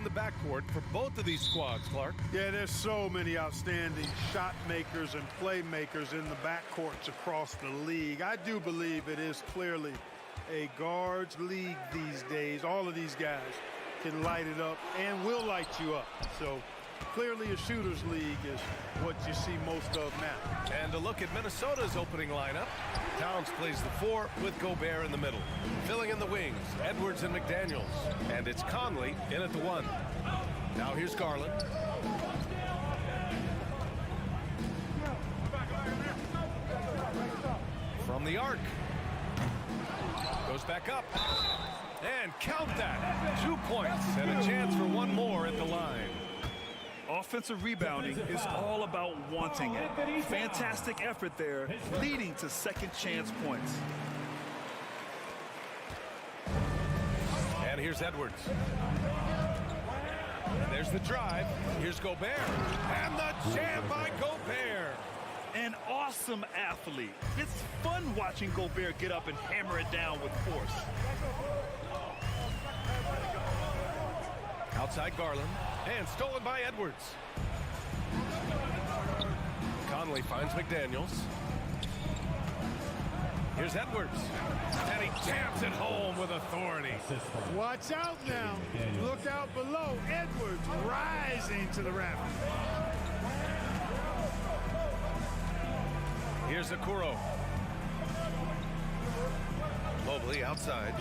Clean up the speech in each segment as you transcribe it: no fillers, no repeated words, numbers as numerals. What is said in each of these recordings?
in the backcourt for both of these squads, Clark. Yeah, there's so many outstanding shot makers and playmakers in the backcourts across the league. I do believe it is clearly a guards league these days. All of these guys can light it up and will light you up. So clearly a shooter's league is what you see most of now. And a look at Minnesota's opening lineup. Towns plays the 4 with Gobert in the middle. Filling in the wings, Edwards and McDaniels. And it's Conley in at the 1. Now here's Garland. From the arc. Goes back up. And count that. 2 points and a chance for one more at the line. Offensive rebounding is all about wanting it. Fantastic effort there, leading to second chance points. And here's Edwards. There's the drive. Here's Gobert. And the jam by Gobert. An awesome athlete. It's fun watching Gobert get up and hammer it down with force. Outside Garland. And stolen by Edwards. Conley finds McDaniels. Here's Edwards. And he jams it home with authority. Watch out now. Look out below. Edwards rising to the rafters. Here's Okoro. Mobley outside.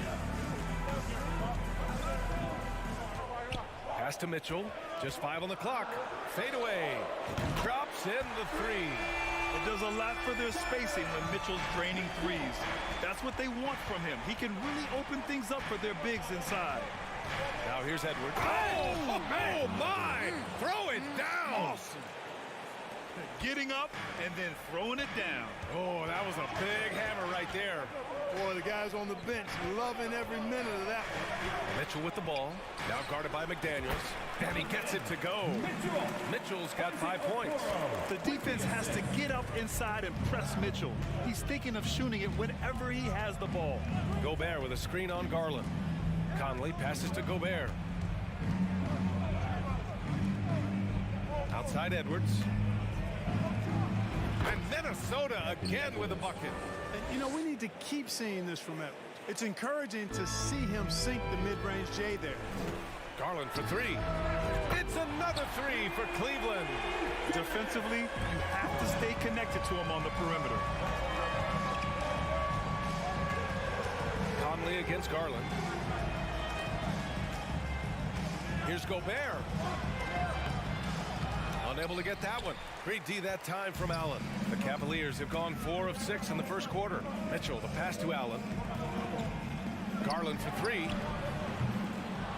Pass to Mitchell. Just 5 on the clock. Fade away. Drops in the 3. It does a lot for their spacing when Mitchell's draining threes. That's what they want from him. He can really open things up for their bigs inside. Now here's Edwards. Oh my! Throw it down! Awesome. Getting up and then throwing it down. Oh, that was a big hammer right there. Boy, the guys on the bench loving every minute of that one. Mitchell with the ball. Now guarded by McDaniels. And he gets it to go. Mitchell's got 5 points. The defense has to get up inside and press Mitchell. He's thinking of shooting it whenever he has the ball. Gobert with a screen on Garland. Conley passes to Gobert. Outside Edwards. And Minnesota again with a bucket. And, you know, we need to keep seeing this from Edwards. It's encouraging to see him sink the mid-range J there. Garland for 3. It's another 3 for Cleveland. Defensively, you have to stay connected to him on the perimeter. Conley against Garland. Here's Gobert. Unable to get that one. Great D that time from Allen. The Cavaliers have gone 4 of 6 in the first quarter. Mitchell, the pass to Allen. Garland for 3.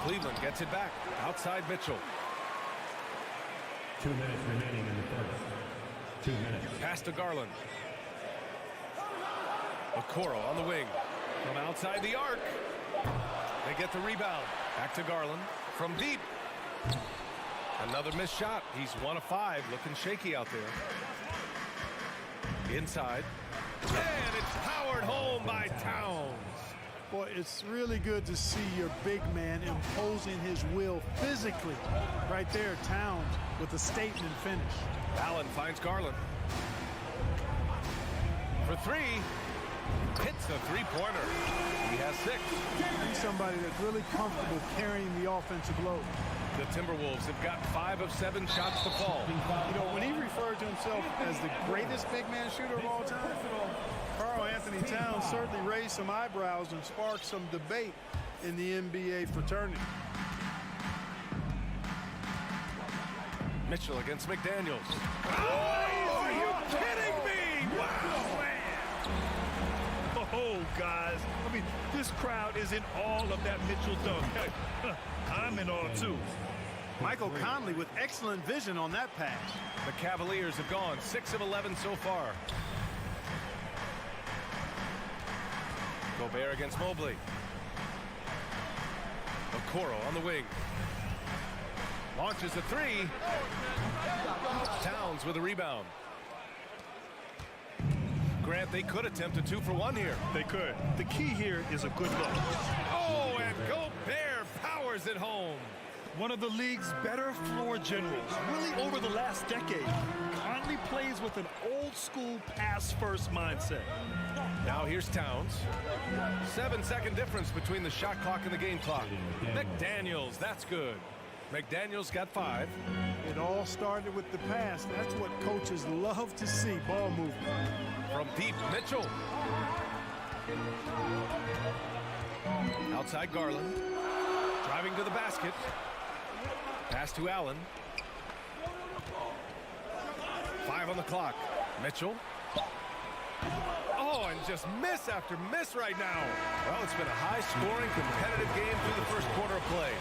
Cleveland gets it back. Outside Mitchell. 2 minutes remaining in the first. 2 minutes. Pass to Garland. Okoro on the wing. From outside the arc. They get the rebound. Back to Garland. From deep. Another missed shot. He's 1 of 5. Looking shaky out there. Inside. And it's powered home by Towns. Boy, it's really good to see your big man imposing his will physically. Right there, Towns with a statement finish. Allen finds Garland. For 3. Hits a 3-pointer. He has 6. He's somebody that's really comfortable carrying the offensive load. The Timberwolves have got 5 of 7 shots to fall. You know, when he referred to himself as the greatest big man shooter of all time, Karl Anthony Towns certainly raised some eyebrows and sparked some debate in the NBA fraternity. Mitchell against McDaniels. Oh, are you kidding me? Wow, man. Oh, guys. I mean, this crowd is in awe of that Mitchell dunk. Hey, I'm in awe, too. Michael Conley with excellent vision on that pass. The Cavaliers have gone 6 of 11 so far. Gobert against Mobley. Okoro on the wing. Launches a 3. Towns with a rebound. Grant, they could attempt a 2 for 1 here. They could. The key here is a good look. Oh, and Gobert powers it home. One of the league's better floor generals, really over the last decade. Conley plays with an old-school pass-first mindset. Now here's Towns. 7-second difference between the shot clock and the game clock. McDaniels, that's good. McDaniels got 5. It all started with the pass. That's what coaches love to see, ball movement. From deep, Mitchell. Outside Garland. Driving to the basket. Pass to Allen. 5 on the clock. Mitchell. Oh, and just miss after miss right now. Well, it's been a high-scoring, competitive game through the first quarter of play.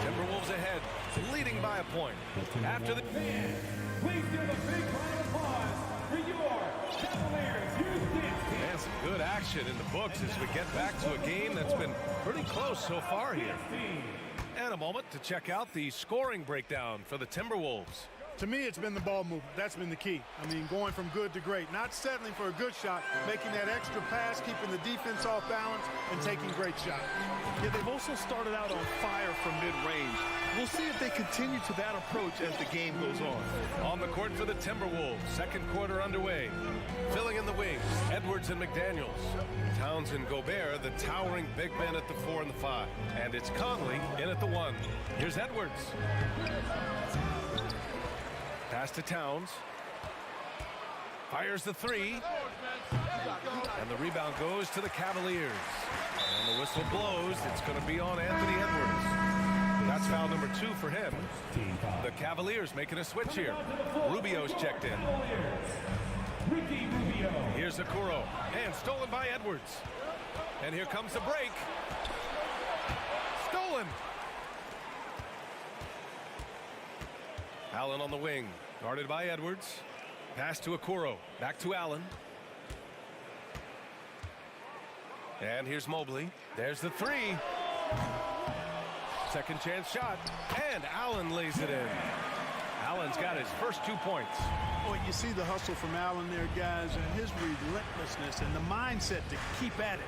Timberwolves ahead, leading by a point. After the... Please give a big round of applause for your Cavaliers. And some good action in the books as we get back to a game that's been pretty close so far here. And a moment to check out the scoring breakdown for the Timberwolves. To me, it's been the ball movement. That's been the key. I mean, going from good to great. Not settling for a good shot, making that extra pass, keeping the defense off balance, and taking great shots. Yeah, they've also started out on fire from mid-range. We'll see if they continue to that approach as the game goes on. On the court for the Timberwolves, second quarter underway. Filling in the wings, Edwards and McDaniels. Towns and Gobert, the towering big men at the 4 and the 5. And it's Conley in at the 1. Here's Edwards. Pass to Towns. Fires the 3. And the rebound goes to the Cavaliers. And the whistle blows. It's going to be on Anthony Edwards. That's foul number 2 for him. The Cavaliers making a switch here. Rubio's checked in. Here's Okoro. And stolen by Edwards. And here comes the break. Stolen. Allen on the wing. Guarded by Edwards. Pass to Okoro. Back to Allen. And here's Mobley. There's the 3. Second chance shot. And Allen lays it in. Allen's got his first 2 points. Boy, you see the hustle from Allen there, guys, and his relentlessness and the mindset to keep at it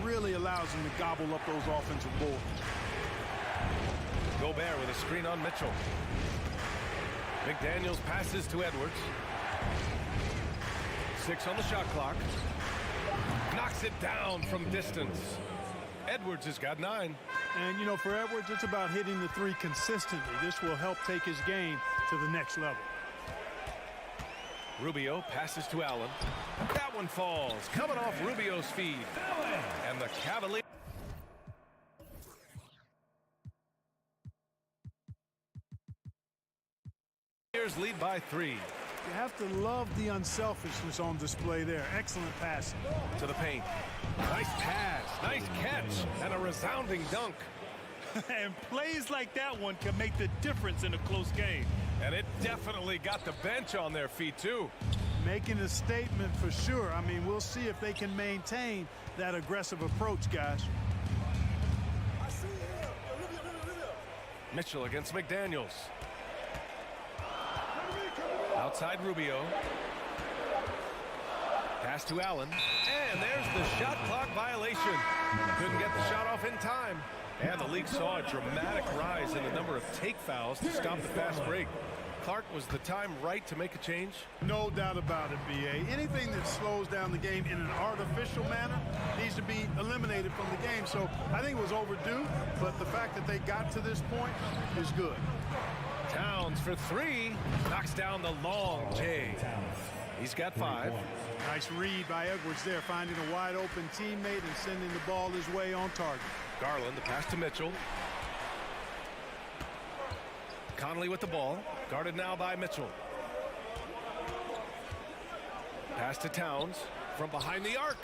really allows him to gobble up those offensive boards. Gobert with a screen on Mitchell. McDaniels passes to Edwards. 6 on the shot clock. Knocks it down from distance. Edwards has got 9. And, you know, for Edwards, it's about hitting the 3 consistently. This will help take his game to the next level. Rubio passes to Allen. That one falls, coming off Rubio's feed. And the Cavaliers lead by 3. You have to love the unselfishness on display there. Excellent passing. To the paint. Nice pass, nice catch, and a resounding dunk. And plays like that one can make the difference in a close game. And it definitely got the bench on their feet, too. Making a statement for sure. I mean, we'll see if they can maintain that aggressive approach, guys. Mitchell against McDaniels. Outside Rubio. Pass to Allen. And there's the shot clock violation. Couldn't get the shot off in time. And the league saw a dramatic rise in the number of take fouls to stop the fast break. Clark, was the time right to make a change? No doubt about it, B.A. Anything that slows down the game in an artificial manner needs to be eliminated from the game. So I think it was overdue, but the fact that they got to this point is good. Towns for 3. Knocks down the long J. He's got 5. Nice read by Edwards there, finding a wide open teammate and sending the ball his way on target. Garland, the pass to Mitchell. Conley with the ball. Guarded now by Mitchell. Pass to Towns from behind the arc.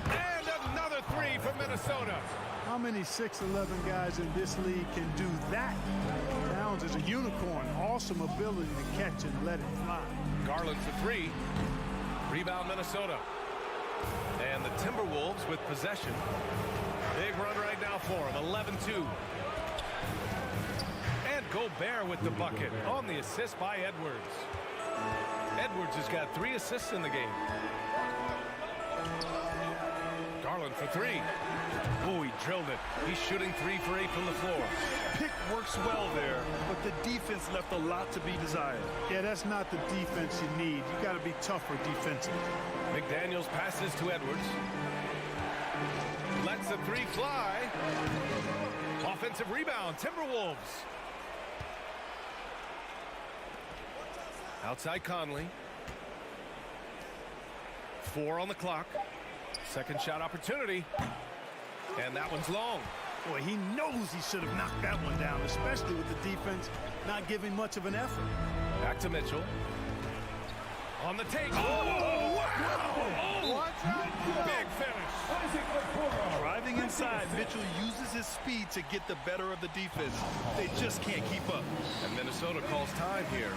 And another 3 from Minnesota. How many 6'11" guys in this league can do that? Towns is a unicorn. Awesome ability to catch and let it fly. Garland for 3. Rebound Minnesota. And the Timberwolves with possession. Big run right now for him. 11-2. And Gobert with the bucket on the assist by Edwards. Edwards has got 3 assists in the game. Garland for three. Oh, he drilled it. He's shooting 3 for 8 from the floor. Pick works well there, but the defense left a lot to be desired. Yeah, that's not the defense you need. You got to be tougher defensively. McDaniels passes to Edwards. Lets the three fly. Offensive rebound, Timberwolves. Outside Conley. 4 on the clock. Second shot opportunity. And that one's long. Boy, he knows he should have knocked that one down, especially with the defense not giving much of an effort. Back to Mitchell. On the take. Oh, wow! Oh, what? Big finish. Driving inside, Mitchell uses his speed to get the better of the defense. They just can't keep up. And Minnesota calls time here.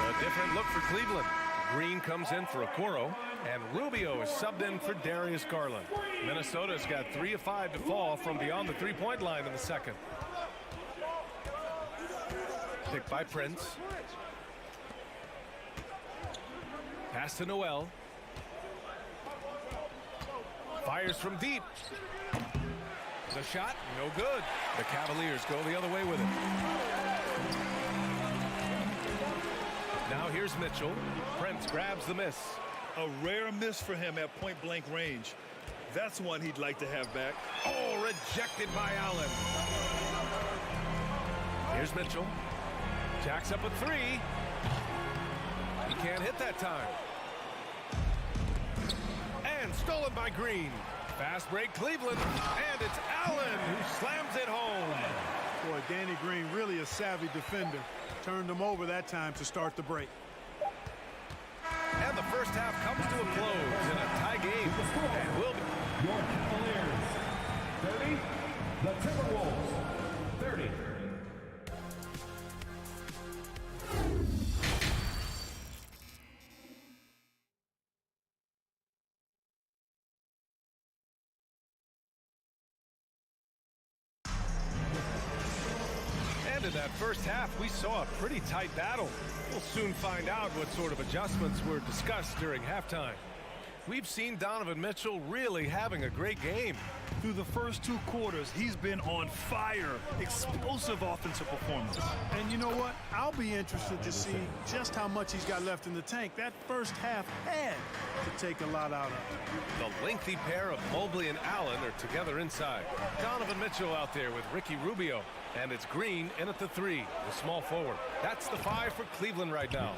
A different look for Cleveland. Green comes in for Okoro, and Rubio is subbed in for Darius Garland. Minnesota's got 3 of 5 to fall from beyond the three-point line in the second. Picked by Prince. Pass to Noel. Fires from deep. The shot, no good. The Cavaliers go the other way with it. Now here's Mitchell. Prince grabs the miss. A rare miss for him at point-blank range. That's one he'd like to have back. Oh, rejected by Allen. Here's Mitchell. Jacks up a 3. He can't hit that time. And stolen by Green. Fast break Cleveland. And it's Allen who slams it home. Boy, Danny Green really a savvy defender. Turned him over that time to start the break. And the first half comes to a close in a tie game. And will be Your Cavaliers 30, the Timberwolves 30. And in that first half, we saw a pretty tight battle. We'll soon find out what sort of adjustments were discussed during halftime. We've seen Donovan Mitchell really having a great game. Through the first 2 quarters, he's been on fire. Explosive offensive performance. And you know what? I'll be interested to see just how much he's got left in the tank. That first half had to take a lot out of him. The lengthy pair of Mobley and Allen are together inside. Donovan Mitchell out there with Ricky Rubio. And it's Green in at the 3, the small forward. That's the 5 for Cleveland right now.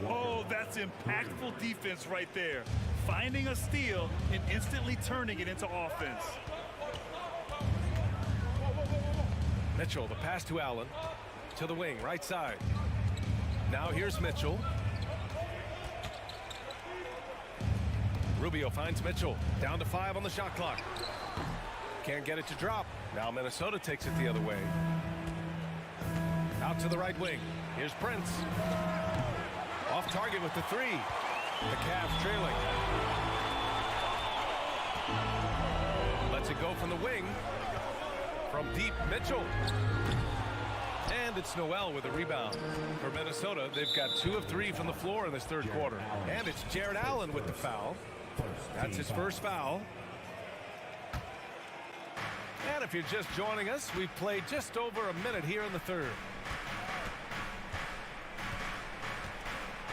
Oh, that's impactful defense right there. Finding a steal and instantly turning it into offense. Mitchell, the pass to Allen. To the wing, right side. Now here's Mitchell. Rubio finds Mitchell. Down to 5 on the shot clock. Can't get it to drop. Now Minnesota takes it the other way. Out to the right wing. Here's Prince. Off target with the 3. The Cavs trailing. Lets it go from the wing. From deep, Mitchell. And it's Noel with a rebound. For Minnesota, they've got 2 of 3 from the floor in this third quarter. And it's Jared Allen with the foul. That's his first foul. And if you're just joining us, we've played just over a minute here in the third.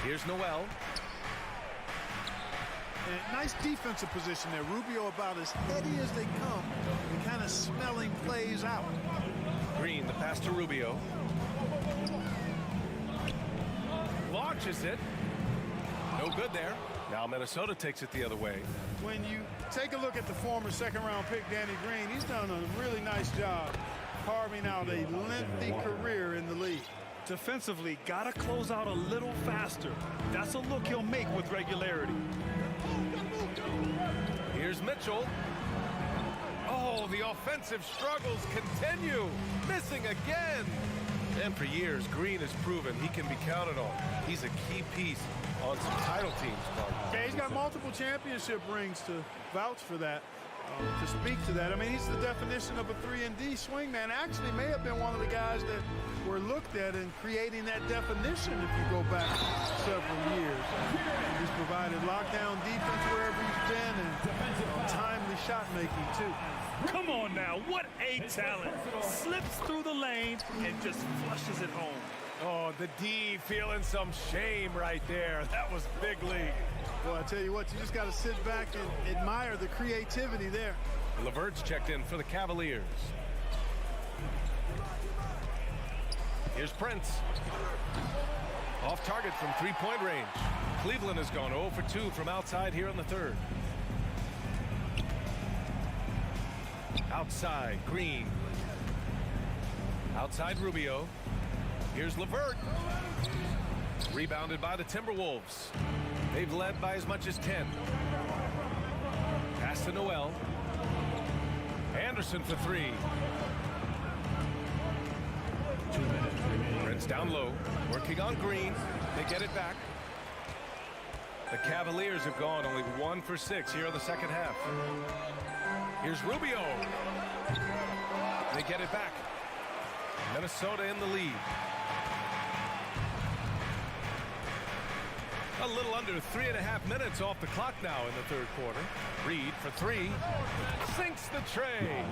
Here's Noel. And nice defensive position there. Rubio about as heady as they come and kind of smelling plays out. Green, the pass to Rubio. Launches it. No good there. Now Minnesota takes it the other way. When you take a look at the former second-round pick, Danny Green, he's done a really nice job carving out a lengthy career in the league. Defensively, gotta close out a little faster. That's a look he'll make with regularity. Here's Mitchell. Oh, the offensive struggles continue. Missing again. And for years, Green has proven he can be counted on. He's a key piece on some title teams, Clark. Yeah, he's got multiple championship rings to vouch for that. To speak to that, I mean, he's the definition of a 3-and-D swingman. Actually, may have been one of the guys that were looked at in creating that definition if you go back several years. And he's provided lockdown defense wherever he's been and timely shot making, too. Come on now, what a talent. Slips through the lane and just flushes it home. Oh, the D feeling some shame right there. That was big league. Well, I tell you what, you just got to sit back and admire the creativity there. LeVert's checked in for the Cavaliers. Here's Prince. Off target from three-point range. Cleveland has gone 0 for 2 from outside here in the third. Outside, Green. Outside, Rubio. Here's LeVert. Rebounded by the Timberwolves. They've led by as much as 10. Pass to Noel. Anderson for 3. 2 minutes remaining. Prince down low, working on Green. They get it back. The Cavaliers have gone only 1 for 6 here in the second half. Here's Rubio. They get it back. Minnesota in the lead. A little under 3.5 minutes off the clock now in the third quarter. Reed for 3. Sinks the tray.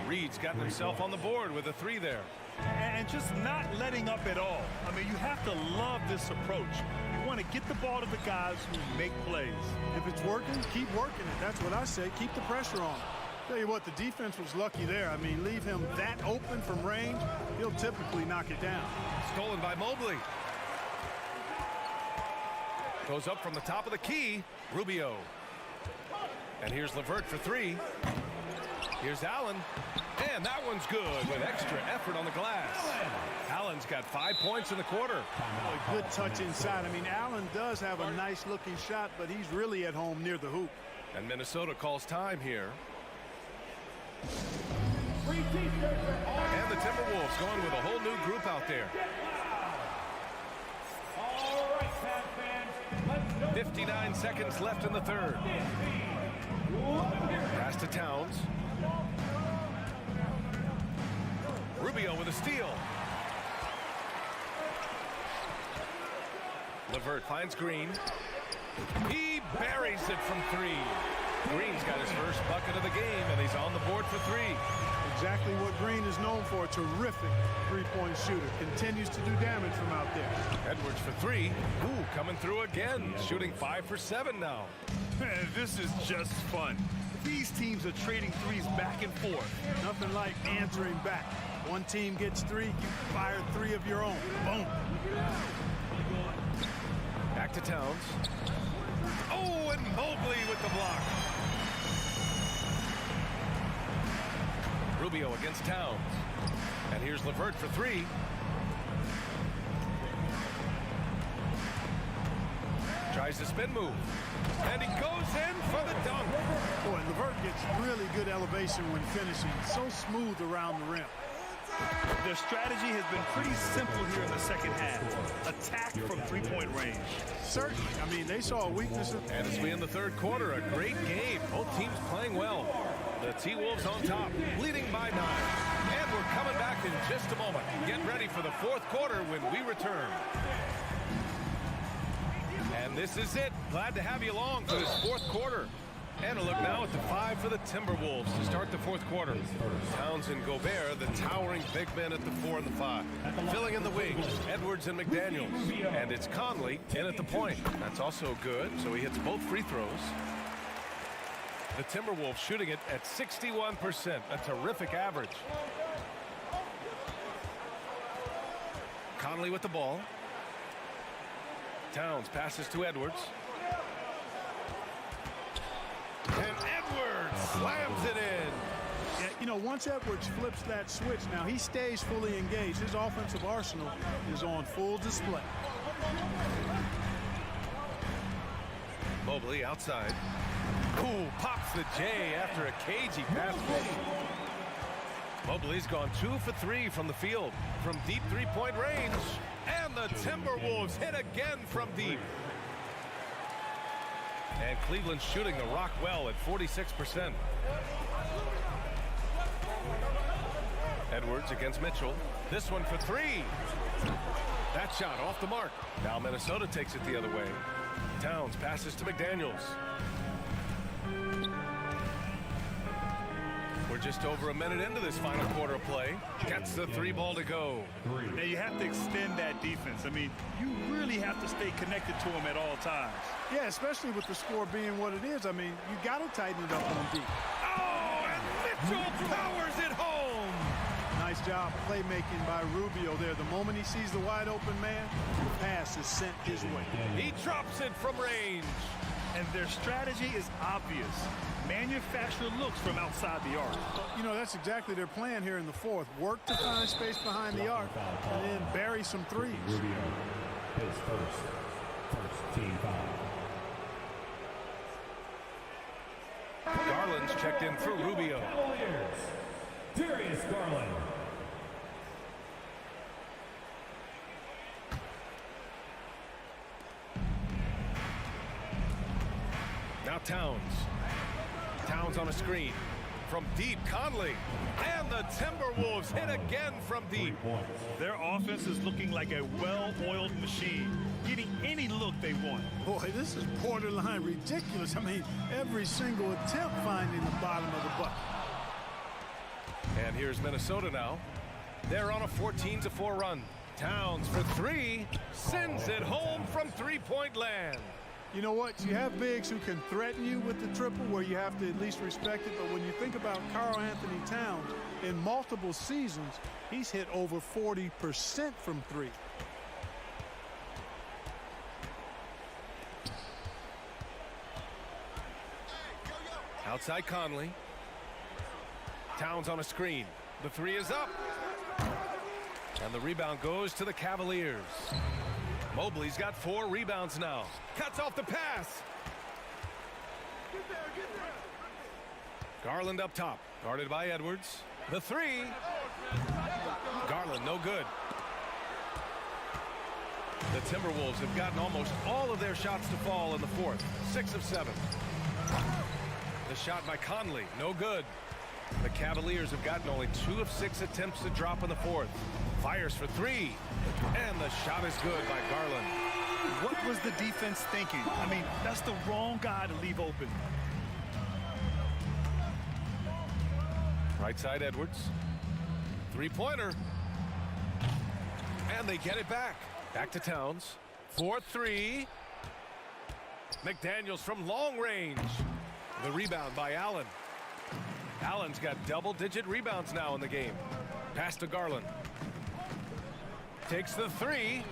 Reed's gotten himself on the board with a 3 there. And just not letting up at all. I mean, you have to love this approach. You want to get the ball to the guys who make plays. If it's working, keep working it. That's what I say. Keep the pressure on. Tell you what, the defense was lucky there. I mean, leave him that open from range, he'll typically knock it down. Stolen by Mobley. Goes up from the top of the key. Rubio. And here's LeVert for 3. Here's Allen. And that one's good with extra effort on the glass. Allen's got 5 points in the quarter. A good touch inside. I mean, Allen does have a nice looking shot, but he's really at home near the hoop. And Minnesota calls time here. And the Timberwolves going with a whole new group out there. 59 seconds left in the third. Pass to Towns. Rubio with a steal. LeVert finds Green. He buries it from 3. Green's got his first bucket of the game, and he's on the board for 3. Exactly what Green is known for, a terrific three-point shooter. Continues to do damage from out there. Edwards for 3. Ooh, coming through again. Shooting 5 for 7 now. Man, this is just fun. These teams are trading threes back and forth. Nothing like answering back. One team gets 3, you fire 3 of your own. Boom. Back to Towns. Oh, and Mobley with the block. Rubio against Towns. And here's LeVert for 3. Tries the spin move. And he goes in for the dunk. Boy, LeVert gets really good elevation when finishing. So smooth around the rim. Their strategy has been pretty simple here in the second half. Attack from three-point range. Certainly. I mean, they saw a weakness. And as we in the third quarter, a great game. Both teams playing well. The T-Wolves on top, leading by 9. And we're coming back in just a moment. Get ready for the fourth quarter when we return. And this is it. Glad to have you along for this fourth quarter. And a look now at the 5 for the Timberwolves to start the fourth quarter. Towns and Gobert, the towering big men at the 4 and the 5. Filling in the wings, Edwards and McDaniels. And it's Conley in at the point. That's also good, so he hits both free throws. The Timberwolves shooting it at 61%, a terrific average. Conley with the ball. Towns passes to Edwards. And Edwards slams it in. Yeah, you know, once Edwards flips that switch, now he stays fully engaged. His offensive arsenal is on full display. Mobley outside. Ooh, pops the J after a cagey pass. Mobley's gone 2 for 3 from the field, from deep three-point range. And the Timberwolves hit again from deep. And Cleveland's shooting the rock well at 46%. Edwards against Mitchell. This one for three. That shot off the mark. Now Minnesota takes it the other way. Towns passes to McDaniels. We're just over a minute into this final quarter of play. Gets the three ball to go. Now you have to extend that defense. I mean, you really have to stay connected to them at all times. Yeah, especially with the score being what it is. I mean, you got to tighten it up on deep. Oh, and Mitchell powers it home. Nice job playmaking by Rubio there. The moment he sees the wide open man, the pass is sent his way. He drops it from range. And their strategy is obvious. Manufacture looks from outside the arc. You know, that's exactly their plan here in the fourth. Work to find space behind the arc and then bury some threes. Rubio, his first team foul. Garland's checked in for Rubio. Cavaliers, Darius Garland. Now Towns. Towns on a screen. From deep, Conley. And the Timberwolves hit again from deep. Their offense is looking like a well-oiled machine, getting any look they want. Boy, this is borderline ridiculous. I mean, every single attempt finding the bottom of the bucket. And here's Minnesota now. They're on a 14-4 run. Towns for three. Sends it home from three-point land. You know what? You have bigs who can threaten you with the triple where you have to at least respect it. But when you think about Karl Anthony Towns, in multiple seasons, he's hit over 40% from three. Outside Conley. Towns on a screen. The three is up. And the rebound goes to the Cavaliers. Mobley's got 4 rebounds now. Cuts off the pass. Garland up top. Guarded by Edwards. The three. Garland no good. The Timberwolves have gotten almost all of their shots to fall in the fourth. 6 of 7. The shot by Conley. No good. The Cavaliers have gotten only 2 of 6 attempts to drop in the fourth. Fires for three. And the shot is good by Garland. What was the defense thinking? I mean, that's the wrong guy to leave open. Right side Edwards. Three-pointer. And they get it back. Back to Towns. 4-3. McDaniels from long range. The rebound by Allen. Allen's got double-digit rebounds now in the game. Pass to Garland. Takes the three.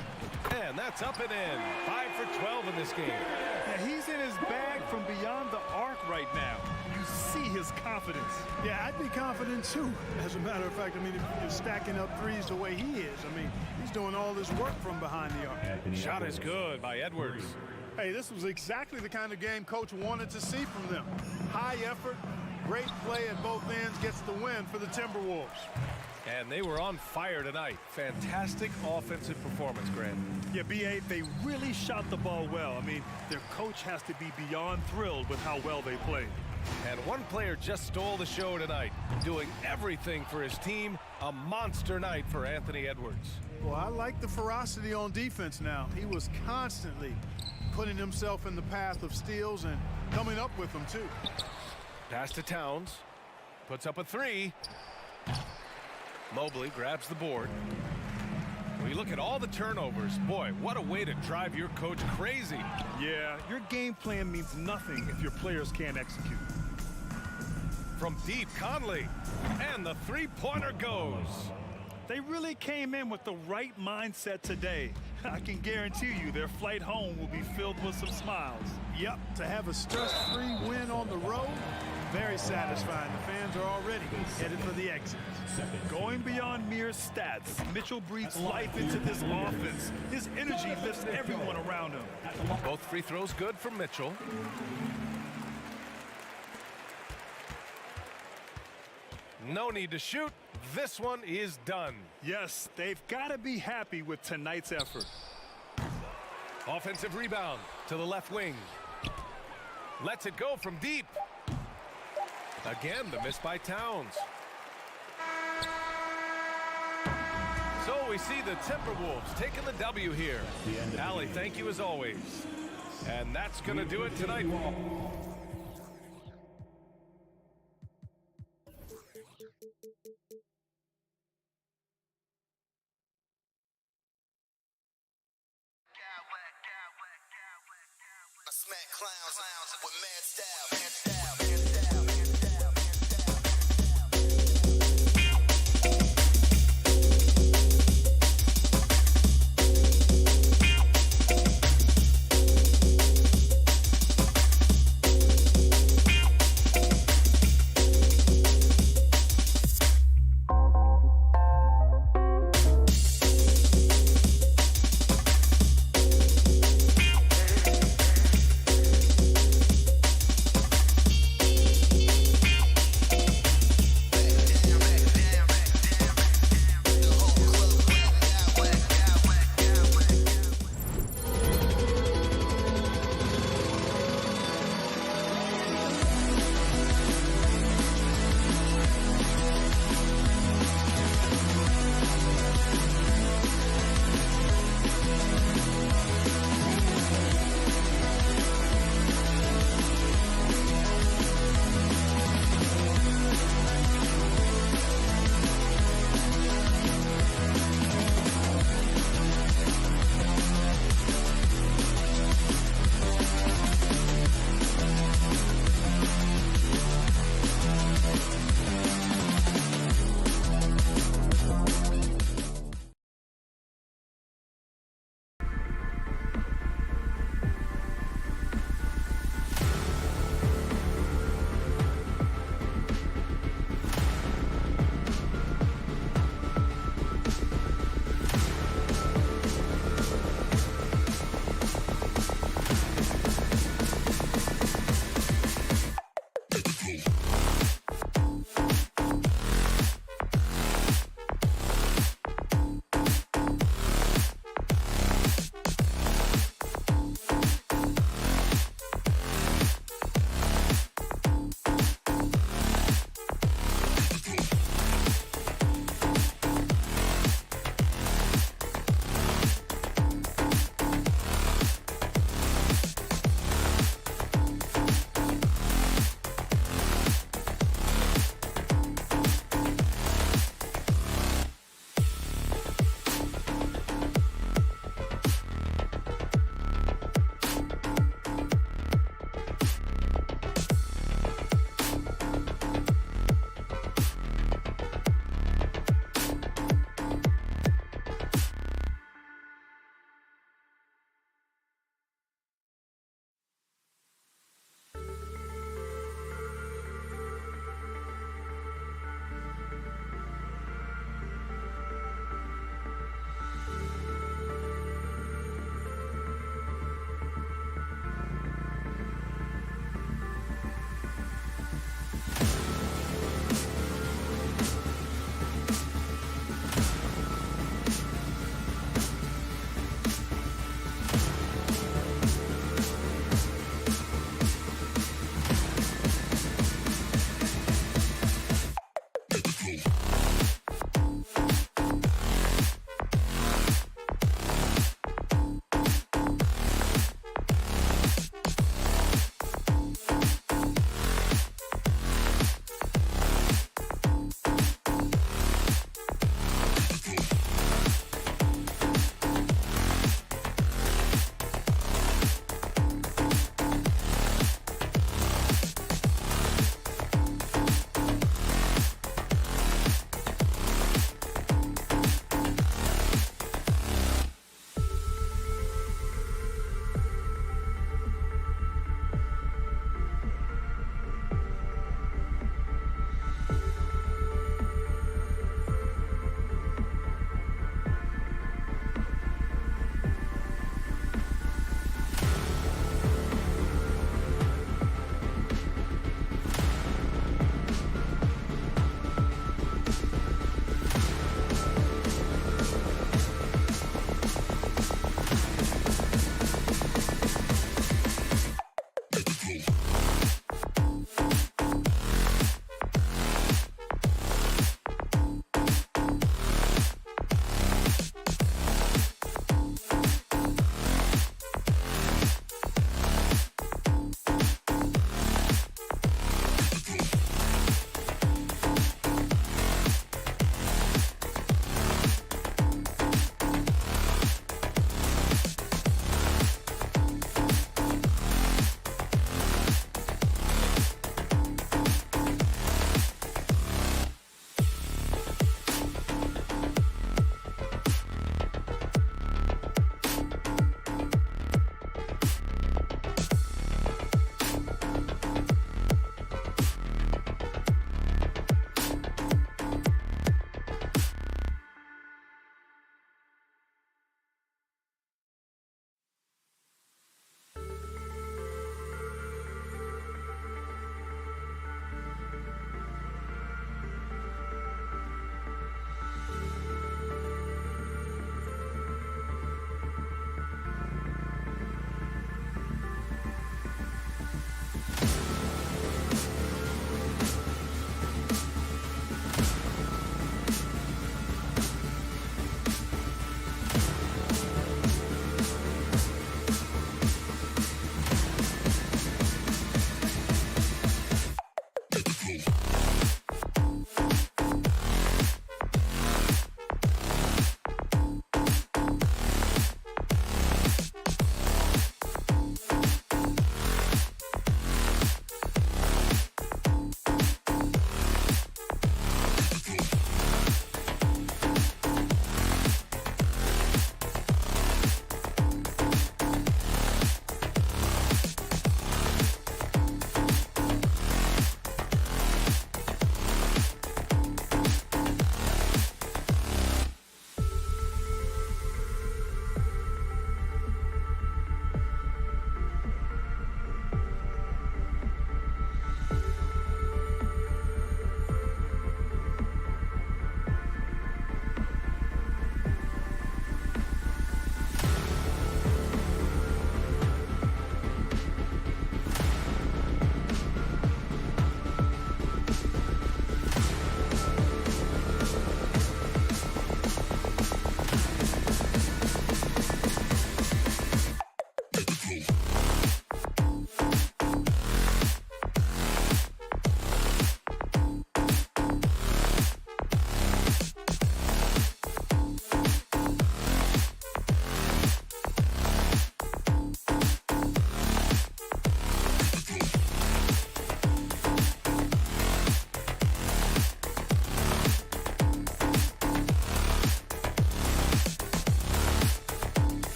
And that's up and in. 5 for 12 in this game. Yeah, he's in his bag from beyond the arc right now. You see his confidence. Yeah, I'd be confident too. As a matter of fact, I mean, if you're stacking up threes the way he is, I mean, he's doing all this work from behind the arc. Shot is good by Edwards. Hey, this was exactly the kind of game coach wanted to see from them. High effort, great play at both ends, gets the win for the Timberwolves. And they were on fire tonight. Fantastic offensive performance, Grant. Yeah, B.A., they really shot the ball well. I mean, their coach has to be beyond thrilled with how well they played. And one player just stole the show tonight, doing everything for his team. A monster night for Anthony Edwards. Well, I like the ferocity on defense now. He was constantly putting himself in the path of steals and coming up with them, too. Pass to Towns. Puts up a three. Mobley grabs the board. When you look at all the turnovers, boy, what a way to drive your coach crazy. Yeah, your game plan means nothing if your players can't execute. From deep, Conley. And the three-pointer goes. They really came in with the right mindset today. I can guarantee you their flight home will be filled with some smiles. Yep, to have a stress-free win on the road, very satisfying. The fans are already headed for the exit. Going beyond mere stats, Mitchell breathes life into this offense. His energy lifts everyone around him. Both free throws good for Mitchell. No need to shoot. This one is done. Yes, they've got to be happy with tonight's effort. Offensive rebound to the left wing. Lets it go from deep. Again, the miss by Towns. So we see the Timberwolves taking the W here. Allie, thank you as always. And that's going to do it tonight. Smack clowns with mad style.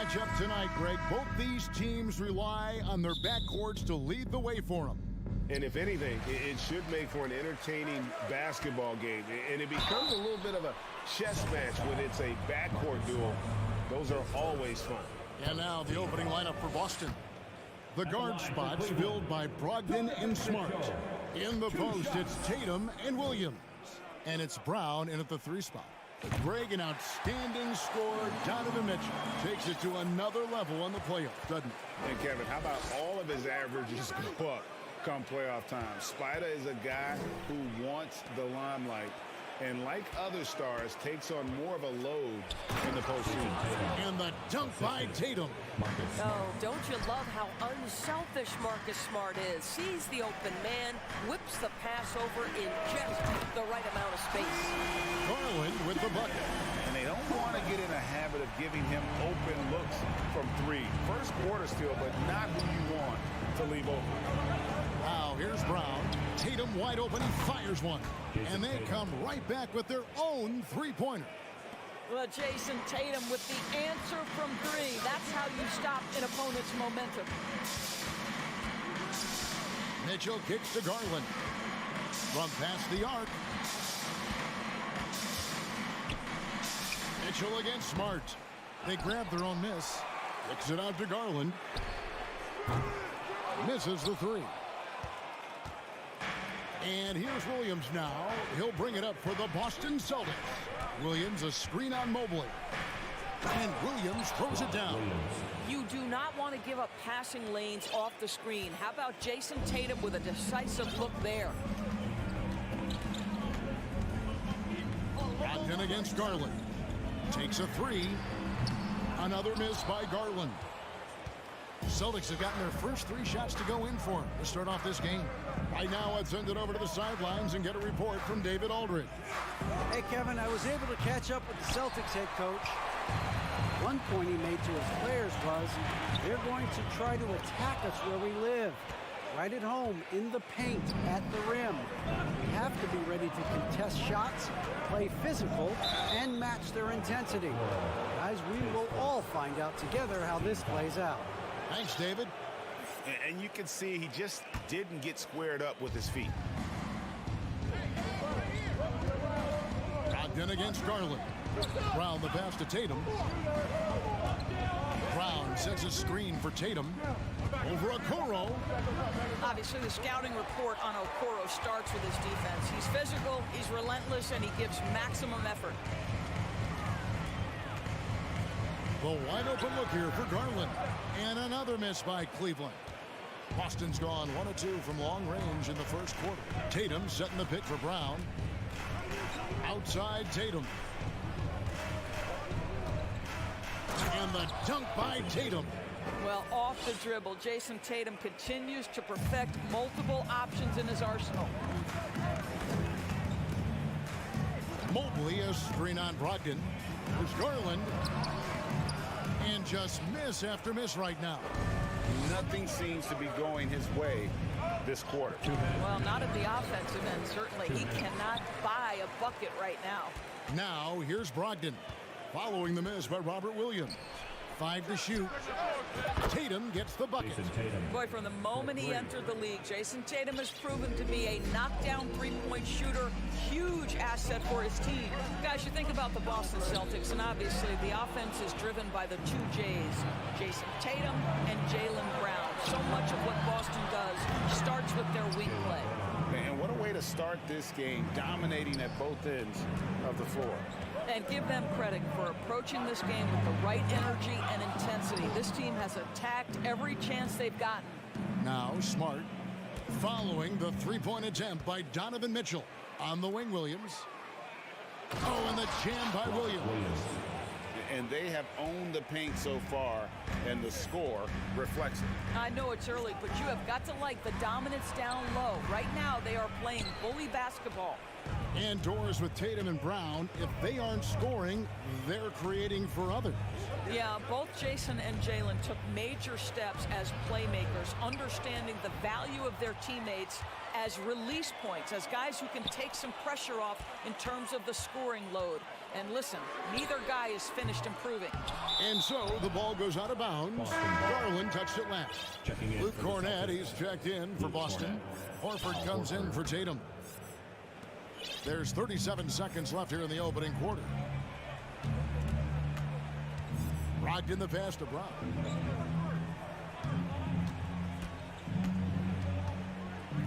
matchup tonight, Greg. Both these teams rely on their backcourts to lead the way for them. And if anything, it should make for an entertaining basketball game. And it becomes a little bit of a chess match when it's a backcourt duel. Those are always fun. And now the opening lineup for Boston. The guard spots filled by Brogdon and Smart. In the post, it's Tatum and Williams. And it's Brown in at the 3 spot. Greg, an outstanding scorer. Donovan Mitchell takes it to another level on the playoffs, doesn't he? And Kevin, how about all of his averages go up come playoff time? Spider is a guy who wants the limelight, and like other stars, takes on more of a load in the postseason. And the dunk by Tatum. Oh, don't you love how unselfish Marcus Smart is? Sees the open man, whips the pass over in just the right amount of space. Garland with the bucket. And they don't want to get in a habit of giving him open looks from 3. First quarter still, but not who you want to leave open. Now here's Brown. Tatum wide open. He fires one. And they come right back with their own 3-pointer. Well, Jason Tatum with the answer from 3. That's how you stop an opponent's momentum. Mitchell kicks to Garland. From past the arc. Mitchell against Smart. They grab their own miss. Kicks it out to Garland. Misses the 3. And here's Williams now. He'll bring it up for the Boston Celtics. Williams a screen on Mobley. And Williams throws it down. You do not want to give up passing lanes off the screen. How about Jason Tatum with a decisive look there? Brogdon against Garland. Takes a 3. Another miss by Garland. Celtics have gotten their first 3 shots to go in for him to start off this game. Right now, I'd send it over to the sidelines and get a report from David Aldridge. Hey, Kevin, I was able to catch up with the Celtics head coach. One point he made to his players was, they're going to try to attack us where we live. Right at home, in the paint, at the rim. We have to be ready to contest shots, play physical, and match their intensity. Guys, we will all find out together how this plays out. Thanks, David. And you can see he just didn't get squared up with his feet. Brogdon against Garland. Brown the pass to Tatum. Brown sets a screen for Tatum. Over Okoro. Obviously, the scouting report on Okoro starts with his defense. He's physical, he's relentless, and he gives maximum effort. The wide open look here for Garland. And another miss by Cleveland. Boston's gone 1 of 2 from long range in the first quarter. Tatum setting the pick for Brown. Outside Tatum. And the dunk by Tatum. Well, off the dribble, Jason Tatum continues to perfect multiple options in his arsenal. Mobley a screen on Brogdon. There's Garland. And just miss after miss right now. Nothing seems to be going his way this quarter. Well, not at the offensive end, certainly. He cannot buy a bucket right now. Now, here's Brogdon. Following the miss by Robert Williams. 5 to shoot. Tatum gets the bucket. Boy, from the moment he entered the league, Jason Tatum has proven to be a knockdown 3-point shooter. Huge asset for his team. Guys, you think about the Boston Celtics, and obviously the offense is driven by the 2 J's, Jason Tatum and Jaylen Brown. So much of what Boston does starts with their wing play. And what a way to start this game, dominating at both ends of the floor. And give them credit for approaching this game with the right energy and intensity. This team has attacked every chance they've gotten. Now Smart following the 3-point attempt by Donovan Mitchell on the wing. Williams. Oh, and the jam by Williams. And they have owned the paint so far, and the score reflects it. I know it's early, but you have got to like the dominance down low. Right now, they are playing bully basketball. Indoors with Tatum and Brown, if they aren't scoring, they're creating for others. Yeah, both Jason and Jalen took major steps as playmakers, understanding the value of their teammates as release points, as guys who can take some pressure off in terms of the scoring load. And listen, neither guy is finished improving. And so the ball goes out of bounds. Garland touched it last. Luke Cornett, he's checked in for Boston. Horford comes in for Tatum. There's 37 seconds left here in the opening quarter. Brogdon the pass to Brown.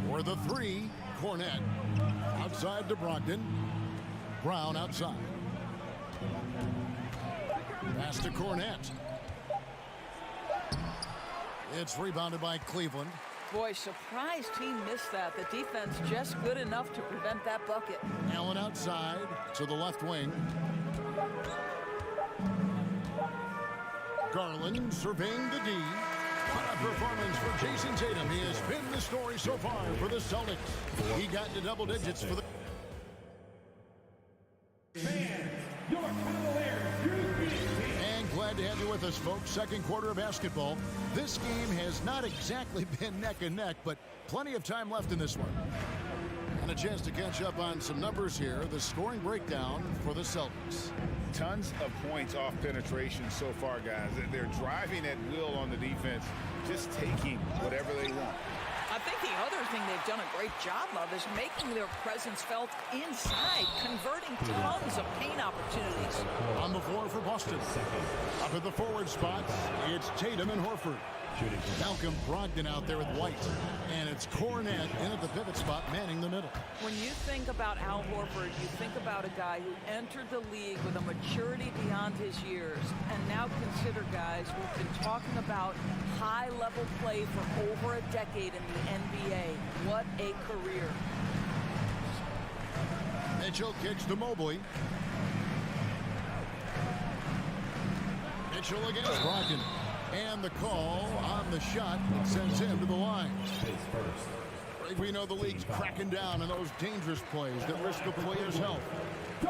For the three, Cornett. Outside to Brogdon. Brown outside. Pass to Cornett. It's rebounded by Cleveland. Boy, surprised he missed that. The defense just good enough to prevent that bucket. Allen outside to the left wing. Garland surveying the D. What a performance for Jason Tatum. He has been the story so far for the Celtics. He got into double digits for the... Your Cavaliers, And glad to have you with us, folks. Second quarter of basketball. This game has not exactly been neck and neck, but plenty of time left in this one. And a chance to catch up on some numbers here. The scoring breakdown for the Celtics. Tons of points off penetration so far, guys. They're driving at will on the defense, just taking whatever they want. I think the other thing they've done a great job of is making their presence felt inside, converting tons of paint opportunities. On the floor for Boston. Up at the forward spot, it's Tatum and Horford. Malcolm Brogdon out there with White. And it's Cornett in at the pivot spot, manning the middle. When you think about Al Horford, you think about a guy who entered the league with a maturity beyond his years. And now consider guys who've been talking about high-level play for over a decade in the NBA. What a career. Mitchell kicks to Mobley. Mitchell against Brogdon. And the call on the shot sends him to the line. We know the league's cracking down on those dangerous plays that risk the player's health.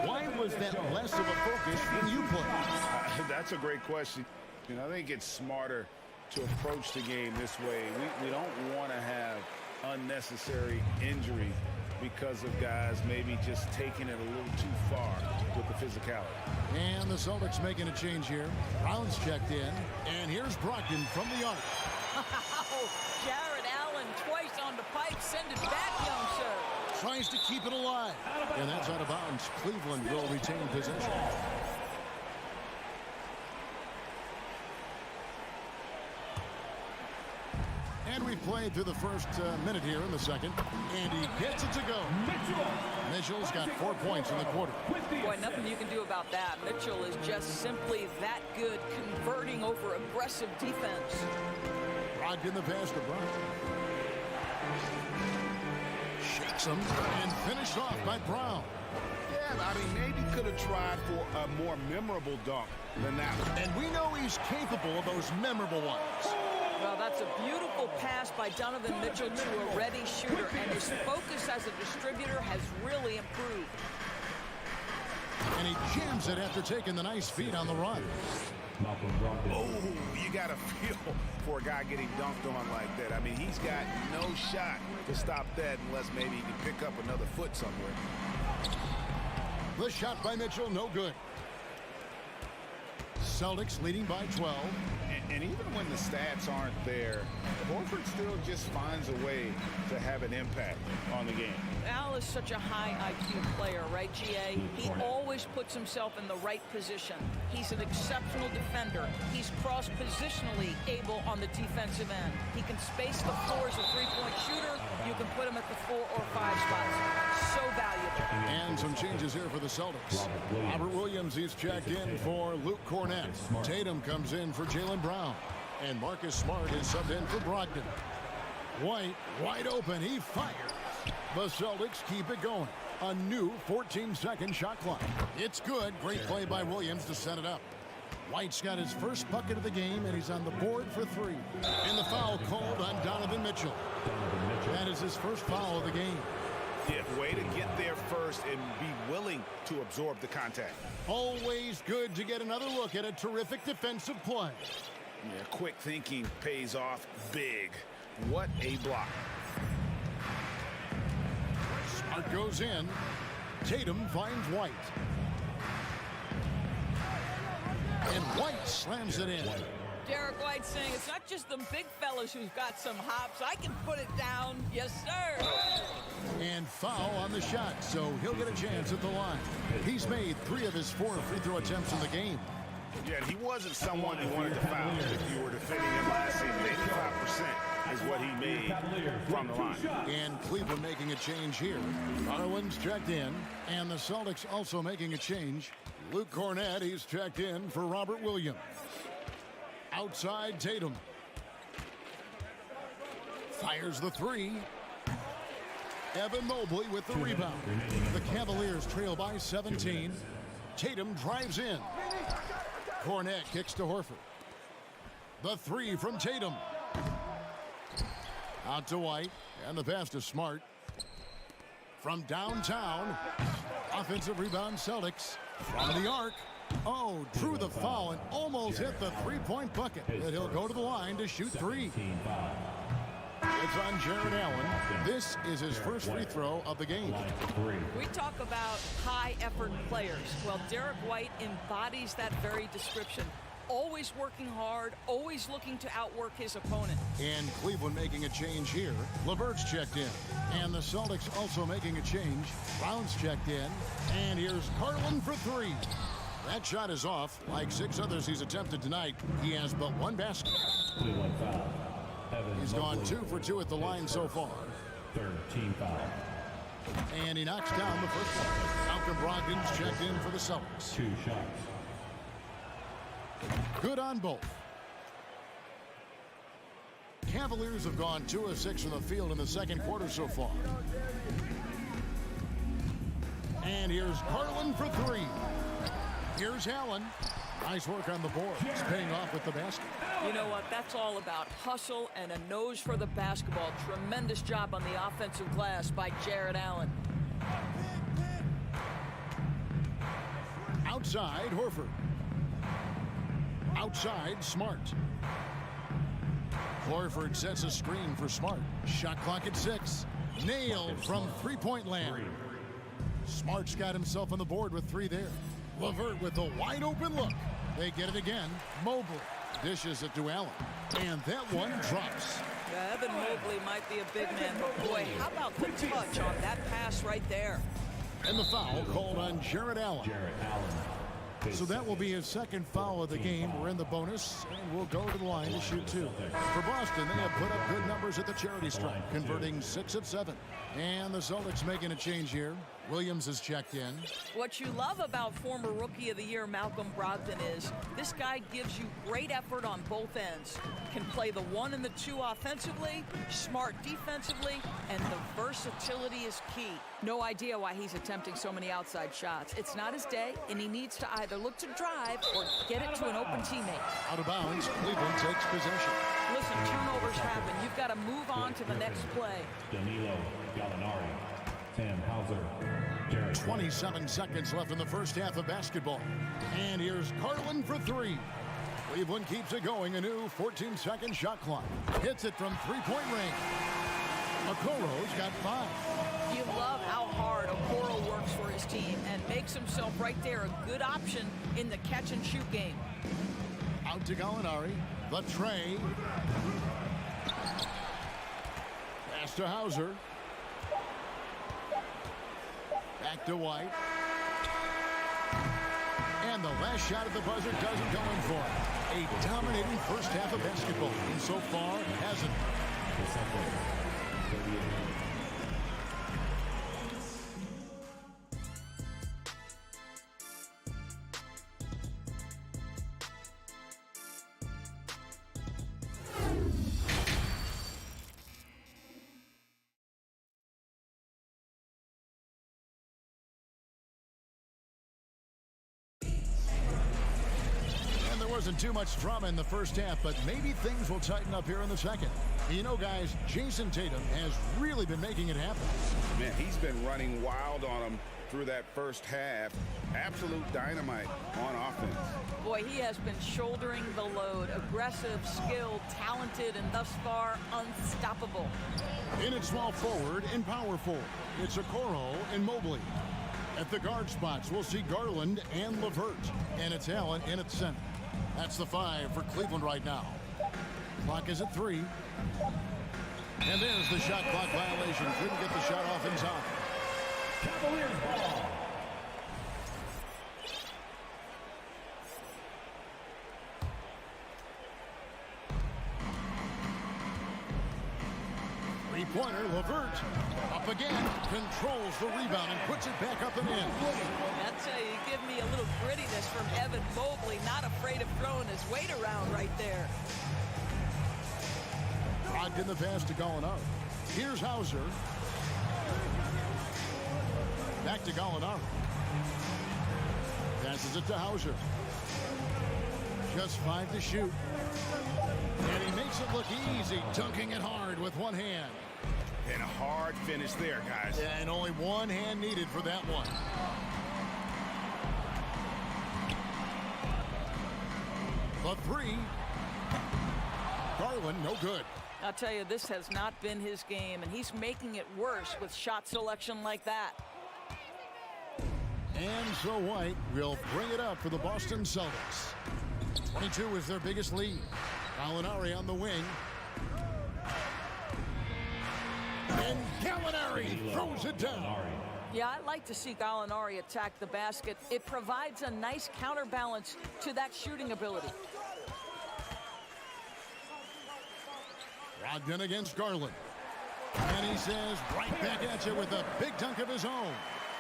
Why was that less of a focus when you played? That's a great question. I think it's smarter to approach the game this way. We don't want to have unnecessary injuries because of guys maybe just taking it a little too far with the physicality. And the Celtics making a change here. Brown's checked in. And here's Brogdon from the arc. Jared Allen twice on the pipe. Send it back, young sir. Tries to keep it alive. And that's out of bounds. Cleveland will retain possession. And we've played through the first minute here in the second. And he gets it to go. Mitchell's got 4 points in the quarter. Boy, nothing you can do about that. Mitchell is just simply that good, converting over aggressive defense. Brogdon the pass to Brown. Shakes him and finished off by Brown. Yeah, I mean, maybe could have tried for a more memorable dunk than that one. And we know he's capable of those memorable ones. Well, that's a beautiful pass by Donovan Mitchell to a ready shooter, and his focus as a distributor has really improved. And he jams it after taking the nice feed on the run. Oh, you got to feel for a guy getting dunked on like that. I mean, he's got no shot to stop that unless maybe he can pick up another foot somewhere. The shot by Mitchell, no good. Celtics leading by 12. And even when the stats aren't there, Horford still just finds a way to have an impact on the game. Al is such a high IQ player, right, GA? He always puts himself in the right position. He's an exceptional defender. He's cross-positionally able on the defensive end. He can space the floor as a three-point shooter. You can put him at the 4 or 5 spots. So valuable. And some changes here for the Celtics. Robert Williams, he's checked in for Luke Cornett. Tatum comes in for Jaylen Brown. And Marcus Smart is subbed in for Brogdon. White, wide open, he fires. The Celtics keep it going. A new 14-second shot clock. It's good. Great play by Williams to set it up. White's got his first bucket of the game, and he's on the board for 3. And the foul called on Donovan Mitchell. That is his first foul of the game. Yeah, way to get there first and be willing to absorb the contact. Always good to get another look at a terrific defensive play. Yeah, quick thinking pays off big. What a block. Smart goes in. Tatum finds White. And White slams it in. Derek White saying it's not just them big fellas who've got some hops. I can put it down. Yes, sir. And foul on the shot, so he'll get a chance at the line. He's made 3 of his 4 free throw attempts in the game. Yeah, he wasn't someone who wanted to foul. If you were defending him last season, 85% is what he made from the line. And Cleveland making a change here. Garland's checked in, and the Celtics also making a change. Luke Cornett, he's checked in for Robert Williams. Outside Tatum. Fires the 3. Evan Mobley with the rebound. The Cavaliers trail by 17. Tatum drives in. Cornett kicks to Horford. The 3 from Tatum. Out to White, and the pass to Smart. From downtown, offensive rebound Celtics. From the arc. Oh, drew the foul and almost hit the three-point bucket. But he'll go to the line to shoot 3. It's on Jared Allen. This is his first free throw of the game. We talk about high-effort players. Well, Derek White embodies that very description. Always working hard, always looking to outwork his opponent. And Cleveland making a change here. LeVert's checked in. And the Celtics also making a change. Brown's checked in. And here's Garland for 3. That shot is off. Like 6 others he's attempted tonight, he has but 1 basket. He's gone 2 for 2 at the line so far. Third team foul. And he knocks down the first one. Malcolm Brogdon's checked in for the Celtics. 2 shots. Good on both. Cavaliers have gone 2 of 6 from the field in the second quarter so far. And here's Garland for 3. Here's Allen. Nice work on the board. He's paying off with the basket. You know what? That's all about hustle and a nose for the basketball. Tremendous job on the offensive glass by Jared Allen. Outside, Horford. Outside, Smart. Horford sets a screen for Smart. Shot clock at 6. Nailed from three-point land. Smart's got himself on the board with 3 there. LeVert with a wide-open look. They get it again. Mobley dishes it to Allen. And that one drops. Yeah, Evan Mobley might be a big man, but boy, how about the touch on that pass right there? And the foul called on Jared Allen. So that will be his second foul of the game. We're in the bonus, and we'll go to the line to shoot 2. For Boston, they have put up good numbers at the charity stripe, converting 6 of 7. And the Celtics making a change here. Williams is checked in. What you love about former Rookie of the Year Malcolm Brogdon is this guy gives you great effort on both ends. Can play the 1 and the 2 offensively, smart defensively, and the versatility is key. No idea why he's attempting so many outside shots. It's not his day, and he needs to either look to drive or get it to an open teammate. Out of bounds, Cleveland takes possession. Listen, turnovers happen. You've got to move on to the next play. Danilo Gallinari. Sam Hauser. 27 seconds left in the first half of basketball. And here's Garland for 3. Cleveland keeps it going. A new 14-second shot clock. Hits it from three-point range. Okoro's got 5. You love how hard Okoro works for his team and makes himself right there a good option in the catch-and-shoot game. Out to Gallinari. The tray. Pass to Hauser. Back to White. And the last shot at the buzzer doesn't go in for him. A dominating first half of basketball. And so far, hasn't. wasn't too much drama in the first half, but maybe things will tighten up here in the second. You know, guys, Jason Tatum has really been making it happen. Man, he's been running wild on him through that first half. Absolute dynamite on offense. Boy, he has been shouldering the load. Aggressive, skilled, talented, and thus far unstoppable. In at small forward and power forward, it's Okoro and Mobley. At the guard spots, we'll see Garland and LeVert. And it's Allen in at center. That's the 5 for Cleveland right now. Clock is at 3. And there's the shot clock violation. Couldn't get the shot off in time. Cavaliers ball. Three-pointer, LeVert. Up again. Controls the rebound and puts it back up and in. I tell you, you give me a little grittiness from Evan Mobley. Not afraid of throwing his weight around right there. Brogdon the pass to Gallinari. Here's Hauser. Back to Gallinari. Passes it to Hauser. Just 5 to shoot. And he makes it look easy, dunking it hard with one hand. And a hard finish there, guys. Yeah, and only one hand needed for that one. The 3. Garland, no good. I'll tell you, this has not been his game, and he's making it worse with shot selection like that. And so White will bring it up for the Boston Celtics. 22 is their biggest lead. Gallinari on the wing. And Gallinari throws it down. Yeah, I like to see Gallinari attack the basket. It provides a nice counterbalance to that shooting ability. Brogdon against Garland. And he says, right back at you with a big dunk of his own.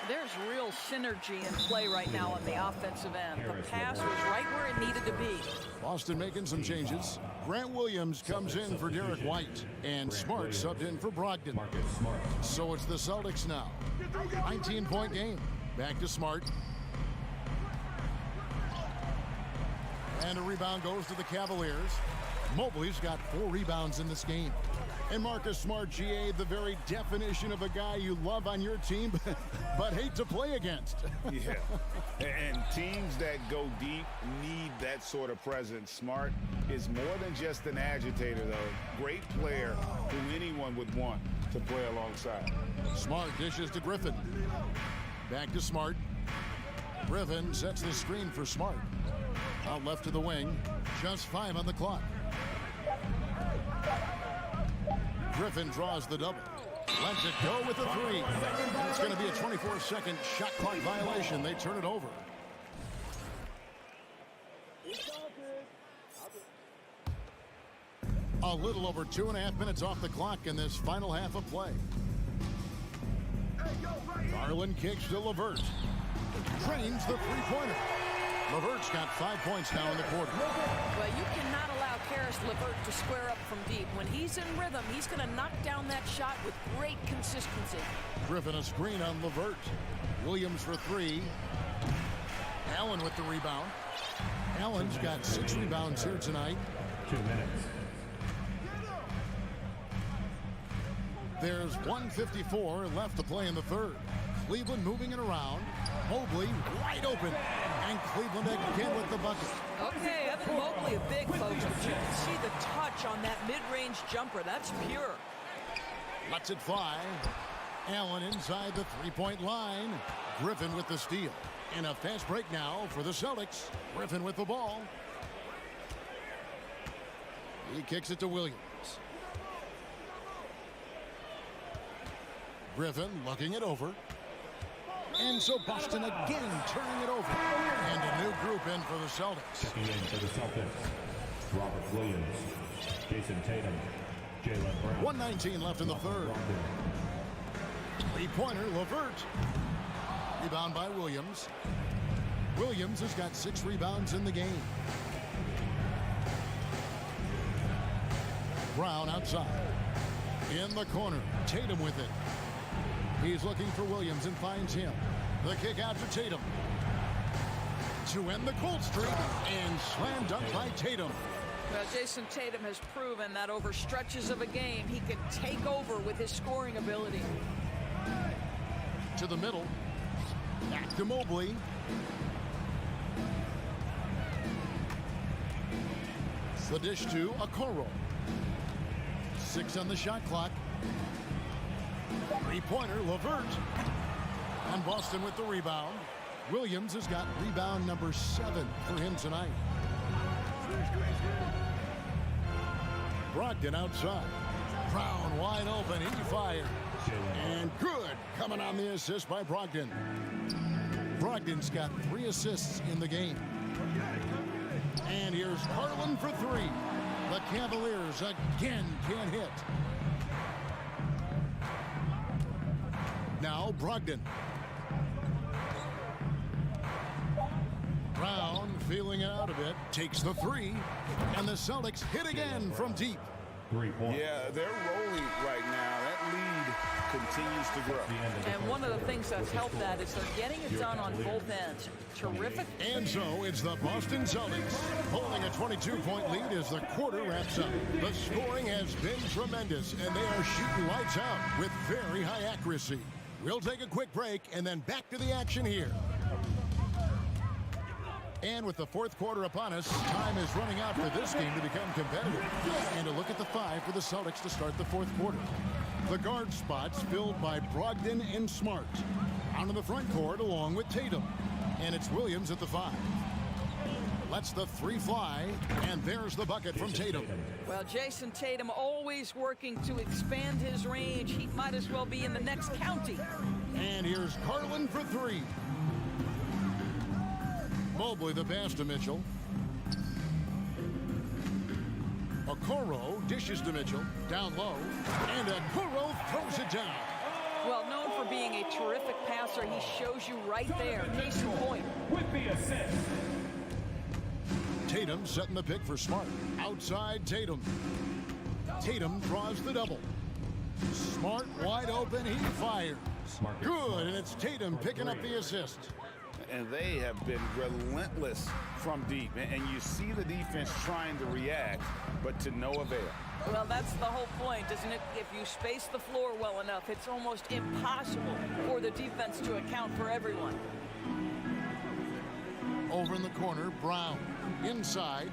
There's real synergy in play right now on the offensive end. The pass was right where it needed to be. Boston making some changes. Grant Williams comes in for Derek White. And Smart subbed in for Brogdon. So it's the Celtics now. 19-point game. Back to Smart. And a rebound goes to the Cavaliers. Mobley's got 4 rebounds in this game. And Marcus Smart, GA, the very definition of a guy you love on your team, but hate to play against. Yeah, and teams that go deep need that sort of presence. Smart is more than just an agitator, though. Great player who anyone would want to play alongside. Smart dishes to Griffin. Back to Smart. Griffin sets the screen for Smart. Out left to the wing. Just 5 on the clock. Griffin draws the double. Lets it go with the 3. And it's going to be a 24-second shot clock violation. They turn it over. A little over 2.5 minutes off the clock in this final half of play. Garland kicks to LeVert. Drains the three-pointer. LeVert's got 5 points now in the quarter. Well, you cannot allow Karis LeVert to square up from deep. When he's in rhythm, he's going to knock down that shot with great consistency. Griffin a screen on LeVert. Williams for 3. Allen with the rebound. Allen's got 6 rebounds here tonight. 2 minutes. There's 1:54 left to play in the third. Cleveland moving it around. Mobley wide open. And Cleveland again with the bucket. Okay, Evan Mobley, a big folks, but you can see the touch on that mid-range jumper. That's pure. Lets it fly. Allen inside the three-point line. Griffin with the steal. And a fast break now for the Celtics. Griffin with the ball. He kicks it to Williams. Griffin looking it over. And so Boston again turning it over. And a new group in for the Celtics. Checking in for the Celtics, Robert Williams, Jason Tatum, Jaylen Brown. 1:19 left in the third. Three-pointer, LeVert. Rebound by Williams. Williams has got 6 rebounds in the game. Brown outside. In the corner, Tatum with it. He's looking for Williams and finds him. The kick out to Tatum. to end the cold streak, and slam dunk by Tatum. Well, Jason Tatum has proven that over stretches of a game, he can take over with his scoring ability. To the middle. Back to Mobley. The dish to Okoro. 6 on the shot clock. Three-pointer, LeVert. And Boston with the rebound. Williams has got rebound number 7 for him tonight. Brogdon outside. Brown wide open. He fires. And good. Coming on the assist by Brogdon. Brogdon's got 3 assists in the game. And here's Garland for 3. The Cavaliers again can't hit. Now Brogdon. Brown feeling it out a bit. Takes the 3. And the Celtics hit again from deep. 3 points. Yeah, they're rolling right now. That lead continues to grow. And one of the things that's helped that is they're getting it done on both ends. Terrific. And so it's the Boston Celtics holding a 22-point lead as the quarter wraps up. The scoring has been tremendous, and they are shooting lights out with very high accuracy. We'll take a quick break and then back to the action here. And with the fourth quarter upon us, time is running out for this game to become competitive. And a look at the 5 for the Celtics to start the fourth quarter. The guard spots filled by Brogdon and Smart. Out in the front court along with Tatum. And it's Williams at the 5. Lets the 3 fly, and there's the bucket from Tatum. Well, Jason Tatum always working to expand his range. He might as well be in the next county. And here's Garland for 3. Mobley the pass to Mitchell. Okoro dishes to Mitchell. Down low. And Okoro throws it down. Well, known for being a terrific passer, he shows you right there. Case in point. With the assist. Tatum setting the pick for Smart. Outside Tatum. Tatum draws the double. Smart wide open. He fires. Good, and it's Tatum picking up the assist. And they have been relentless from deep. And you see the defense trying to react, but to no avail. Well, that's the whole point, isn't it? If you space the floor well enough, it's almost impossible for the defense to account for everyone. Over in the corner, Brown. Inside.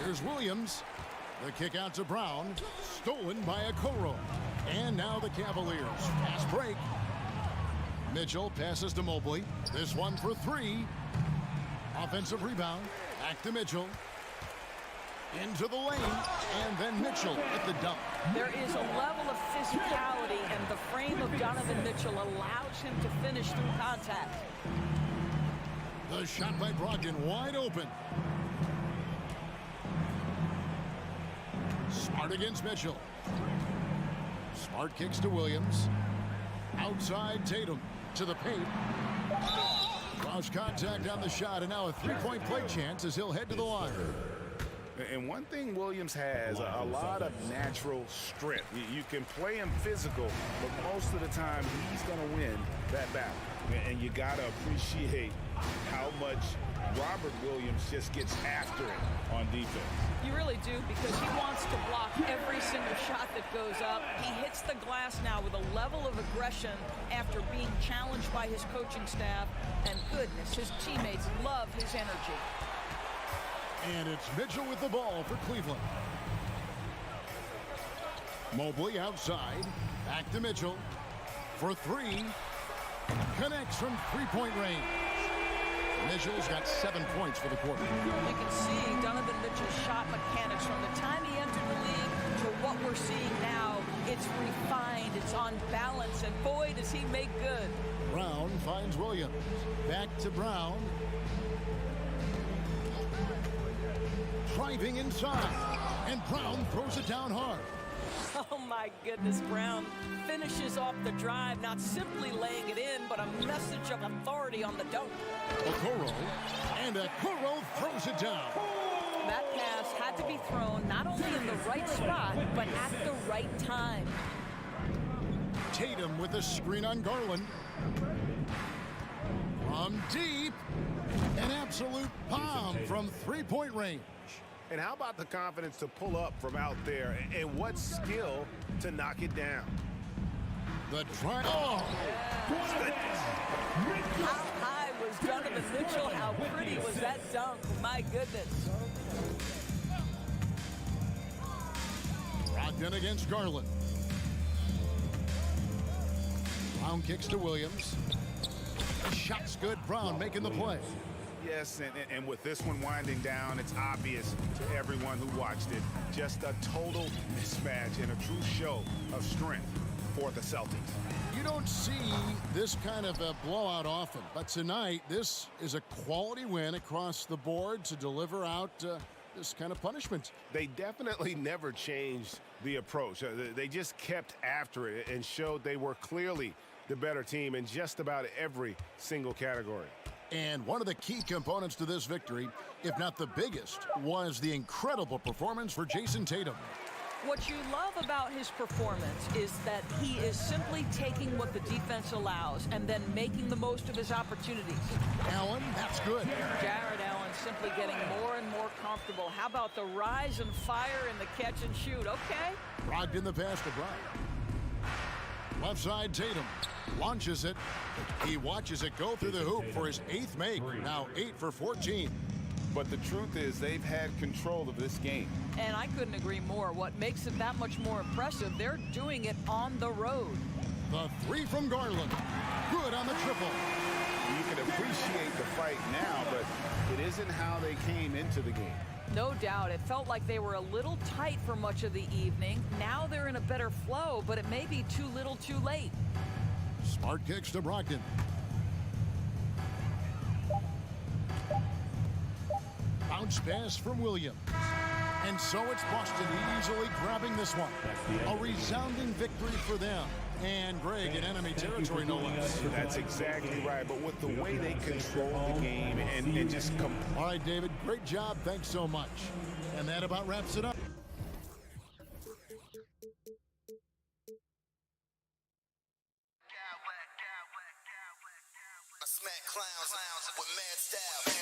Here's Williams. The kick out to Brown. Stolen by Okoro. And now the Cavaliers. Fast break. Mitchell passes to Mobley. This one for 3. Offensive rebound. Back to Mitchell. Into the lane. And then Mitchell at the dump. There is a level of physicality, and the frame of Donovan Mitchell allows him to finish through contact. The shot by Brogdon wide open. Smart against Mitchell. Smart kicks to Williams. Outside Tatum to the paint. Cross contact on the shot, and now a 3-point play chance as he'll head to the line. And one thing Williams has, a lot of natural strength. You can play him physical, but most of the time he's going to win that battle. And you got to appreciate how much Robert Williams just gets after it on defense. You really do, because he wants to block every single shot that goes up. He hits the glass now with a level of aggression after being challenged by his coaching staff. And goodness, his teammates love his energy. And it's Mitchell with the ball for Cleveland. Mobley outside. Back to Mitchell. For 3. Connects from 3-point range. Mitchell's got 7 points for the quarter. You can see Donovan Mitchell's shot mechanics from the time he entered the league to what we're seeing now. It's refined, it's on balance, and boy, does he make good. Brown finds Williams. Back to Brown. Driving inside. And Brown throws it down hard. Oh my goodness, Brown finishes off the drive, not simply laying it in, but a message of authority on the dunk. Okoro, and Okoro throws it down. That pass had to be thrown not only in the right spot, but at the right time. Tatum with a screen on Garland. From deep, An absolute bomb from three-point range. And how about the confidence to pull up from out there, and what skill to knock it down? The try. Oh! How high was Donovan Mitchell? How pretty was that dunk? My goodness. Brogdon against Garland. Brown kicks to Williams. The shot's good. Brown making the play. Yes, and with this one winding down, it's obvious to everyone who watched it. Just a total mismatch and a true show of strength for the Celtics. You don't see this kind of a blowout often, but tonight this is a quality win across the board to deliver out this kind of punishment. They definitely never changed the approach. They just kept after it and showed they were clearly the better team in just about every single category. And one of the key components to this victory, if not the biggest, was the incredible performance for Jason Tatum. What you love about his performance is that he is simply taking what the defense allows and then making the most of his opportunities. Allen, that's good. Jared Allen simply getting more and more comfortable. How about the rise and fire in the catch and shoot? Okay. Brogdon the pass to Brown. Left side, Tatum launches it. He watches it go through the hoop for his 8th make. Now 8 for 14. But the truth is they've had control of this game. And I couldn't agree more. What makes it that much more impressive, they're doing it on the road. The 3 from Garland. Good on the triple. You can appreciate the fight now, but it isn't how they came into the game. No doubt. It felt like they were a little tight for much of the evening. Now they're in a better flow, but it may be too little too late. Smart kicks to Brogdon. Bounce pass from Williams. And so it's Boston easily grabbing this one. A resounding victory for them. And Greg in enemy territory, no less. That's exactly right. But with the way they control the game and just come. All right, David, great job. Thanks so much. And that about wraps it up. I smack clowns with mad style.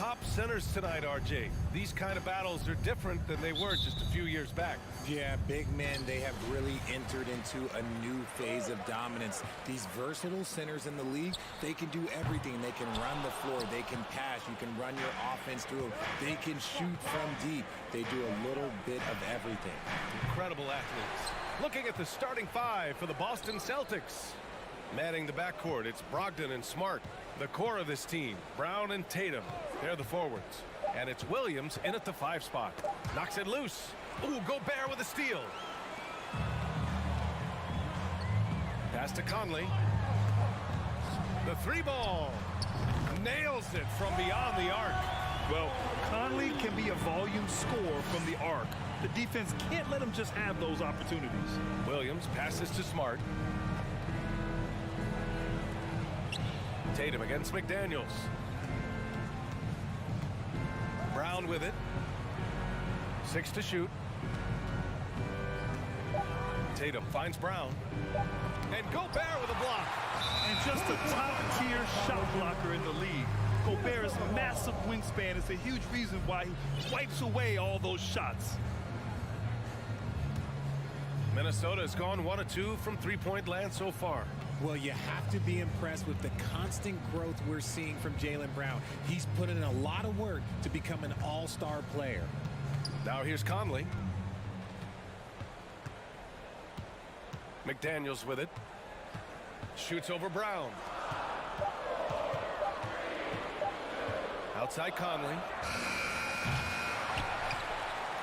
top centers tonight, RJ. These kind of battles are different than they were just a few years back. Yeah, big men, they have really entered into a new phase of dominance. These versatile centers in the league, they can do everything. They can run the floor. They can pass. You can run your offense through them. They can shoot from deep. They do a little bit of everything. Incredible athletes. Looking at the starting five for the Boston Celtics. Manning the backcourt, it's Brogdon and Smart. The core of this team, Brown and Tatum. They're the forwards. And it's Williams in at the 5 spot. Knocks it loose. Ooh, Gobert with a steal. Pass to Conley. The 3 ball. Nails it from beyond the arc. Well, Conley can be a volume scorer from the arc. The defense can't let him just have those opportunities. Williams passes to Smart. Tatum against McDaniels. Brown with it. 6 to shoot. Tatum finds Brown. And Gobert with a block. And just a top-tier shot blocker in the league. Gobert's massive wingspan is a huge reason why he wipes away all those shots. Minnesota has gone 1 of 2 from three-point land so far. Well, you have to be impressed with the constant growth we're seeing from Jaylen Brown. He's put in a lot of work to become an all-star player. Now here's Conley. McDaniels with it. Shoots over Brown. Outside Conley.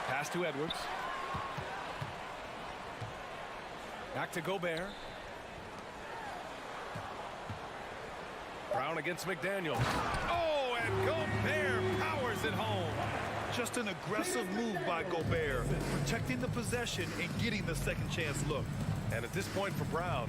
Pass to Edwards. Back to Gobert. Brown against McDaniel. Oh, and Gobert powers it home. Just an aggressive move by Gobert, protecting the possession and getting the second chance look. And at this point for Brown,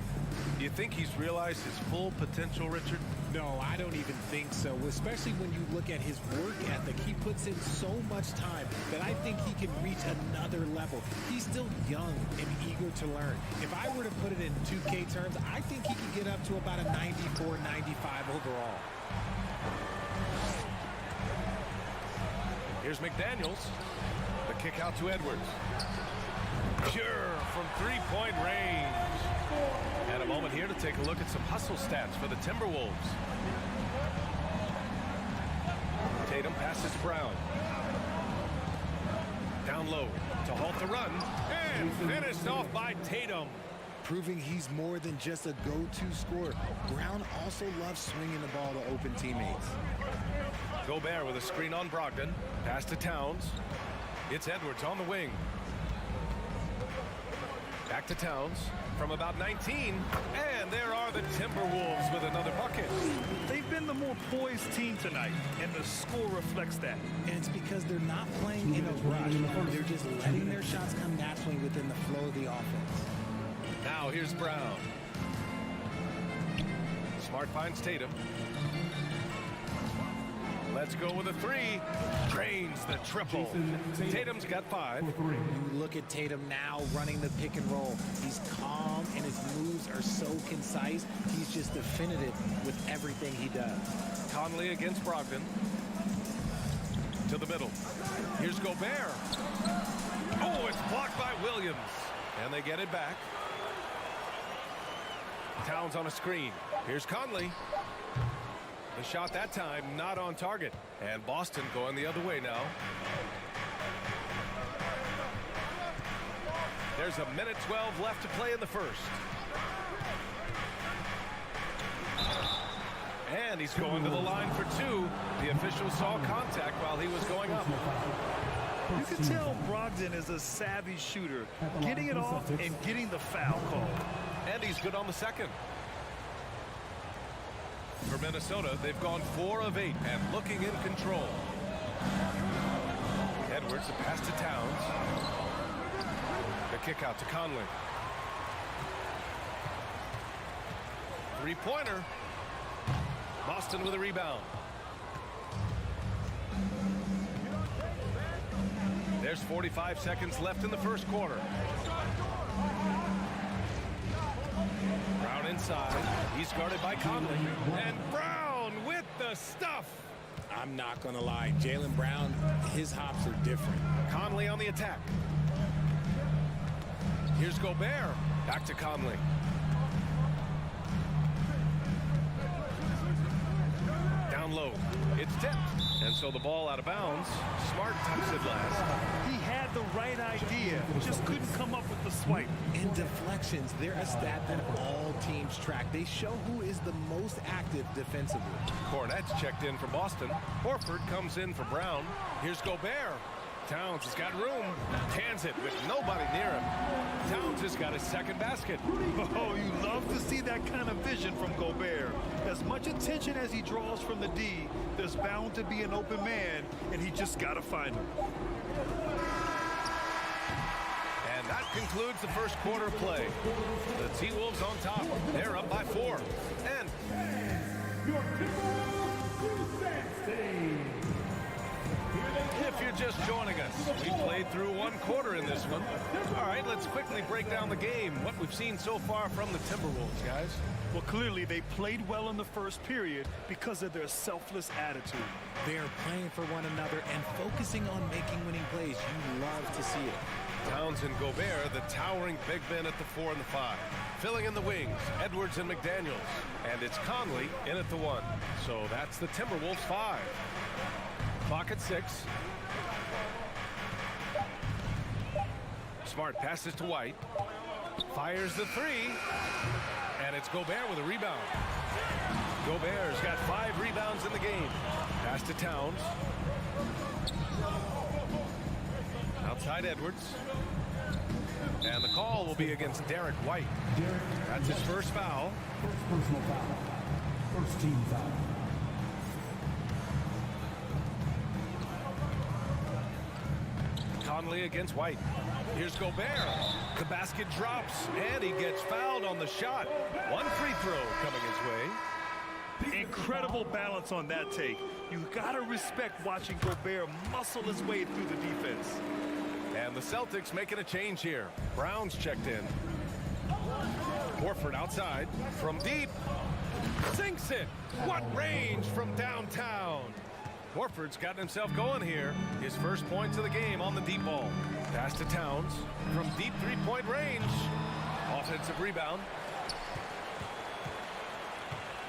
do you think he's realized his full potential, Richard? No, I don't even think so, especially when you look at his work ethic. He puts in so much time that I think he can reach another level. He's still young and eager to learn. If I were to put it in 2K terms, I think he could get up to about a 94, 95 overall. Here's McDaniels. The kick out to Edwards. Pure from three-point range. And a moment here to take a look at some hustle stats for the Timberwolves. Tatum passes to Brown. Down low to halt the run. And finished off by Tatum. Proving he's more than just a go-to scorer. Brown also loves swinging the ball to open teammates. Gobert with a screen on Brogdon. Pass to Towns. It's Edwards on the wing. Back to Towns from about 19. And there are the Timberwolves with another bucket. They've been the more poised team tonight, and the score reflects that. And it's because they're not playing in a rush. They're just letting their shots come naturally within the flow of the offense. Now here's Brown. Smart finds Tatum. Let's go with a 3. Drains the triple. Tatum's got 5. You look at Tatum now running the pick and roll. He's calm and his moves are so concise. He's just definitive with everything he does. Conley against Brogdon. To the middle. Here's Gobert. Oh, it's blocked by Williams. And they get it back. Towns on a screen. Here's Conley. The shot that time not on target. And Boston going the other way now. There's a minute 12 left to play in the first. And he's going to the line for 2. The official saw contact while he was going up. You can tell Brogdon is a savvy shooter, getting it off and getting the foul call. And he's good on the second. For Minnesota, they've gone 4 of 8 and looking in control. Edwards, a pass to Towns. The kick out to Conley. Three-pointer. Boston with a rebound. There's 45 seconds left in the first quarter. Brown inside. He's guarded by Conley. And Brown with the stuff. I'm not going to lie. Jaylen Brown, his hops are different. Conley on the attack. Here's Gobert. Back to Conley. Down low. It's tipped. And so the ball out of bounds. Smart touched it last. He had the right idea, just couldn't come up with the swipe. In deflections, they're a stat that all teams track. They show who is the most active defensively. Cornette's checked in for Boston. Horford comes in for Brown. Here's Gobert. Towns has got room. Cans it with nobody near him. Towns has got his second basket. Oh, you love to see that kind of vision from Gobert. As much attention as he draws from the D, there's bound to be an open man, and he just got to find him. And that concludes the first quarter of play. The T-Wolves on top. They're up by 4. And Your Timberwolves stage. if you're just joining us, we played through one quarter in this one. All right, let's quickly break down the game. What we've seen so far from the Timberwolves, guys. Well, clearly they played well in the first period because of their selfless attitude. They are playing for one another and focusing on making winning plays. You love to see it. Towns and Gobert, the towering big men at the 4 and the 5. Filling in the wings, Edwards and McDaniels. And it's Conley in at the 1. So that's the Timberwolves 5. Clock at 6. Smart passes to White. Fires the 3. And it's Gobert with a rebound. Gobert's got 5 rebounds in the game. Pass to Towns. Outside Edwards. And the call will be against Derek White. That's his first foul. First personal foul. First team foul. Conley against White. Here's Gobert. The basket drops, and he gets fouled on the shot. One free throw coming his way. Incredible balance on that take. You gotta respect watching Gobert muscle his way through the defense. And the Celtics making a change here. Brown's checked in. Horford outside from deep. Sinks it. What range from downtown. Horford's gotten himself going here. His first points of the game on the deep ball. Pass to Towns from deep three-point range. Offensive rebound.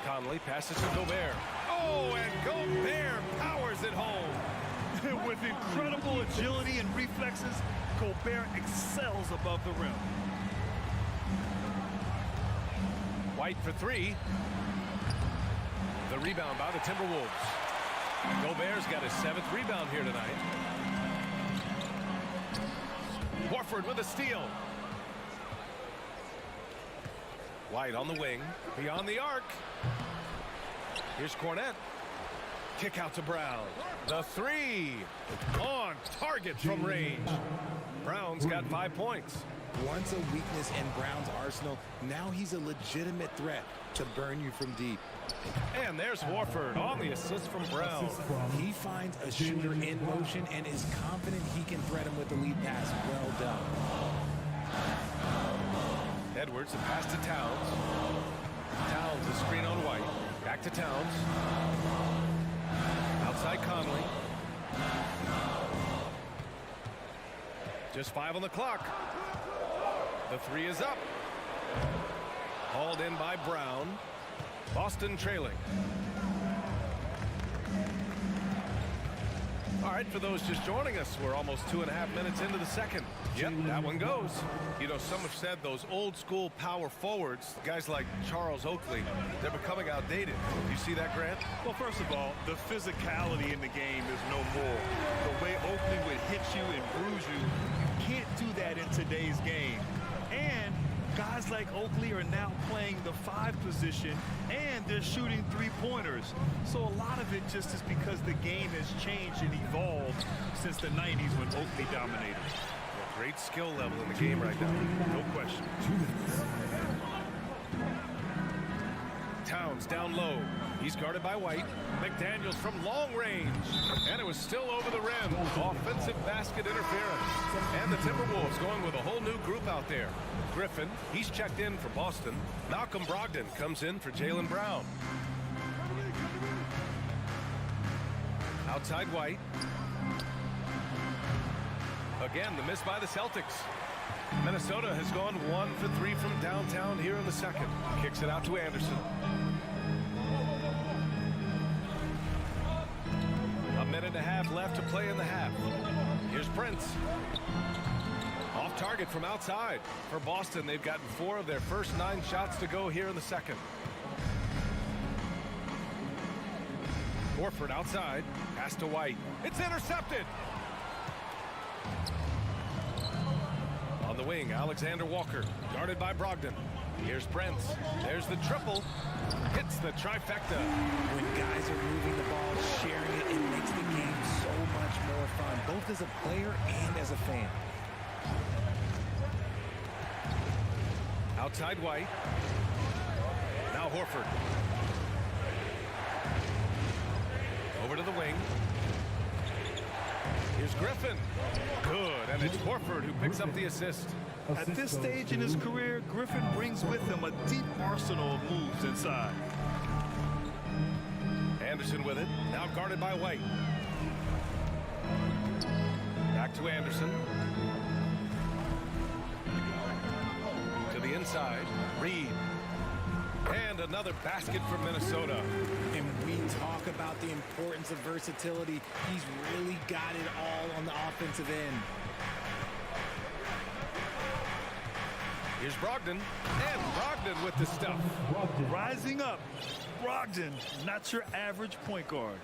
Conley passes to Gobert. Oh, and Gobert powers it home. With incredible agility and reflexes, Gobert excels above the rim. White for 3. The rebound by the Timberwolves. Gobert's got his 7th rebound here tonight. Horford with a steal. White on the wing, beyond the arc. Here's Cornette. Kick out to Brown. The 3 on target from range. Brown's got 5 points. Once a weakness in Brown's arsenal, now he's a legitimate threat to burn you from deep. And there's Horford on the assist from Brown. He finds a shooter in motion and is confident he can threat him with the lead pass. Well done. Edwards, a pass to Towns. Towns, a screen on White. Back to Towns. Outside Conley. Just 5 on the clock. The 3 is up. Hauled in by Brown. Boston trailing. All right, for those just joining us, we're almost 2.5 minutes into the second. Yep, that one goes. You know, some have said those old school power forwards, guys like Charles Oakley, they're becoming outdated. You see that, Grant? Well, first of all, the physicality in the game is no more. The way Oakley would hit you and bruise you, you can't do that in today's game. And guys like Oakley are now playing the 5 position, and they're shooting 3-pointers. So a lot of it just is because the game has changed and evolved since the 90s when Oakley dominated. A great skill level in the game right now. No question. Towns down low. He's guarded by White. McDaniels from long range. And it was still over the rim. Offensive basket interference. And the Timberwolves going with a whole new group out there. Griffin, he's checked in for Boston. Malcolm Brogdon comes in for Jaylen Brown. Outside White. Again, the miss by the Celtics. Minnesota has gone 1 for 3 from downtown here in the second. Kicks it out to Anderson. A minute and a half left to play in the half. Here's Prince. Off target from outside. For Boston, they've gotten 4 of their first 9 shots to go here in the second. Horford outside. Pass to White. It's intercepted. On the wing, Alexander Walker. Guarded by Brogdon. Here's Prince. There's the triple. Hits the trifecta. When guys are moving the ball, sharing it, it makes the game so much more fun, both as a player and as a fan. Outside White. Now Horford. Over to the wing. Here's Griffin. Good, and it's Horford who picks up the assist. At this stage in his career, Griffin brings with him a deep arsenal of moves inside. Anderson with it. Now guarded by White. Back to Anderson. To the inside. Reed. And another basket for Minnesota. And we talk about the importance of versatility. He's really got it all on the offensive end. Here's Brogdon. And Brogdon with the stuff. Rising up. Brogdon, not your average point guard.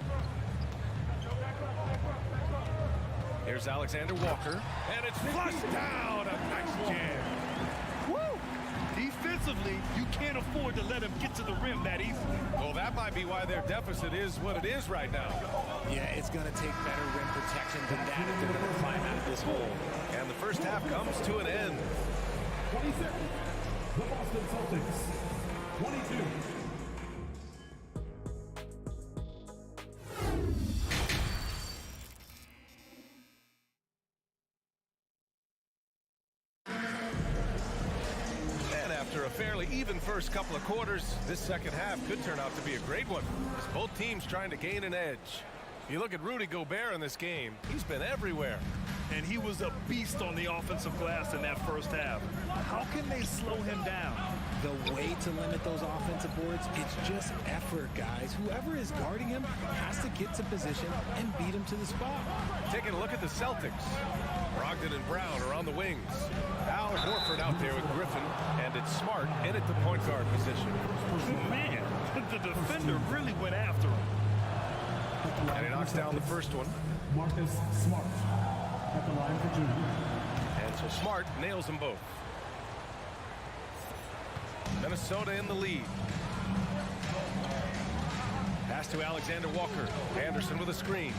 Here's Alexander Walker. And it's flushed down. A nice jam. Woo! Defensively, you can't afford to let him get to the rim that easily. Well, that might be why their deficit is what it is right now. Yeah, it's going to take better rim protection than that if they're going to climb out of this hole. And the first half comes to an end. 20 seconds. The Boston Celtics, 22. And after a fairly even first couple of quarters, this second half could turn out to be a great one, as both teams trying to gain an edge. If you look at Rudy Gobert in this game, he's been everywhere. And he was a beast on the offensive glass in that first half. How can they slow him down? The way to limit those offensive boards, it's just effort, guys. Whoever is guarding him has to get to position and beat him to the spot. Taking a look at the Celtics. Brogdon and Brown are on the wings. Al Horford out there with Griffin, and it's Smart in at the point guard position. Man, the defender really went after him. And he knocks down the first one. Marcus Smart at the line for 2. And so Smart nails them both. Minnesota in the lead. Pass to Alexander Walker. Anderson with a screen.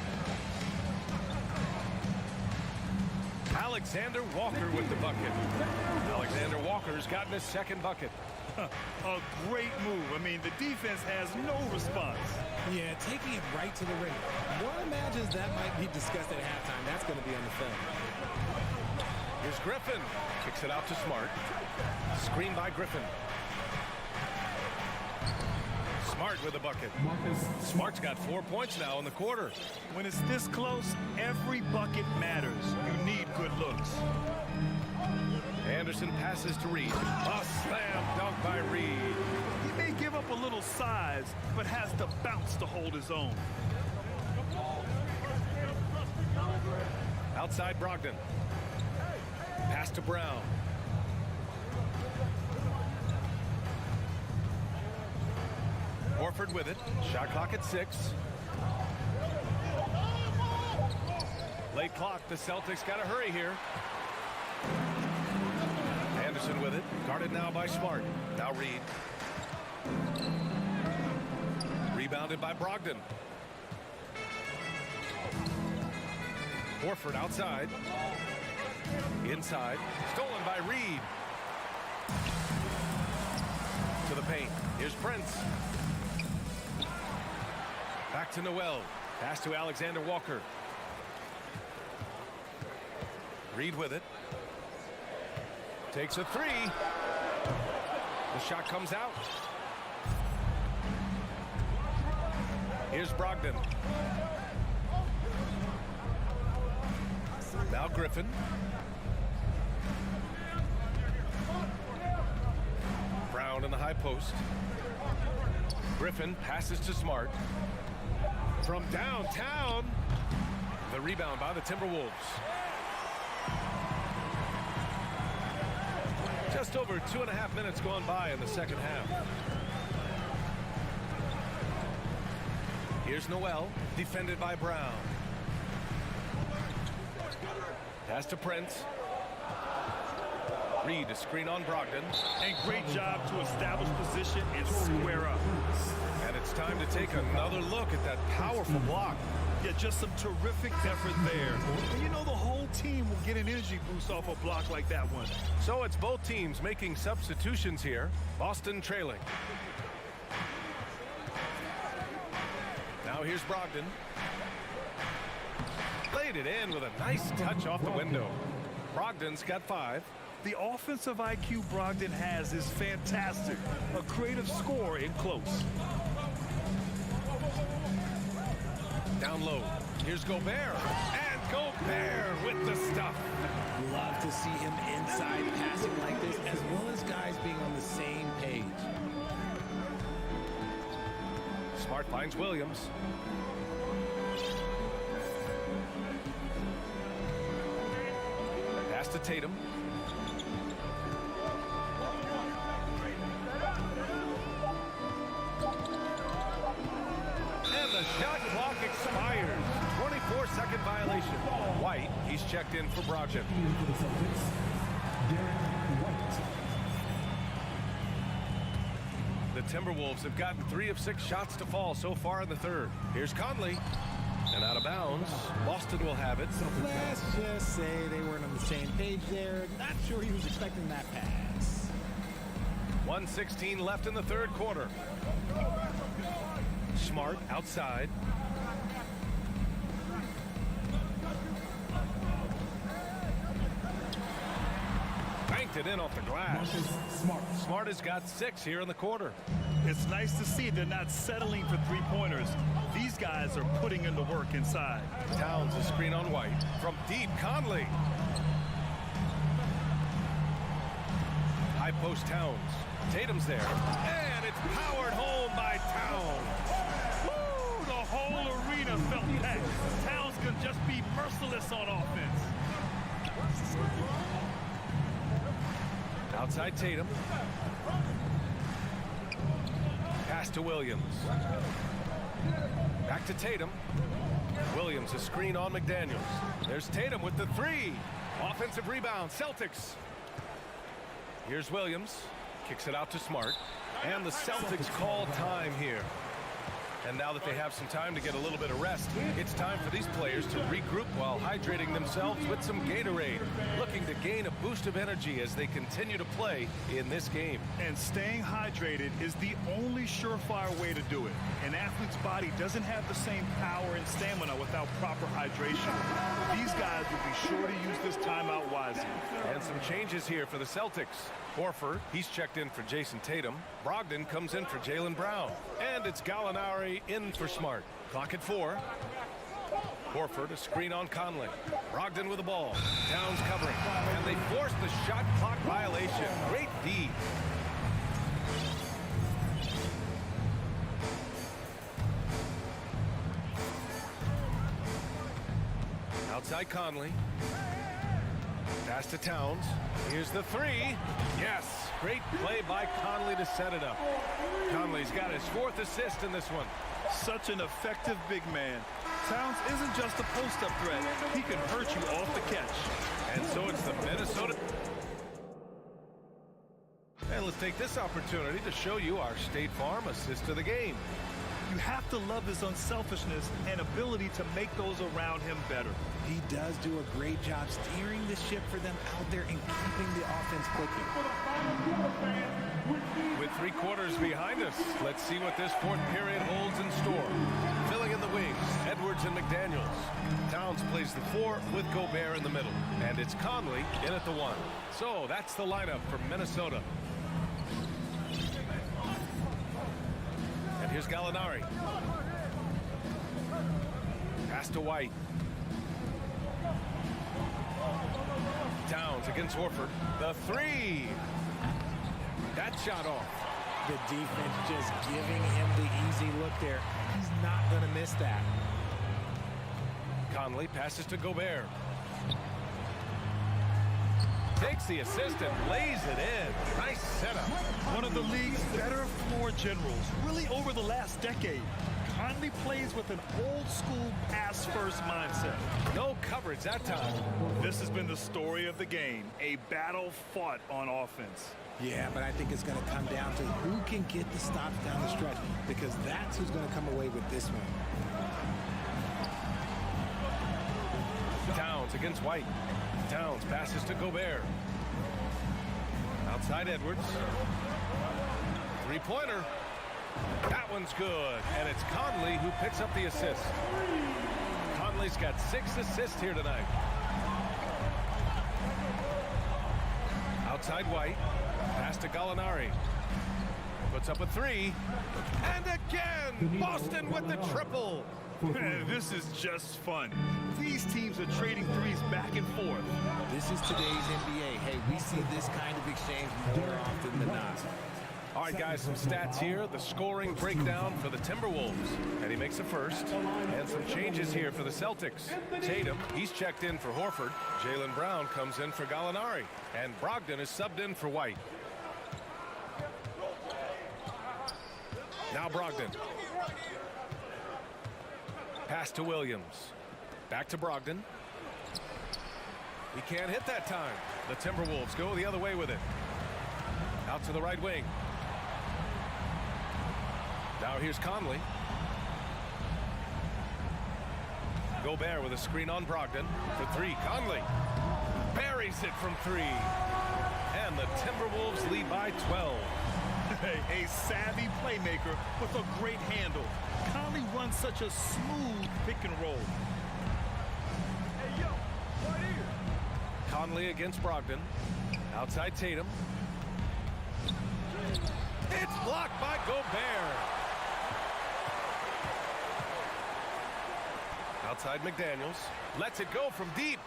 Alexander Walker with the bucket. Alexander Walker's gotten his second bucket. A great move. I mean, the defense has no response. Yeah, taking it right to the rim. One imagines that might be discussed at halftime. That's going to be on the film. Here's Griffin. Kicks it out to Smart. Screen by Griffin. Smart with a bucket. Smart's got 4 points now in the quarter. When it's this close, every bucket matters. You need good looks. Anderson passes to Reed. A slam dunk by Reed. He may give up a little size, but has the bounce to hold his own. Outside Brogdon. Pass to Brown. Horford with it. Shot clock at 6. Late clock. The Celtics got to hurry here. Anderson with it. Guarded now by Smart. Now Reed. Rebounded by Brogdon. Horford outside. Inside. Stolen by Reed. To the paint. Here's Prince. Back to Noel. Pass to Alexander Walker. Reed with it. Takes a 3. The shot comes out. Here's Brogdon. Now Griffin. Brown in the high post. Griffin passes to Smart. From downtown. The rebound by the Timberwolves. Just over 2.5 minutes gone by in the second half. Here's Noel, defended by Brown. Pass to Prince. Reed a screen on Brogdon. And great job to establish position and square up. And it's time to take another look at that powerful block. Yeah, just some terrific effort there. And you know the whole team will get an energy boost off a block like that one. So it's both teams making substitutions here. Boston trailing. Now here's Brogdon. Played it in with a nice touch off the window. Brogdon's got 5. The offensive IQ Brogdon has is fantastic. A creative scorer in close. Down low. Here's Gobert. And Gobert with the stuff. Love to see him inside passing like this, as well as guys being on the same page. Smart finds Williams. Pass to Tatum. And the shot clock expires. 24-second violation. White, he's checked in for Brogdon. The Timberwolves have gotten 3 of 6 shots to fall so far in the third. Here's Conley. And out of bounds. Boston will have it. Let's just say they weren't on the same page there. Not sure he was expecting that pass. 1:16 left in the third quarter. Smart outside. Banked it in off the glass. Smart has got 6 here in the quarter. It's nice to see they're not settling for three-pointers. These guys are putting in the work inside. Towns a screen on White. From deep, Conley. High post Towns. Tatum's there. And it's powered home by Towns. Woo! The whole arena felt that. Towns can just be merciless on offense. Outside Tatum. Pass to Williams. Back to Tatum. Williams a screen on McDaniels. There's Tatum with the 3. Offensive rebound, Celtics. Here's Williams. Kicks it out to Smart. And the Celtics call time here. And now that they have some time to get a little bit of rest, it's time for these players to regroup while hydrating themselves with some Gatorade, looking to gain a boost of energy as they continue to play in this game. And staying hydrated is the only surefire way to do it. An athlete's body doesn't have the same power and stamina without proper hydration. These guys will be sure to use this timeout wisely. And some changes here for the Celtics. Horford, he's checked in for Jason Tatum. Brogdon comes in for Jaylen Brown. And it's Gallinari in for Smart. Clock at 4. Horford, a screen on Conley. Brogdon with the ball. Towns covering. And they force the shot clock violation. Great D. Outside Conley. Pass to Towns. Here's the 3. Yes. Great play by Conley to set it up. Conley's got his 4th assist in this one. Such an effective big man. Towns isn't just a post-up threat. He can hurt you off the catch. And so it's the Minnesota. And let's take this opportunity to show you our State Farm assist of the game. You have to love his unselfishness and ability to make those around him better. He does do a great job steering the ship for them out there and keeping the offense clicking. With 3 quarters behind us, let's see what this 4th period holds in store. Filling in the wings, Edwards and McDaniels. Towns plays the 4 with Gobert in the middle. And it's Conley in at the 1. So that's the lineup for Minnesota. And here's Gallinari. Pass to White. against Horford. The three. That shot off. The defense just giving him the easy look there. He's not going to miss that. Conley passes to Gobert. Takes the assist and lays it in. Nice setup. One of the league's better floor generals, really over the last decade. Conley plays with an old-school pass-first mindset. No coverage that time. This has been the story of the game, a battle fought on offense. Yeah, but I think it's going to come down to who can get the stops down the stretch, because that's who's going to come away with this one. Towns against White. Towns passes to Gobert. Outside Edwards. Three-pointer. That one's good, and it's Conley who picks up the assist. Conley's got 6 assists here tonight. Outside White. Pass to Gallinari. Puts up a 3. And again, Boston with the triple. This is just fun. These teams are trading threes back and forth. This is today's NBA. Hey, we see this kind of exchange more often than not. All right, guys, some stats here. The scoring breakdown for the Timberwolves. And he makes the first. And some changes here for the Celtics. Tatum, he's checked in for Horford. Jaylen Brown comes in for Gallinari. And Brogdon is subbed in for White. Now Brogdon. Pass to Williams. Back to Brogdon. He can't hit that time. The Timberwolves go the other way with it. Out to the right wing. Now here's Conley. Gobert with a screen on Brogdon. For 3, Conley. Buries it from 3. And the Timberwolves lead by 12. A savvy playmaker with a great handle. Conley runs such a smooth pick and roll. Conley against Brogdon. Outside Tatum. It's blocked by Gobert. Outside McDaniels. Lets it go from deep.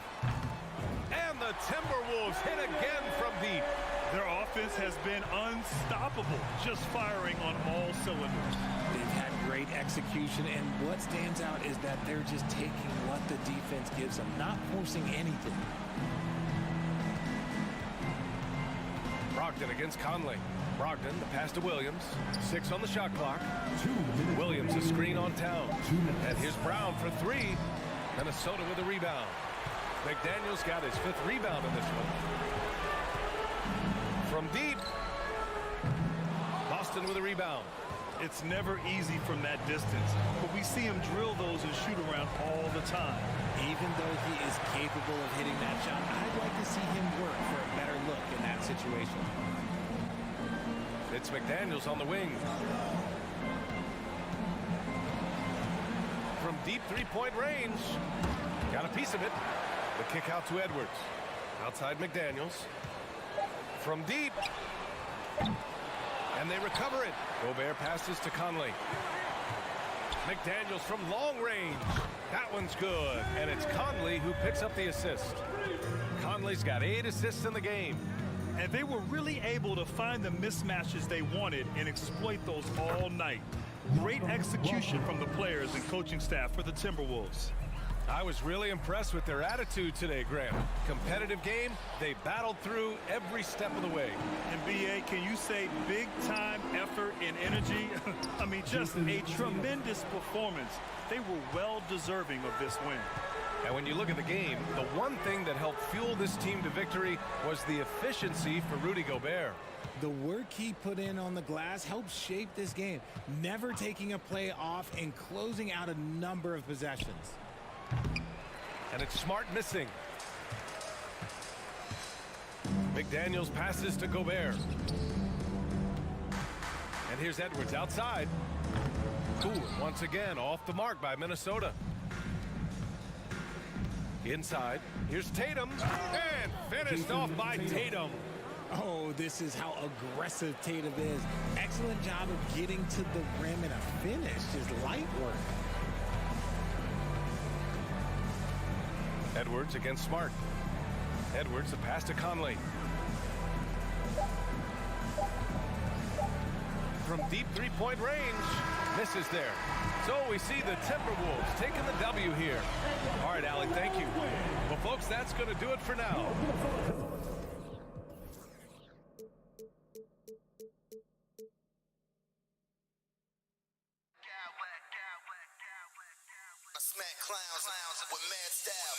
And the Timberwolves hit again from deep. Their offense has been unstoppable, just firing on all cylinders. They've had great execution, and what stands out is that they're just taking what the defense gives them, not forcing anything. Brogdon against Conley. Brogdon, the pass to Williams. 6 on the shot clock. Williams, a screen on Town. And here's Brown for 3. Minnesota with a rebound. McDaniels got his 5th rebound in this one. From deep. Boston with a rebound. It's never easy from that distance, but we see him drill those and shoot around all the time. Even though he is capable of hitting that shot, I'd like to see him work for a better look in that situation. It's McDaniels on the wing. From deep 3-point range. Got a piece of it. The kick out to Edwards. Outside McDaniels. From deep. And they recover it. Gobert passes to Conley. McDaniels from long range. That one's good. And it's Conley who picks up the assist. Conley's got 8 assists in the game. And they were really able to find the mismatches they wanted and exploit those all night. Great execution from the players and coaching staff for the Timberwolves. I was really impressed with their attitude today, Graham. Competitive game, they battled through every step of the way. And BA, can you say big time effort and energy? I mean, just a tremendous performance. They were well deserving of this win. And when you look at the game, the one thing that helped fuel this team to victory was the efficiency for Rudy Gobert. The work he put in on the glass helped shape this game, never taking a play off and closing out a number of possessions. And it's Smart missing. McDaniels passes to Gobert. And here's Edwards outside. Ooh, once again off the mark by Minnesota. Inside, here's Tatum, and finished off by Tatum. Oh, this is how aggressive Tatum is. Excellent job of getting to the rim and a finish, just light work. Edwards against Smart. Edwards, the pass to Conley. From deep three-point range, misses there. So we see the Timberwolves taking the W here. All right, Alec, thank you. Well, folks, that's going to do it for now. I smack clowns with mad style.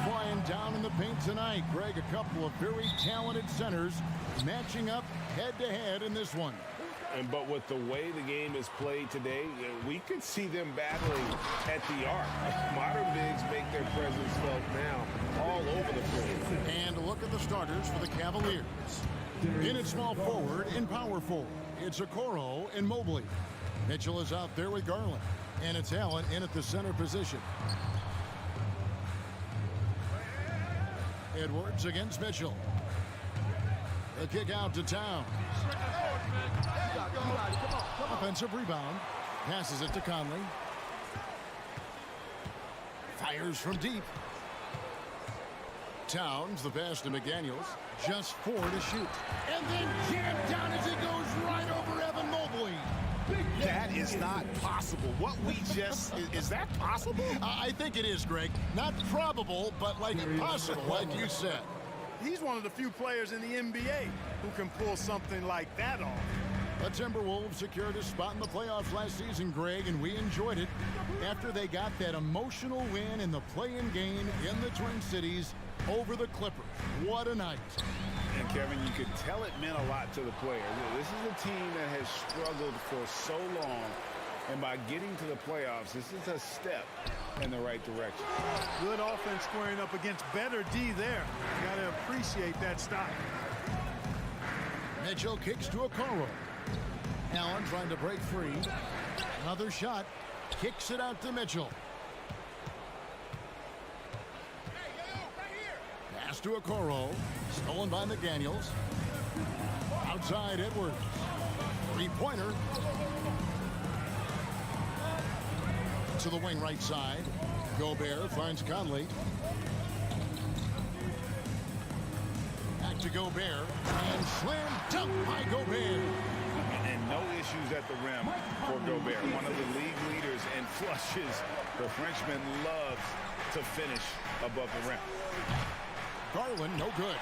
Flying down in the paint tonight. Greg, a couple of very talented centers matching up head-to-head in this one. But with the way the game is played today, we could see them battling at the arc. Modern bigs make their presence felt now all over the place. And look at the starters for the Cavaliers. In at small forward and power forward, it's Okoro and Mobley. Mitchell is out there with Garland. And it's Allen in at the center position. Edwards against Mitchell. The kick out to Towns. Offensive rebound. Passes it to Conley. Fires from deep. Towns, the pass to McDaniels. Just 4 to shoot. And then jammed down as it goes right over Evan Mobley. That is not possible. What we just, is that possible? I think it is, Greg. Not probable, but like possible, like you said. He's one of the few players in the NBA who can pull something like that off. The Timberwolves secured a spot in the playoffs last season, Greg, and we enjoyed it after they got that emotional win in the play-in game in the Twin Cities over the Clippers. What a night. And Kevin, you could tell it meant a lot to the players. This is a team that has struggled for so long, and by getting to the playoffs, this is a step in the right direction. Good offense squaring up against better D there. You got to appreciate that stop. Mitchell kicks to Okoro. Allen trying to break free. Another shot. Kicks it out to Mitchell. Pass to Okoro. Stolen by McDaniels. Outside Edwards. Three-pointer. To the wing right side. Gobert finds Conley. Back to Gobert. And slam dunk by Gobert. And no issues at the rim for Gobert. One of the league leaders in flushes. The Frenchman loves to finish above the rim. Garland, no good.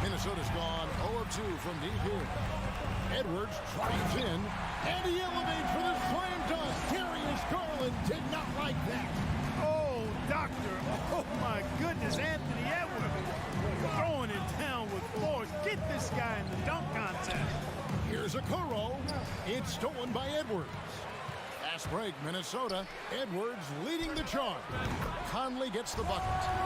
Minnesota's gone 0-2 from deep here. Edwards drives in, and he elevates for the slam dunk. Darius Garland did not like that. Oh, doctor. Oh, my goodness. Anthony Edwards throwing it down with force. Get this guy in the dunk contest. Here's Okoro. It's stolen by Edwards. Fast break, Minnesota. Edwards leading the charge. Conley gets the bucket.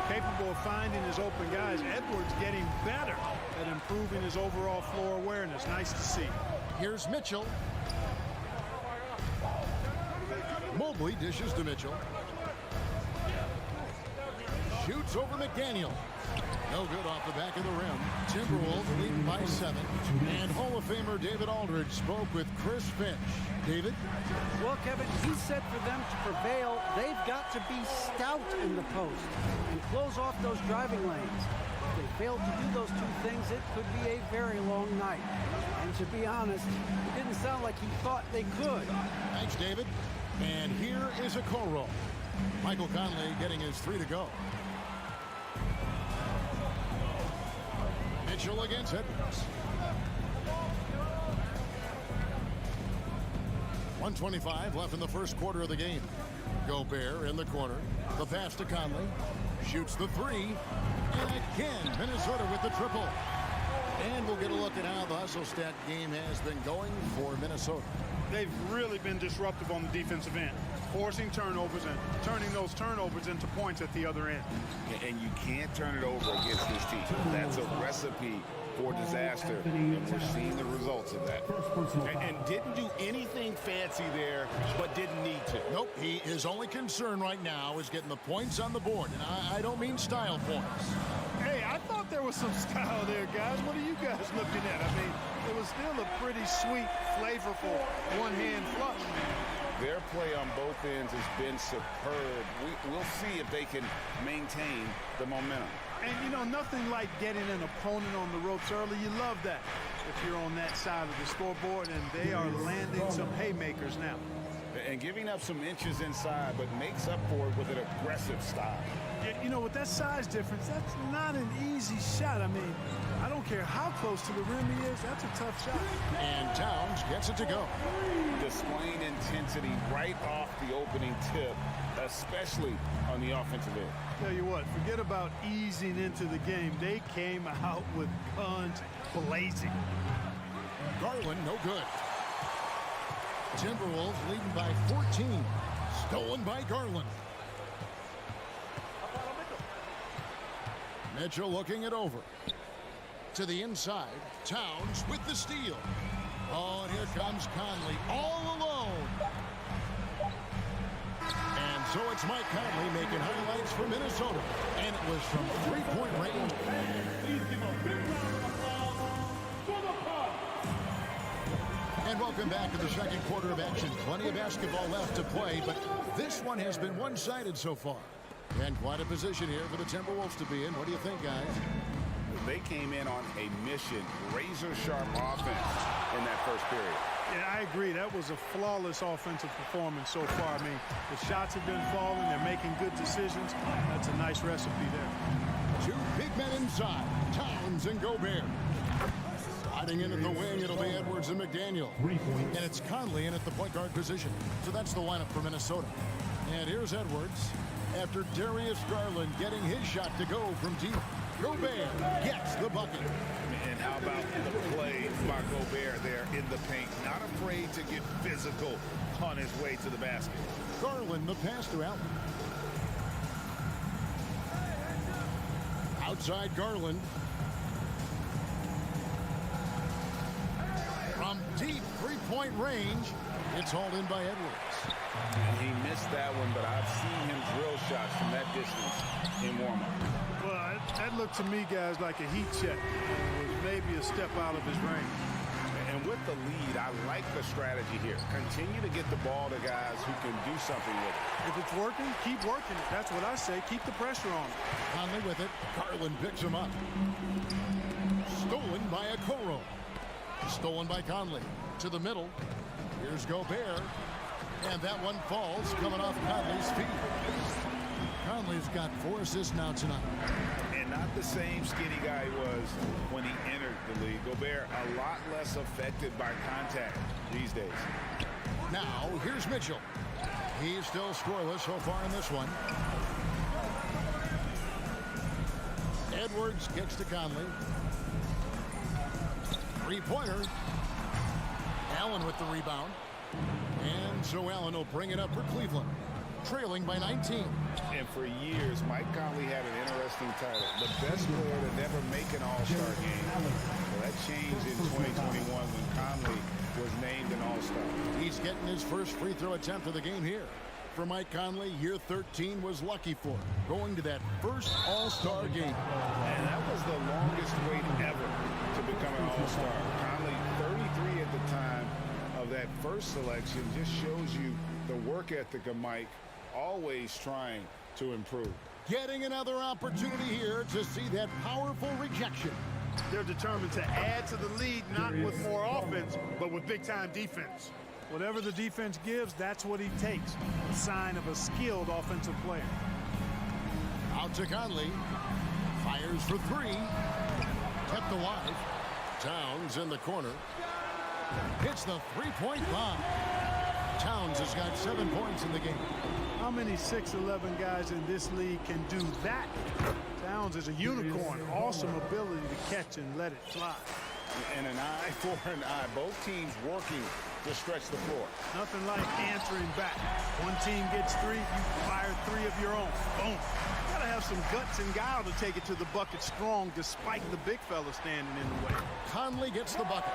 Capable of finding his open guys. Edwards getting better at improving his overall floor awareness. Nice to see. Here's Mitchell. Mobley dishes to Mitchell. Shoots over McDaniel. No good off the back of the rim. Timberwolves leading by 7. And Hall of Famer David Aldridge spoke with Chris Finch. David? Well, Kevin, he said for them to prevail, they've got to be stout in the post and close off those driving lanes. If they fail to do those two things, it could be a very long night. And to be honest, it didn't sound like he thought they could. Thanks, David. And here is Okoro. Michael Conley getting his 3 to go. Mitchell against Edwards. 1:25 left in the first quarter of the game. Gobert in the corner. The pass to Conley. Shoots the 3. And again, Minnesota with the triple. And we'll get a look at how the hustle stat game has been going for Minnesota. They've really been disruptive on the defensive end, forcing turnovers and turning those turnovers into points at the other end. And you can't turn it over against this team. That's a recipe for disaster, and we're seeing the results of that. And didn't do anything fancy there, but didn't need to. Nope, his only concern right now is getting the points on the board. And I don't mean style points. Hey, I thought there was some style there, guys. What are you guys looking at? I mean, it was still a pretty sweet, flavorful one-hand flush. Their play on both ends has been superb. We'll see if they can maintain the momentum. And, you know, nothing like getting an opponent on the ropes early. You love that if you're on that side of the scoreboard, and they are landing some haymakers now. And giving up some inches inside, but makes up for it with an aggressive style. You know, with that size difference, that's not an easy shot. I mean, I don't care how close to the rim he is. That's a tough shot. And Towns gets it to go. Displaying intensity right off the opening tip, especially on the offensive end. Tell you what, forget about easing into the game. They came out with guns blazing. Garland, no good. Timberwolves leading by 14. Stolen by Garland. Mitchell looking it over. To the inside. Towns with the steal. Oh, and here comes Conley all alone. And so it's Mike Conley making highlights for Minnesota. And it was from three-point range. Please give a big round of applause for the Bucks. And welcome back to the second quarter of action. Plenty of basketball left to play, but this one has been one-sided so far. And quite a position here for the Timberwolves to be in. What do you think, guys? They came in on a mission, razor-sharp offense in that first period. Yeah, I agree. That was a flawless offensive performance so far. I mean, the shots have been falling. They're making good decisions. That's a nice recipe there. Two big men inside, Towns and Gobert. Sliding in at the wing, it'll be Edwards and McDaniel. And it's Conley in at the point guard position. So that's the lineup for Minnesota. And here's Edwards after Darius Garland getting his shot to go from deep. Gobert gets the bucket. And how about the play by Gobert there in the paint? Not afraid to get physical on his way to the basket. Garland, the pass to Allen. Outside Garland. From deep three-point range, it's hauled in by Edwards. And he missed that one, but I've seen him drill shots from that distance in warm-up. Well, that looked to me, guys, like a heat check. It was maybe a step out of his range. And with the lead, I like the strategy here. Continue to get the ball to guys who can do something with it. If it's working, keep working it. That's what I say. Keep the pressure on. Conley with it. Garland picks him up. Stolen by Okoro. Stolen by Conley. To the middle. Here's Gobert. And that one falls coming off Conley's feet. Conley's got 4 assists now tonight. And not the same skinny guy he was when he entered the league. Gobert a lot less affected by contact these days. Now, here's Mitchell. He's still scoreless so far in this one. Edwards kicks to Conley. Three-pointer. Allen with the rebound. And so Allen will bring it up for Cleveland. Trailing by 19. And for years, Mike Conley had an interesting title. The best player to never make an all-star game. Well, that changed in 2021 when Conley was named an all-star. He's getting his first free throw attempt of the game here. For Mike Conley, year 13 was lucky for him, going to that first all-star game. And that was the longest wait ever to become an all-star. Conley, 33 at the time of that first selection, just shows you the work ethic of Mike, always trying to improve. Getting another opportunity here to see that powerful rejection. They're determined to add to the lead, not with more offense, but with big-time defense. Whatever the defense gives, that's what he takes. A sign of a skilled offensive player. Out to Conley. Fires for 3. Kept alive. Towns in the corner. Hits the three-point bomb. Towns has got 7 points in the game. How many 6'11" guys in this league can do that? Towns is a unicorn. Awesome ability to catch and let it fly. And an eye for an eye. Both teams working to stretch the floor. Nothing like answering back. One team gets 3, you fire 3 of your own. Boom. Gotta have some guts and guile to take it to the bucket strong despite the big fella standing in the way. Conley gets the bucket.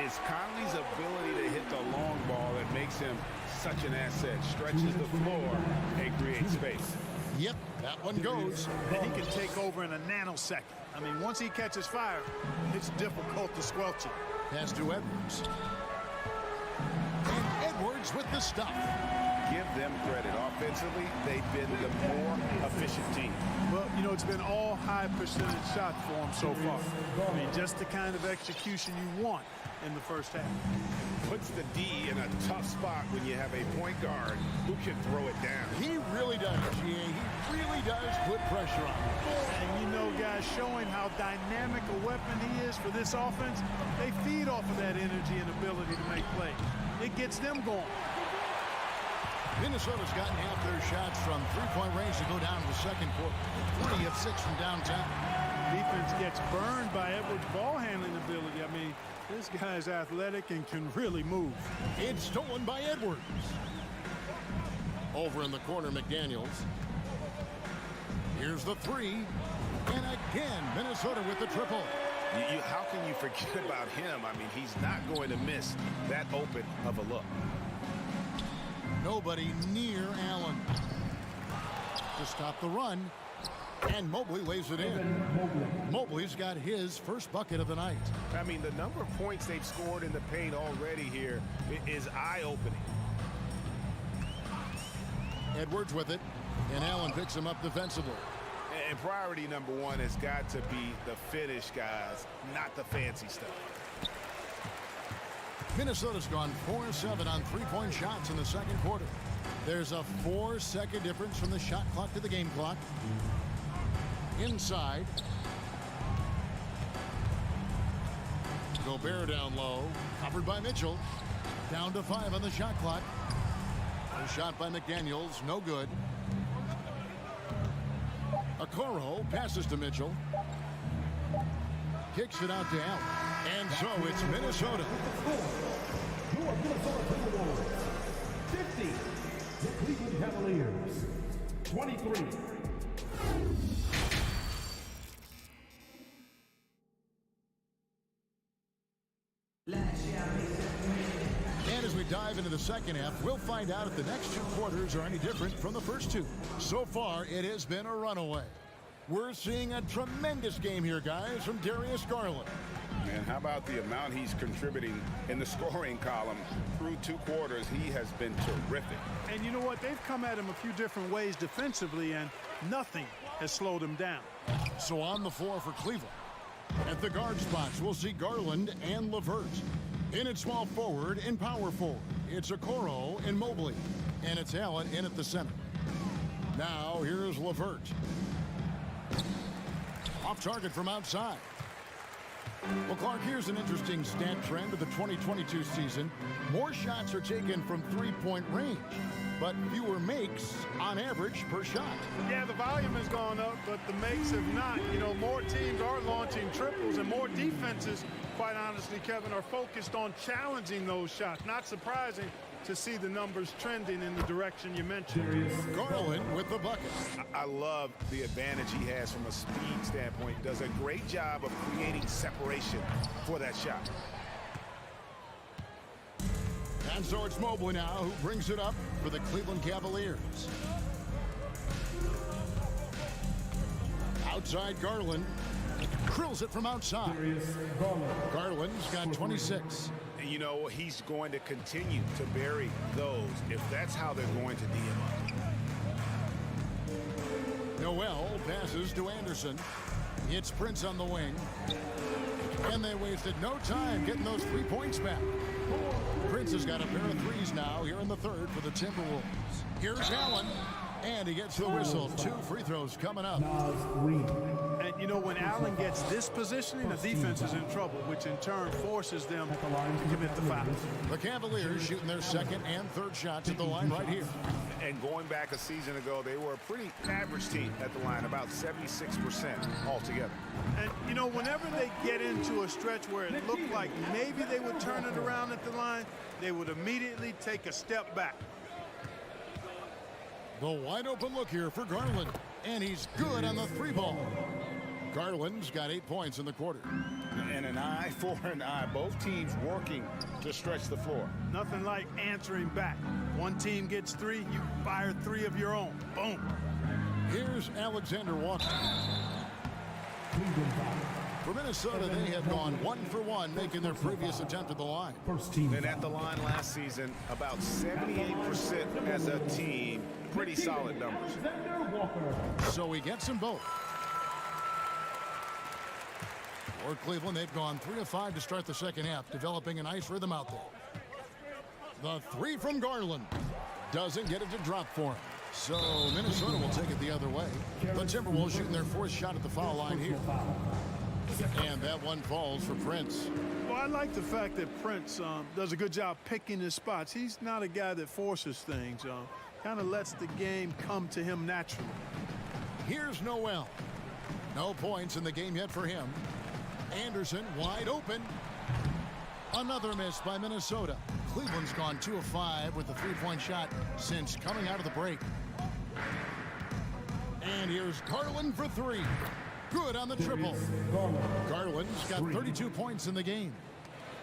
It's Conley's ability to hit the long ball that makes him such an asset. Stretches the floor and creates space. Yep, that one goes. And he can take over in a nanosecond. I mean, once he catches fire, it's difficult to squelch it. Pass to Edwards. And Edwards with the stop. Give them credit. Offensively, they've been the more efficient team. Well, you know, it's been all high percentage shots for them so far. I mean, just the kind of execution you want in the first half. Puts the D in a tough spot when you have a point guard who can throw it down. He really does, GA. He really does put pressure on him. And you know, guys, showing how dynamic a weapon he is for this offense, they feed off of that energy and ability to make plays. It gets them going. Minnesota's gotten half their shots from three-point range to go down to the second quarter. 3 of 6 from downtown. Defense gets burned by Edwards' ball handling ability. I mean, this guy's athletic and can really move. It's stolen by Edwards. Over in the corner, McDaniels. Here's the three. And again, Minnesota with the triple. How can you forget about him? I mean, he's not going to miss that open of a look. Nobody near Allen to stop the run. And Mobley lays it in. Mobley's got his first bucket of the night. I mean, the number of points they've scored in the paint already here is eye-opening. Edwards with it, and Allen picks him up defensively. And priority number one has got to be the finish, guys, not the fancy stuff. Minnesota's gone 4-7 on three-point shots in the second quarter. There's a 4-second difference from the shot clock to the game clock. Inside. Gobert down low. Covered by Mitchell. Down to 5 on the shot clock. A shot by McDaniels. No good. Okoro passes to Mitchell. Kicks it out to Allen. And so it's Minnesota. Your Minnesota Timberwolves. 50. The Cleveland Cavaliers. 23. And as we dive into the second half, we'll find out if the next 2 quarters are any different from the first 2. So far, it has been a runaway. We're seeing a tremendous game here, guys, from Darius Garland. Man, how about the amount he's contributing in the scoring column through 2 quarters? He has been terrific. And you know what? They've come at him a few different ways defensively, and nothing has slowed him down. So on the floor for Cleveland. At the guard spots, we'll see Garland and LeVert. In at small forward and power forward, it's Okoro and Mobley. And it's Allen in at the center. Now, here's LeVert. Off target from outside. Well, Clark, here's an interesting stat trend of the 2022 season. More shots are taken from three-point range, but fewer makes on average per shot. Yeah, the volume has gone up, but the makes have not. You know, more teams are launching triples, and more defenses, quite honestly, Kevin, are focused on challenging those shots. Not surprising to see the numbers trending in the direction you mentioned. Garland with the bucket. I love the advantage he has from a speed standpoint. Does a great job of creating separation for that shot. And so it's Mobley now who brings it up for the Cleveland Cavaliers. Outside Garland. Drills it from outside. Garland's got 26. And you know, he's going to continue to bury those if that's how they're going to D him up. Noel passes to Anderson. It's Prince on the wing. And they wasted no time getting those 3 points back. Prince has got a pair of threes now here in the third for the Timberwolves. Here's Allen. And he gets the whistle. 2 free throws coming up. And, you know, when Allen gets this positioning, the defense is in trouble, which in turn forces them to commit the foul. The Cavaliers shooting their second and third shots at the line right here. And going back a season ago, they were a pretty average team at the line, about 76% altogether. And, you know, whenever they get into a stretch where it looked like maybe they would turn it around at the line, they would immediately take a step back. The wide open look here for Garland. And he's good on the 3-ball. Garland's got 8 points in the quarter. And an eye for an eye. Both teams working to stretch the floor. Nothing like answering back. One team gets 3, you fire 3 of your own. Boom. Here's Alexander Walker. For Minnesota, they have gone 1 for 1, making their previous attempt at the line. And at the line last season, about 78% as a team. Pretty solid numbers. So he gets them both. For Cleveland, they've gone 3 of 5 to start the second half, developing a nice rhythm out there. The three from Garland. Doesn't get it to drop for him. So Minnesota will take it the other way. The Timberwolves shooting their fourth shot at the foul line here. And that one falls for Prince. Well, I like the fact that Prince does a good job picking his spots. He's not a guy that forces things. Kind of lets the game come to him naturally. Here's Noel. No points in the game yet for him. Anderson wide open. Another miss by Minnesota. Cleveland's gone 2 of 5 with the three-point shot since coming out of the break. And here's Garland for 3. Good on the triple. Garland's got 32 points in the game.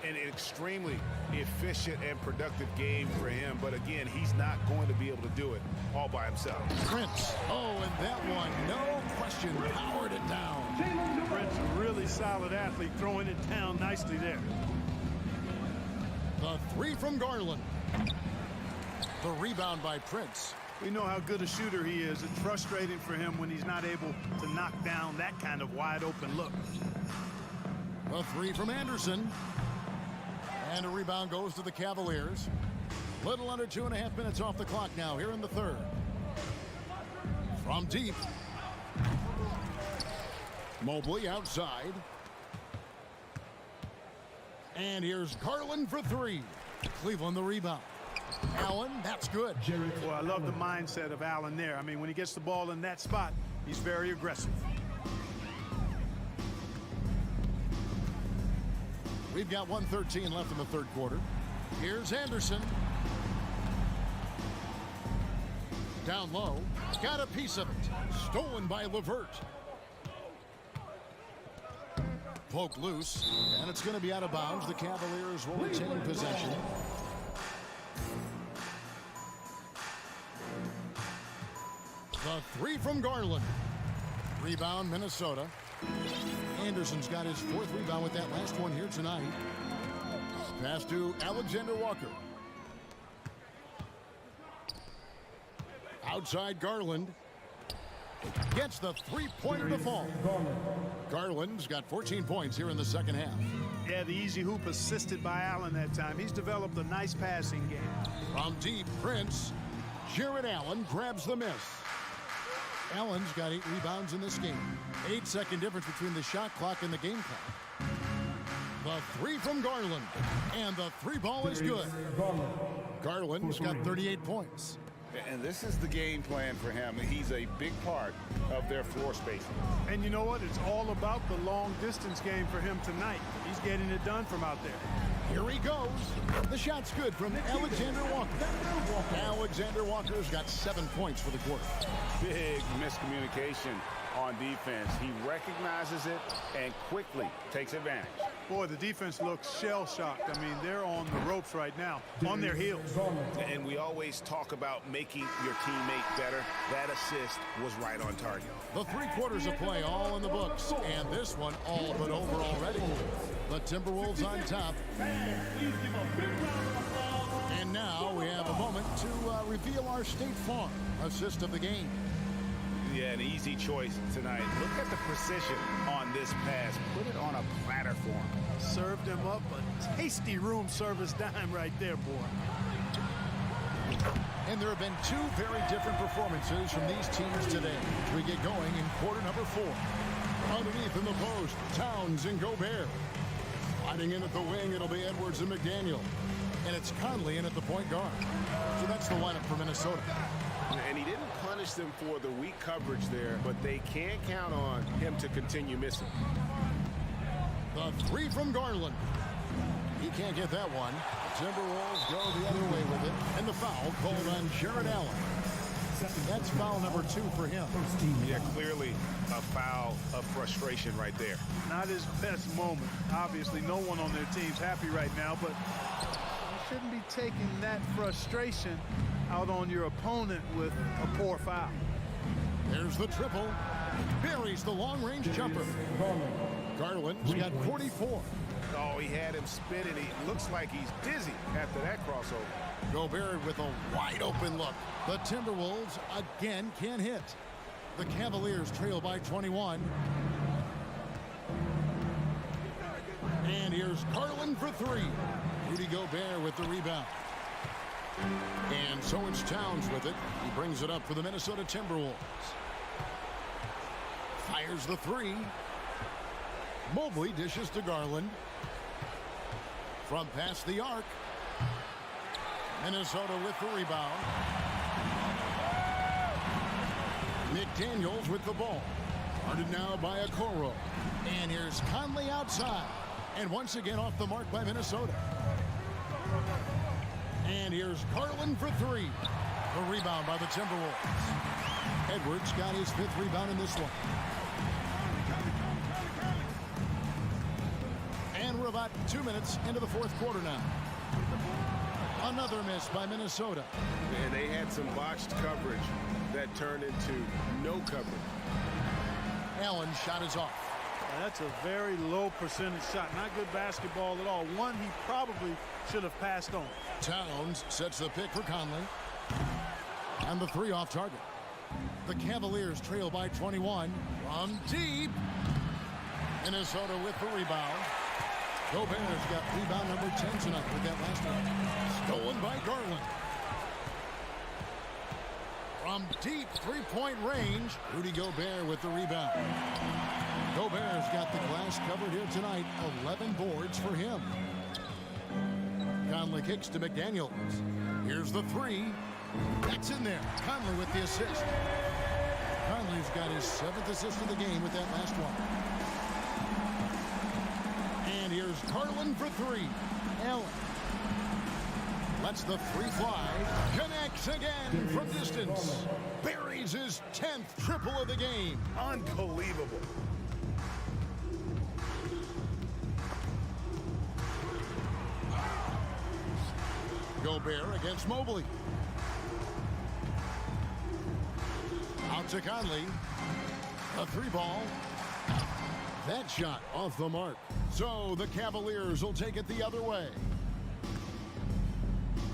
An extremely efficient and productive game for him. But again, he's not going to be able to do it all by himself. Prince. Oh, and that one, no question, powered it down. Prince, a really solid athlete, throwing it down nicely there. The three from Garland. The rebound by Prince. We know how good a shooter he is. It's frustrating for him when he's not able to knock down that kind of wide open look. The three from Anderson. And a rebound goes to the Cavaliers. Little under 2.5 minutes off the clock now here in the third. From deep. Mobley outside. And here's Garland for 3. Cleveland the rebound. Allen, that's good. Well, I love the mindset of Allen there. I mean, when he gets the ball in that spot, he's very aggressive. We've got 1:13 left in the third quarter. Here's Anderson. Down low. Got a piece of it. Stolen by LeVert. Poke loose. And it's going to be out of bounds. The Cavaliers will retain possession. The three from Garland. Rebound, Minnesota. Anderson's got his 4th rebound with that last one here tonight. Pass to Alexander Walker. Outside Garland. Gets the three-pointer to fall. Garland's got 14 points here in the second half. Yeah, the easy hoop assisted by Allen that time. He's developed a nice passing game. From deep, Prince. Jared Allen grabs the miss. Allen's got 8 rebounds in this game. 8-second difference between the shot clock and the game clock. The three from Garland. And the three ball is good. Garland's got 38 points. And this is the game plan for him. He's a big part of their floor spacing. And you know what? It's all about the long distance game for him tonight. He's getting it done from out there. Here he goes. The shot's good from Alexander Walker. Alexander Walker's got 7 points for the quarter. Big miscommunication on defense. He recognizes it and quickly takes advantage. Boy, the defense looks shell-shocked. I mean, they're on the ropes right now, on their heels. And we always talk about making your teammate better. That assist was right on target. The 3 quarters of play all in the books, and this one all but over already. The Timberwolves on top. And now we have a moment to reveal our State Farm assist of the game. Yeah, an easy choice tonight. Look at the precision on this pass. Put it on a platter for him. Served him up a tasty room service dime right there, boy. And there have been 2 very different performances from these teams today as we get going in quarter number 4. Underneath in the post, Towns and Gobert. Sliding in at the wing, it'll be Edwards and McDaniel. And it's Conley in at the point guard. So that's the lineup for Minnesota. And he didn't punish them for the weak coverage there, but they can't count on him to continue missing. The three from Garland. He can't get that one. The Timberwolves go the other way with it. And the foul called on Jared Allen. That's foul number 2 for him. Yeah, clearly a foul of frustration right there. Not his best moment. Obviously, no one on their team's happy right now, but you shouldn't be taking that frustration out on your opponent with a poor foul. There's the triple. Buries the long-range jumper. Garland's got 44. Oh, he had him spinning. He looks like he's dizzy after that crossover. Gobert with a wide-open look. The Timberwolves again can't hit. The Cavaliers trail by 21. here's Garland for three. Rudy Gobert with the rebound. And so it's Towns with it. He brings it up for the Minnesota Timberwolves. Fires the three. Mobley dishes to Garland. From past the arc. Minnesota with the rebound. McDaniels with the ball. Guarded now by Okoro. And here's Conley outside. And once again off the mark by Minnesota. And here's Garland for three. The rebound by the Timberwolves. Edwards got his fifth rebound in this one. And we're about 2 minutes into the fourth quarter now. Another miss by Minnesota. And they had some botched coverage that turned into no coverage. Allen's shot is off. That's a very low percentage shot. Not good basketball at all. One he probably should have passed on. Towns sets the pick for Conley. And the three off target. The Cavaliers trail by 21. From deep. Minnesota with the rebound. Gobert's got rebound number 10 tonight with that last one. Stolen by Garland. From deep three-point range, Rudy Gobert with the rebound. Gobert's got the glass covered here tonight. 11 boards for him. Conley kicks to McDaniels. Here's the three. That's in there. Conley with the assist. Conley's got his 7th assist of the game with that last one. And here's Garland for three. Allen lets the three fly. Connects again from distance. Buries his 10th triple of the game. Unbelievable. Gobert against Mobley. Out to Conley. A three ball. That shot off the mark. So the Cavaliers will take it the other way.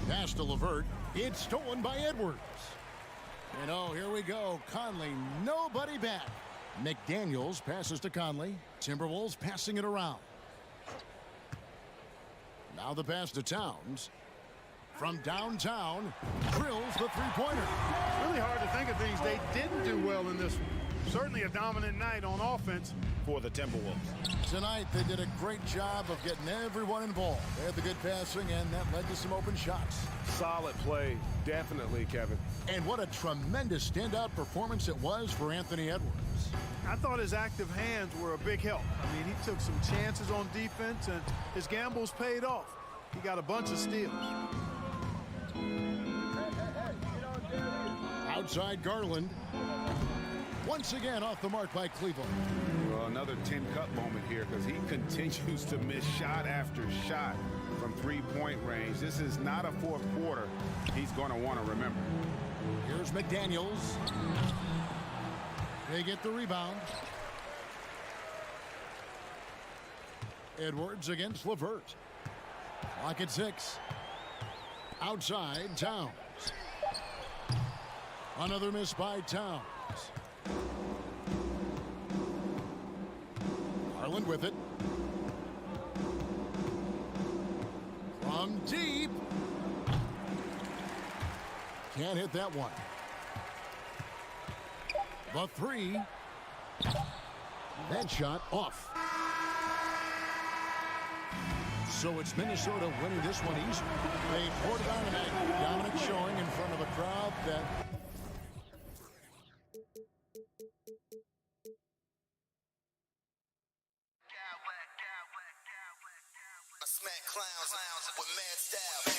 Pass to LeVert. It's stolen by Edwards. And oh, here we go. Conley, nobody back. McDaniels passes to Conley. Timberwolves passing it around. Now the pass to Towns. From downtown, drills the three-pointer. Really hard to think of things they didn't do well in this one. Certainly a dominant night on offense for the Timberwolves. Tonight, they did a great job of getting everyone involved. They had the good passing, and that led to some open shots. Solid play, definitely, Kevin. And what a tremendous standout performance it was for Anthony Edwards. I thought his active hands were a big help. I mean, he took some chances on defense, and his gambles paid off. He got a bunch of steals. Outside Garland. Once again off the mark by Cleveland. Well, another tin cup moment here because he continues to miss shot after shot from three-point range. This is not a fourth quarter he's going to want to remember. Here's McDaniels. They get the rebound. Edwards against LeVert. Clock at 6. Outside, Towns. Another miss by Towns. Garland with it. From deep. Can't hit that one. The three. That shot off. So it's Minnesota winning this one easy. They poured it on tonight. Dominant showing in front of a crowd that... I smack clowns with mad style.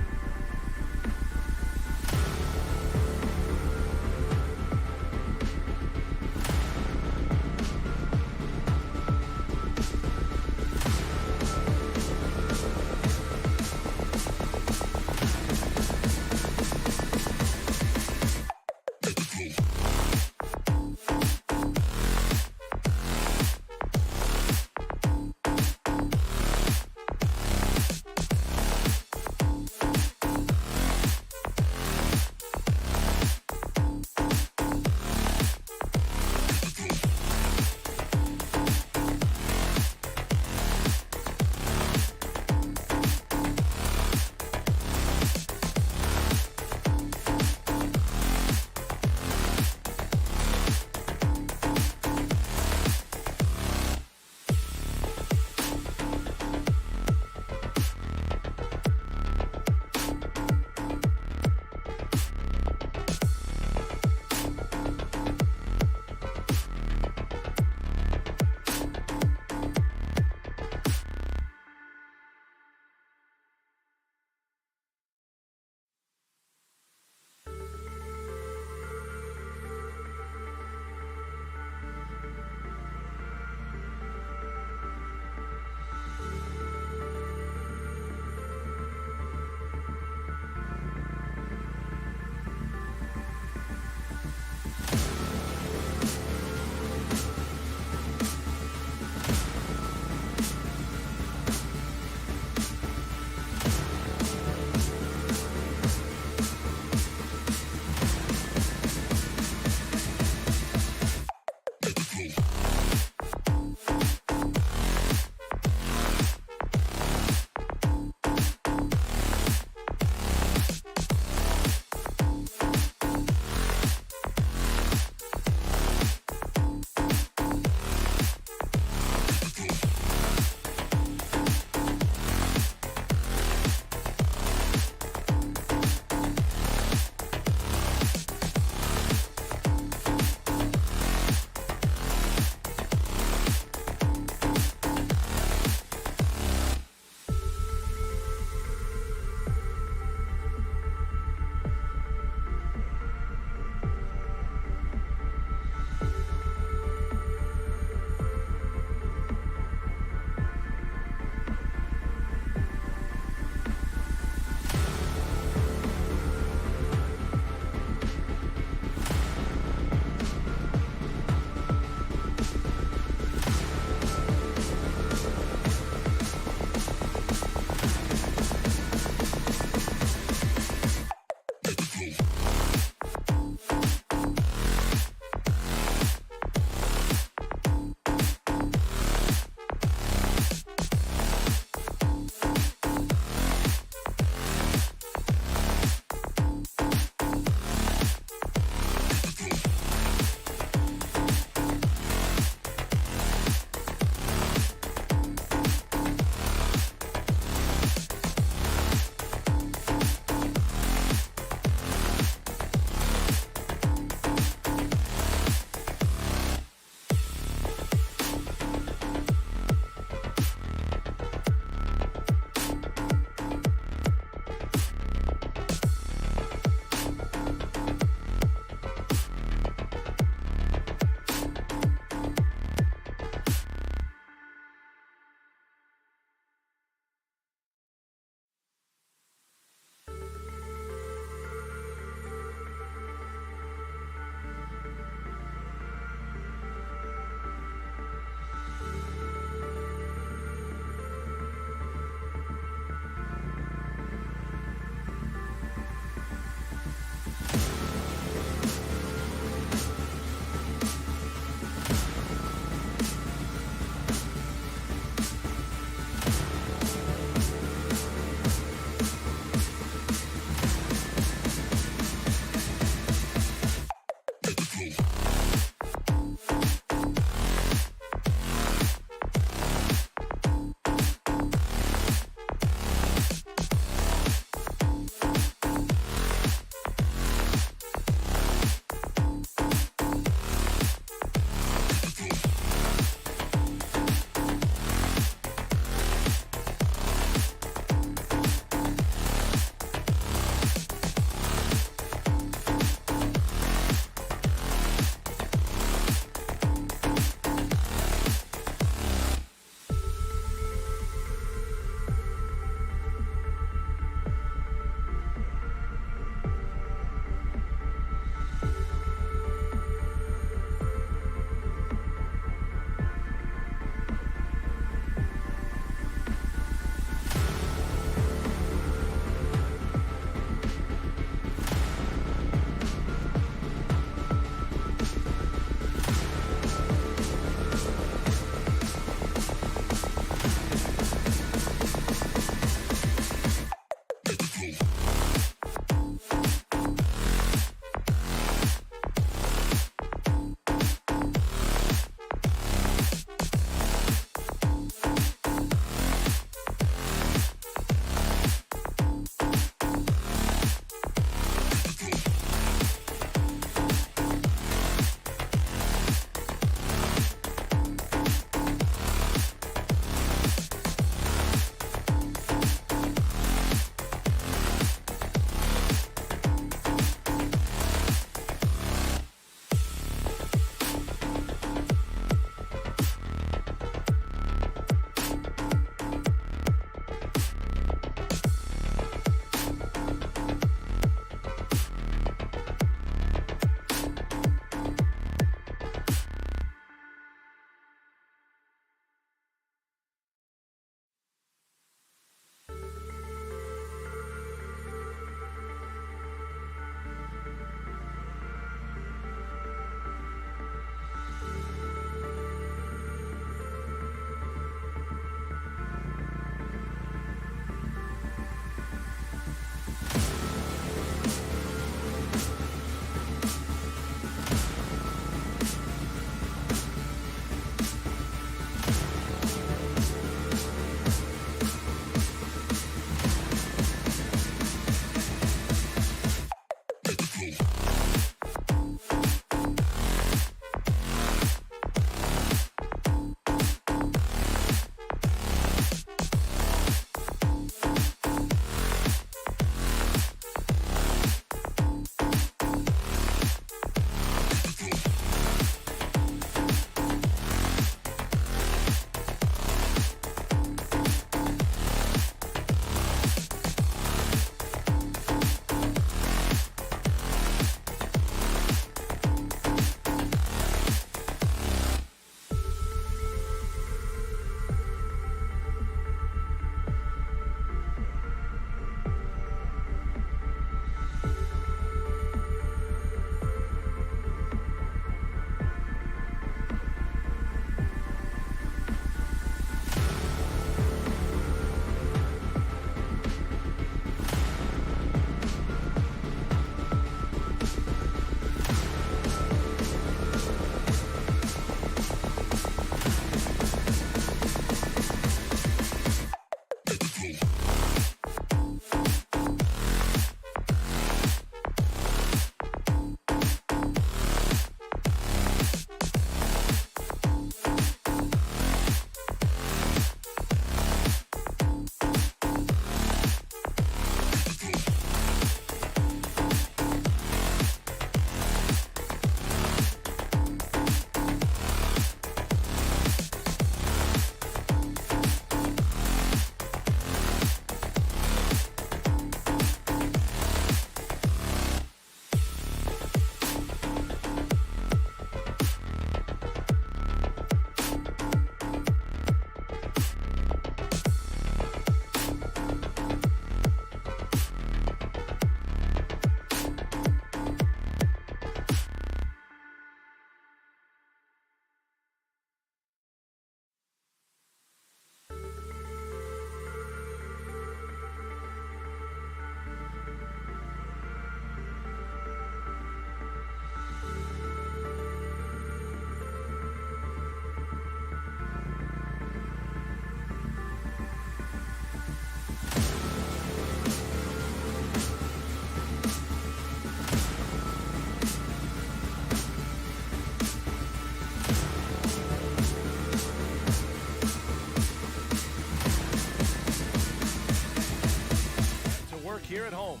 Here at home.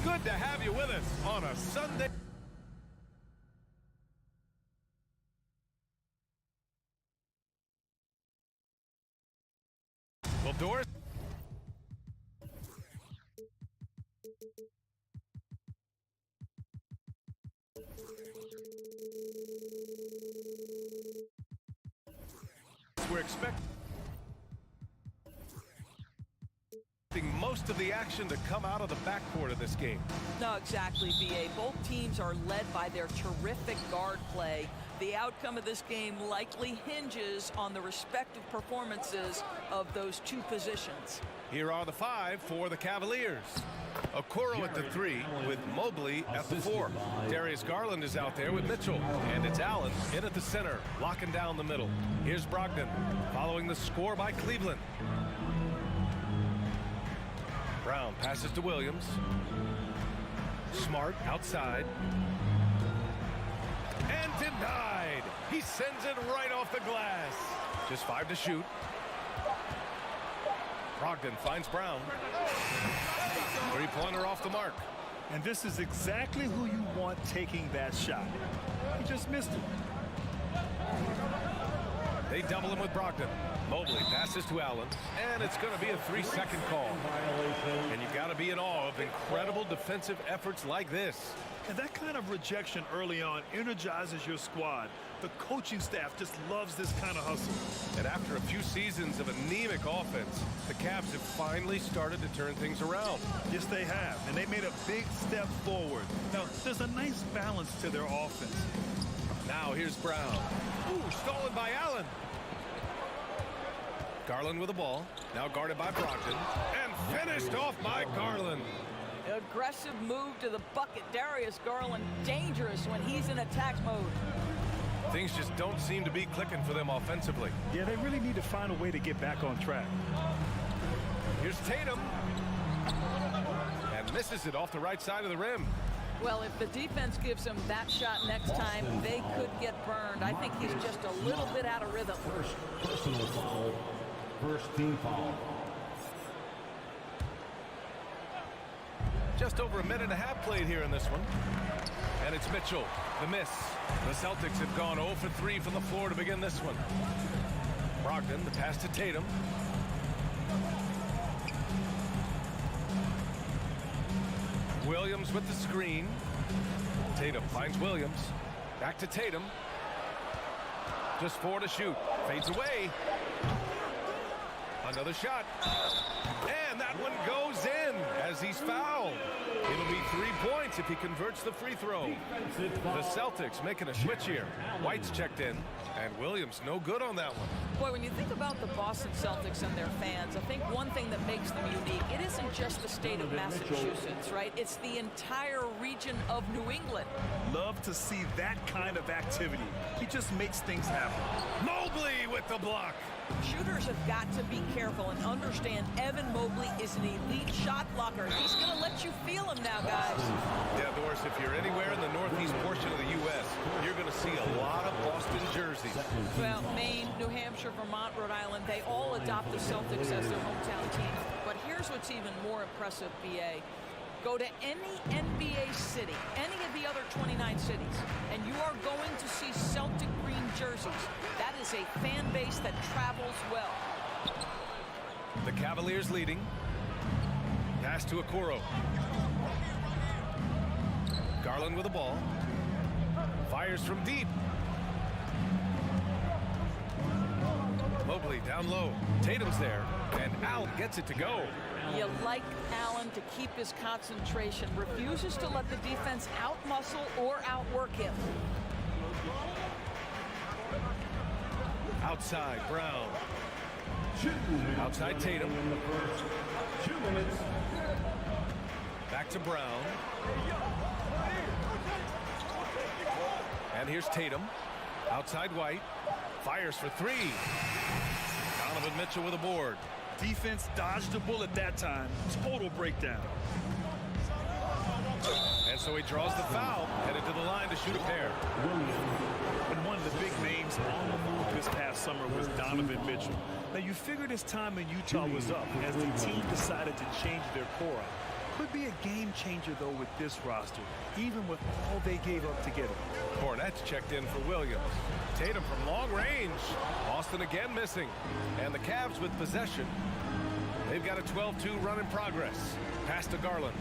Good to have you with us on a Sunday. Well, Doris. We're expecting most of the action to come out of the backcourt of this game. No, exactly, B.A. Both teams are led by their terrific guard play. The outcome of this game likely hinges on the respective performances of those two positions. Here are the five for the Cavaliers. Okoro at the 3 with Mobley at the 4. Darius Garland is out there with Mitchell. And it's Allen in at the center, locking down the middle. Here's Brogdon following the score by Cleveland. Brown passes to Williams. Smart outside. And denied. He sends it right off the glass. Just 5 to shoot. Brogdon finds Brown. Three-pointer off the mark. And this is exactly who you want taking that shot. He just missed it. They double him with Brogdon. Mobley passes to Allen, and it's going to be a 3-second call. And you got to be in awe of incredible defensive efforts like this. And that kind of rejection early on energizes your squad. The coaching staff just loves this kind of hustle. And after a few seasons of anemic offense, the Cavs have finally started to turn things around. Yes, they have, and they made a big step forward. Now, there's a nice balance to their offense. Now here's Brown. Ooh, stolen by Allen. Garland with the ball, now guarded by Brogdon, and finished off by Garland. Aggressive move to the bucket. Darius Garland dangerous when he's in attack mode. Things just don't seem to be clicking for them offensively. Yeah, they really need to find a way to get back on track. Here's Tatum. Misses it off the right side of the rim. Well, if the defense gives him that shot next time, they could get burned. I think he's just a little bit out of rhythm. First personal foul. First team foul. Just over a minute and a half played here in this one. And it's Mitchell, the miss. The Celtics have gone 0 for 3 from the floor to begin this one. Brogdon, the pass to Tatum. Williams with the screen. Tatum finds Williams. Back to Tatum. Just 4 to shoot. Fades away. Another shot. And that one goes in as he's fouled. It'll be 3 points if he converts the free throw. The Celtics making a switch here. White's checked in, and Williams no good on that one. Boy, when you think about the Boston Celtics and their fans, I think one thing that makes them unique, it isn't just the state of Massachusetts, right? It's the entire region of New England. Love to see that kind of activity. He just makes things happen. Mobley with the block. Shooters have got to be careful and understand Evan Mobley is an elite shot blocker. He's going to let you feel him now, guys. Yeah, Doris, if you're anywhere in the northeast portion of the U.S., you're going to see a lot of Boston jerseys. Well, Maine, New Hampshire, Vermont, Rhode Island, they all adopt the Celtics as their hometown team. But here's what's even more impressive, B.A. Go to any NBA city, any of the other 29 cities, and you are going to see Celtic green jerseys. That is a fan base that travels well. The Cavaliers leading. Pass to Okoro. Garland with the ball. Fires from deep. Mobley down low. Tatum's there, and Allen gets it to go. You like Allen to keep his concentration. Refuses to let the defense outmuscle or outwork him. Outside, Brown. Outside, Tatum. Back to Brown. And here's Tatum. Outside White. Fires for 3. Donovan Mitchell with a board. Defense dodged a bullet that time. Total breakdown. And so he draws the foul, headed to the line to shoot a pair. And one of the big names on the move this past summer was Donovan Mitchell. Now you figured his time in Utah was up as the team decided to change their core up. Could be a game changer though with this roster, even with all they gave up to get him. Cornette's checked in for Williams. Tatum from long range. Boston again missing. And the Cavs with possession. They've got a 12-2 run in progress. Pass to Garland.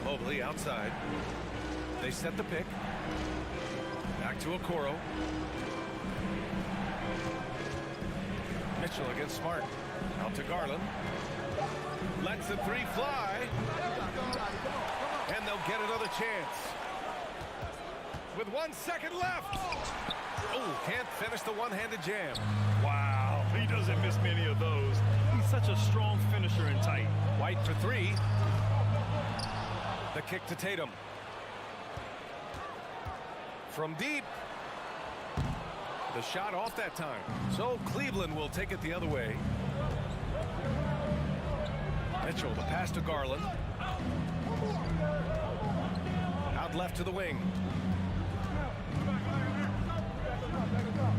Mobley outside. They set the pick. Back to Okoro. Mitchell against Smart. Out to Garland. Lets the 3 fly. And they'll get another chance. With 1 second left. Oh, can't finish the one-handed jam. Wow, he doesn't miss many of those. He's such a strong finisher and tight. White for 3. The kick to Tatum. From deep. The shot off that time. So Cleveland will take it the other way. Mitchell, the pass to Garland. Out left to the wing.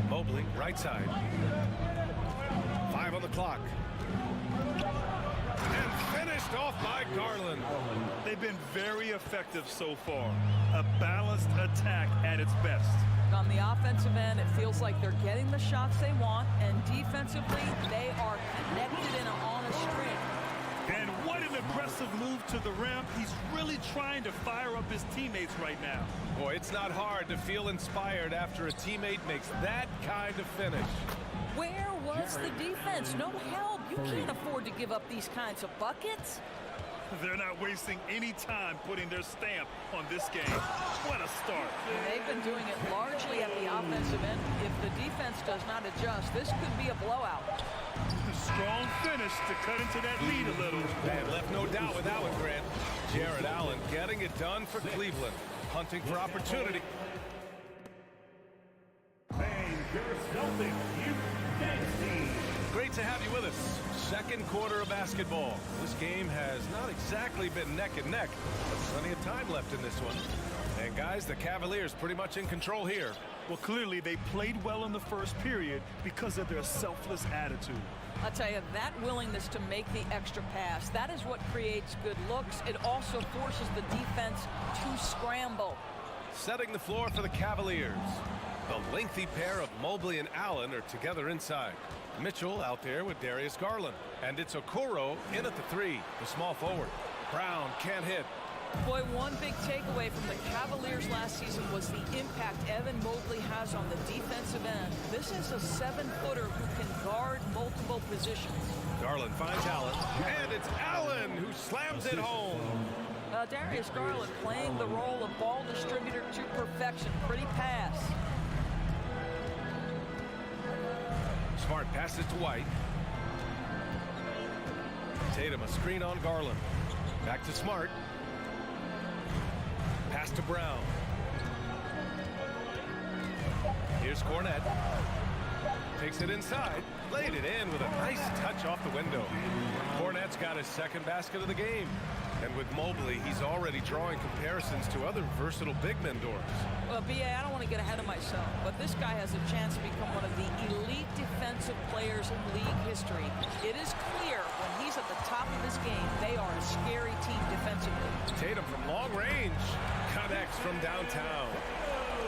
Mobley, right side. 5 on the clock. And finished off by Garland. They've been very effective so far. A balanced attack at its best. On the offensive end, it feels like they're getting the shots they want, and defensively, they are connected in on a string. And what an aggressive move to the rim. He's really trying to fire up his teammates right now. Boy, it's not hard to feel inspired after a teammate makes that kind of finish. Where was the defense? No help. You can't afford to give up these kinds of buckets. They're not wasting any time putting their stamp on this game. What a start. They've been doing it largely at the offensive end. If the defense does not adjust, this could be a blowout. Strong finish to cut into that lead a little. And left no doubt with that one, Grant. Jared Allen getting it done for Cleveland. Hunting for opportunity. And your Celtics youth dance team. great to have you with us. Second quarter of basketball. This game has not exactly been neck and neck, but plenty of time left in this one. And guys, the Cavaliers pretty much in control here. Well, clearly they played well in the first period because of their selfless attitude. I'll tell you, that willingness to make the extra pass, that is what creates good looks. It also forces the defense to scramble. Setting the floor for the Cavaliers. The lengthy pair of Mobley and Allen are together inside. Mitchell out there with Darius Garland. And it's Okoro in at the three, the small forward. Brown can't hit. Boy, one big takeaway from the Cavaliers last season was the impact Evan Mobley has on the defensive end. This is a 7-footer who can guard multiple positions. Garland finds Allen, and it's Allen who slams it home. Darius Garland playing the role of ball distributor to perfection. Pretty pass. Smart passes to White. Tatum a screen on Garland. Back to Smart. Pass to Brown. Here's Cornette. Takes it inside. Laid it in with a nice touch off the window. Cornette's got his second basket of the game. And with Mobley, he's already drawing comparisons to other versatile big men doors. Well, B.A., I don't want to get ahead of myself, but this guy has a chance to become one of the elite defensive players in league history. It is clear when he's at the top of his game, they are a scary team defensively. Tatum from long range. Connects from downtown.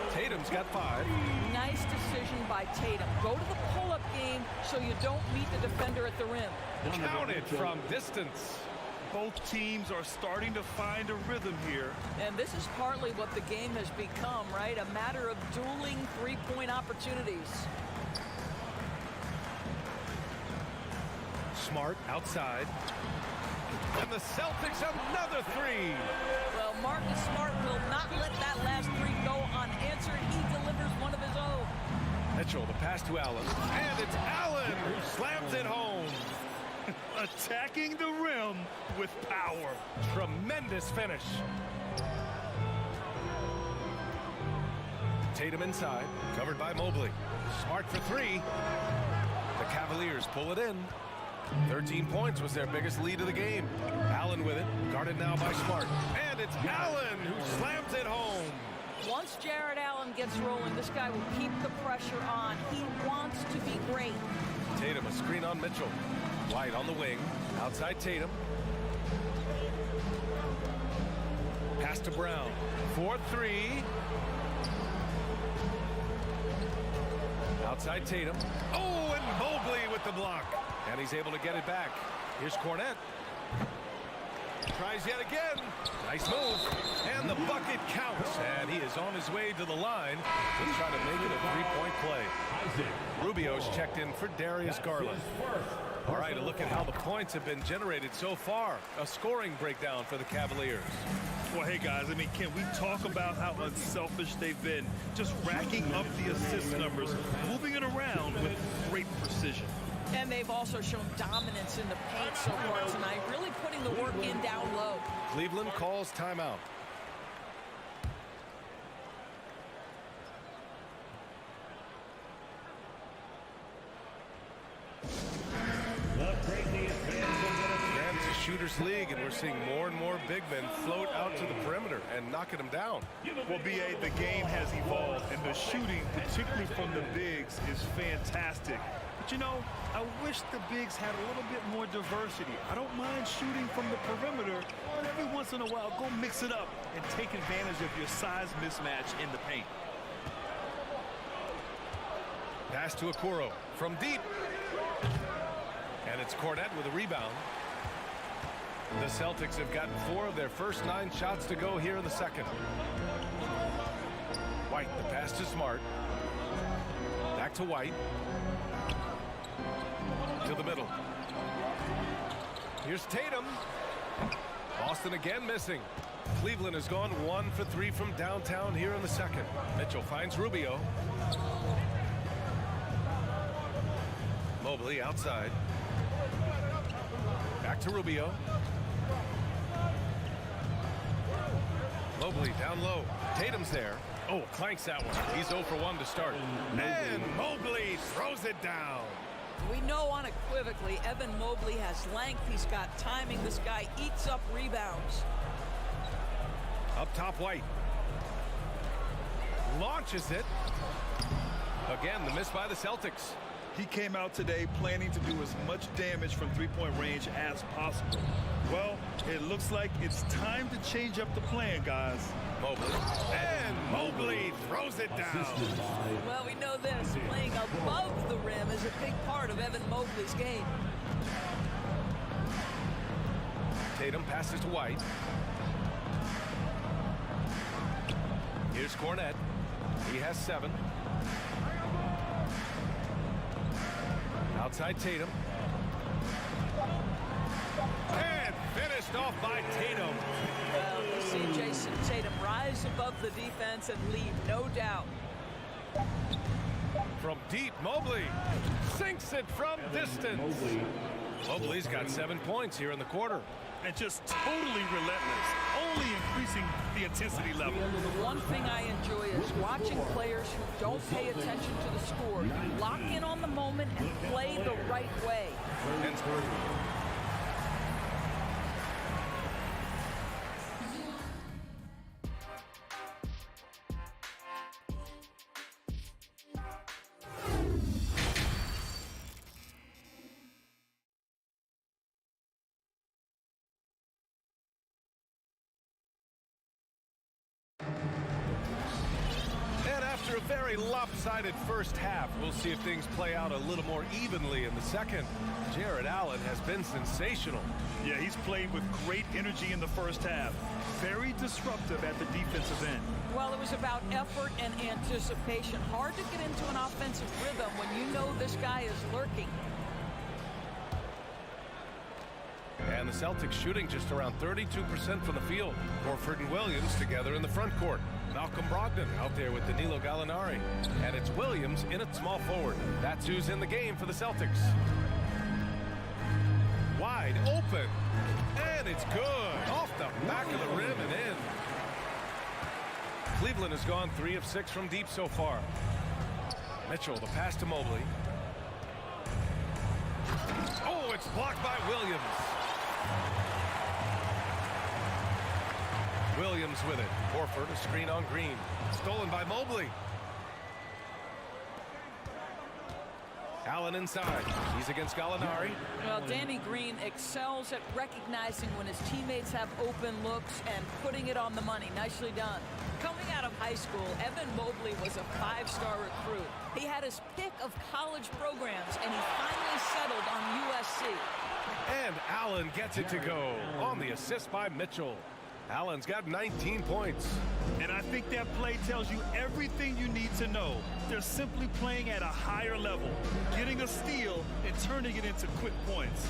Tatum's got 5. Nice decision by Tatum. Go to the pull-up game so you don't meet the defender at the rim. Counted from distance. Both teams are starting to find a rhythm here. And this is partly what the game has become, right? A matter of dueling three-point opportunities. Smart outside. And the Celtics another 3. Well, Marcus Smart will not let that last 3 go unanswered. He delivers one of his own. Mitchell, the pass to Allen. And it's Allen who slams it home. Attacking the rim with power. Tremendous finish. Tatum inside, covered by Mobley. Smart for 3. The Cavaliers pull it in. 13 points was their biggest lead of the game. Allen with it, guarded now by Smart. And it's Allen who slams it home. Once Jared Allen gets rolling, this guy will keep the pressure on. He wants to be great. Tatum a screen on Mitchell. White on the wing, outside Tatum. Pass to Brown. 4-3. Outside Tatum. Oh, and Mobley with the block. And he's able to get it back. Here's Cornette. Tries yet again. Nice move. And the bucket counts. And he is on his way to the line. He'll try to make it a 3-point play. Rubio's checked in for Darius Garland. All right, a look at how the points have been generated so far. A scoring breakdown for the Cavaliers. Well, hey, guys, I mean, can we talk about how unselfish they've been? Just racking up the assist numbers, moving it around with great precision. And they've also shown dominance in the paint so far tonight, really putting the work in down low. Cleveland calls timeout. It's a shooter's league, and we're seeing more and more big men float out to the perimeter and knocking them down. Well, B.A., the game has evolved, and the shooting, particularly from the bigs, is fantastic. But, you know, I wish the bigs had a little bit more diversity. I don't mind shooting from the perimeter, but every once in a while, go mix it up and take advantage of your size mismatch in the paint. Pass to Okoro from deep. And it's Cornette with a rebound. The Celtics have gotten 4 of their first 9 shots to go here in the second. White, the pass to Smart. Back to White. To the middle. Here's Tatum. Boston again missing. Cleveland has gone 1 for 3 from downtown here in the second. Mitchell finds Rubio. Mobley outside. Back to Rubio. Mobley down low. Tatum's there. Oh, clanks that one. He's 0 for 1 to start. And Mobley throws it down. We know unequivocally Evan Mobley has length. He's got timing. This guy eats up rebounds. Up top, White. Launches it. Again, the miss by the Celtics. He came out today planning to do as much damage from three-point range as possible. Well, it looks like it's time to change up the plan, guys. Mobley. And Mobley throws it down. Well, we know this. Playing above the rim is a big part of Evan Mobley's game. Tatum passes to White. Here's Cornette. He has 7. Outside Tatum. And finished off by Tatum. Well, you see Jason Tatum rise above the defense and lead, no doubt. From deep, Mobley sinks it from distance. Mobley's got 7 points here in the quarter. And just totally relentless, only increasing the intensity level. The one thing I enjoy is watching players who don't pay attention to the score, lock in on the moment and play the right way. After a very lopsided first half, we'll see if things play out a little more evenly in the second. Jared Allen has been sensational. Yeah, he's played with great energy in the first half. Very disruptive at the defensive end. Well, it was about effort and anticipation. Hard to get into an offensive rhythm when you know this guy is lurking. And the Celtics shooting just around 32% from the field. Horford and Williams together in the front court. Malcolm Brogdon out there with Danilo Gallinari. And it's Williams in at small forward. That's who's in the game for the Celtics. Wide open. And it's good. Off the back of the rim and in. Cleveland has gone 3 of 6 from deep so far. Mitchell, the pass to Mobley. Oh, it's blocked by Williams. Williams with it. Horford, a screen on Green. Stolen by Mobley. Allen inside. He's against Gallinari. Well, Danny Green excels at recognizing when his teammates have open looks and putting it on the money. Nicely done. Coming out of high school, Evan Mobley was a 5-star recruit. He had his pick of college programs, and he finally settled on USC. And Allen gets it to go on the assist by Mitchell. Allen's got 19 points. And I think that play tells you everything you need to know. They're simply playing at a higher level, getting a steal and turning it into quick points.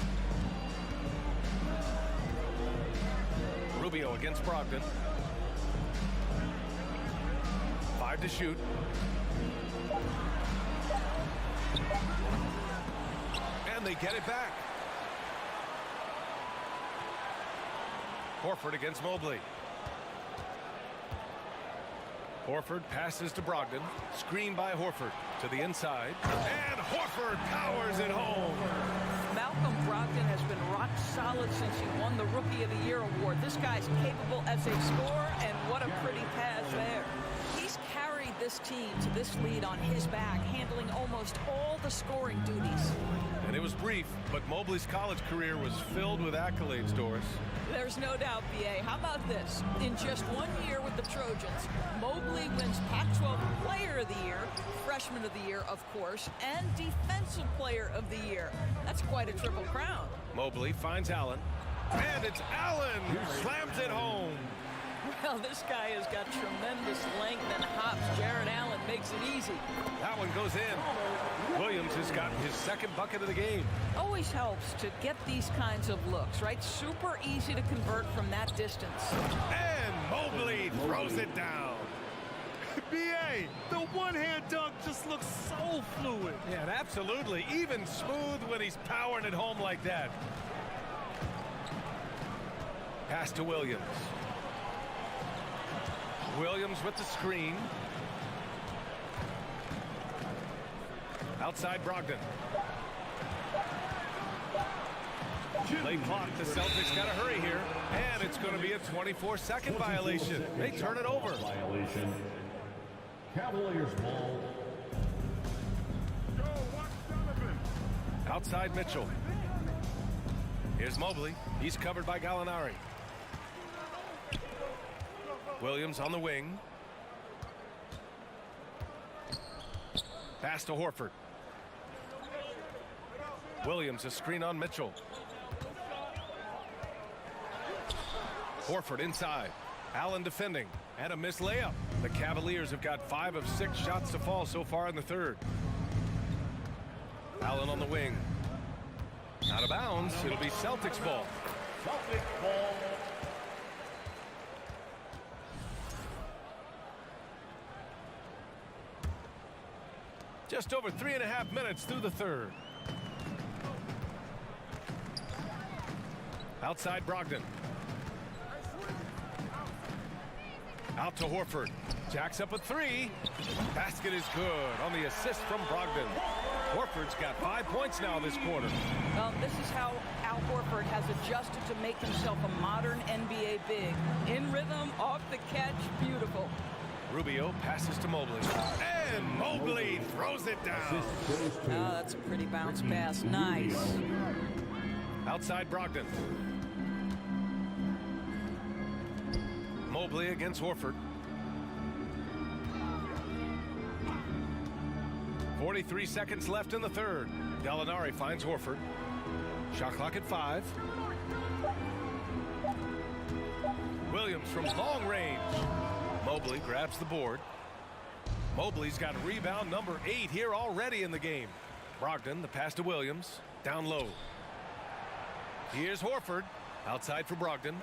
Rubio against Brogdon. 5 to shoot. And they get it back. Horford against Mobley. Horford passes to Brogdon. Screen by Horford to the inside. And Horford powers it home. Malcolm Brogdon has been rock solid since he won the Rookie of the Year award. This guy's capable as a scorer, and what a pretty pass there. He's carried this team to this lead on his back, handling almost all the scoring duties. And it was brief, but Mobley's college career was filled with accolades, Doris. There's no doubt, BA. How about this? In just 1 year with the Trojans, Mobley wins Pac-12 Player of the Year, Freshman of the Year, of course, and Defensive Player of the Year. That's quite a triple crown. Mobley finds Allen. And it's Allen who slams it home. Well, this guy has got tremendous length and hops. Jared Allen makes it easy. That one goes in. Williams has gotten his second bucket of the game. Always helps to get these kinds of looks, right? Super easy to convert from that distance. And Mobley throws it down. B.A., the one-hand dunk just looks so fluid. Yeah, and absolutely. Even smooth when he's powering it home like that. Pass to Williams. Williams with the screen. Outside Brogdon. Play clock. The Celtics got to hurry here. And it's going to be a 24-second violation. They turn it over. Violation. Cavaliers ball. Outside Mitchell. Here's Mobley. He's covered by Gallinari. Williams on the wing. Pass to Horford. Williams, a screen on Mitchell. Horford inside. Allen defending. And a missed layup. The Cavaliers have got 5 of 6 shots to fall so far in the third. Allen on the wing. Out of bounds. It'll be Celtics ball. Celtics ball. Just over 3.5 minutes through the third. Outside Brogdon. Out to Horford. Jacks up a 3. Basket is good on the assist from Brogdon. Horford's got 5 points now this quarter. Well, this is how Al Horford has adjusted to make himself a modern NBA big. In rhythm, off the catch, beautiful. Rubio passes to Mobley. And Mobley throws it down. Oh, that's a pretty bounce pass. Nice. Outside Brogdon. Mobley against Horford. 43 seconds left in the third. Gallinari finds Horford. Shot clock at 5. Williams from long range. Mobley grabs the board. Mobley's got rebound number 8 here already in the game. Brogdon, the pass to Williams. Down low. Here's Horford. Outside for Brogdon.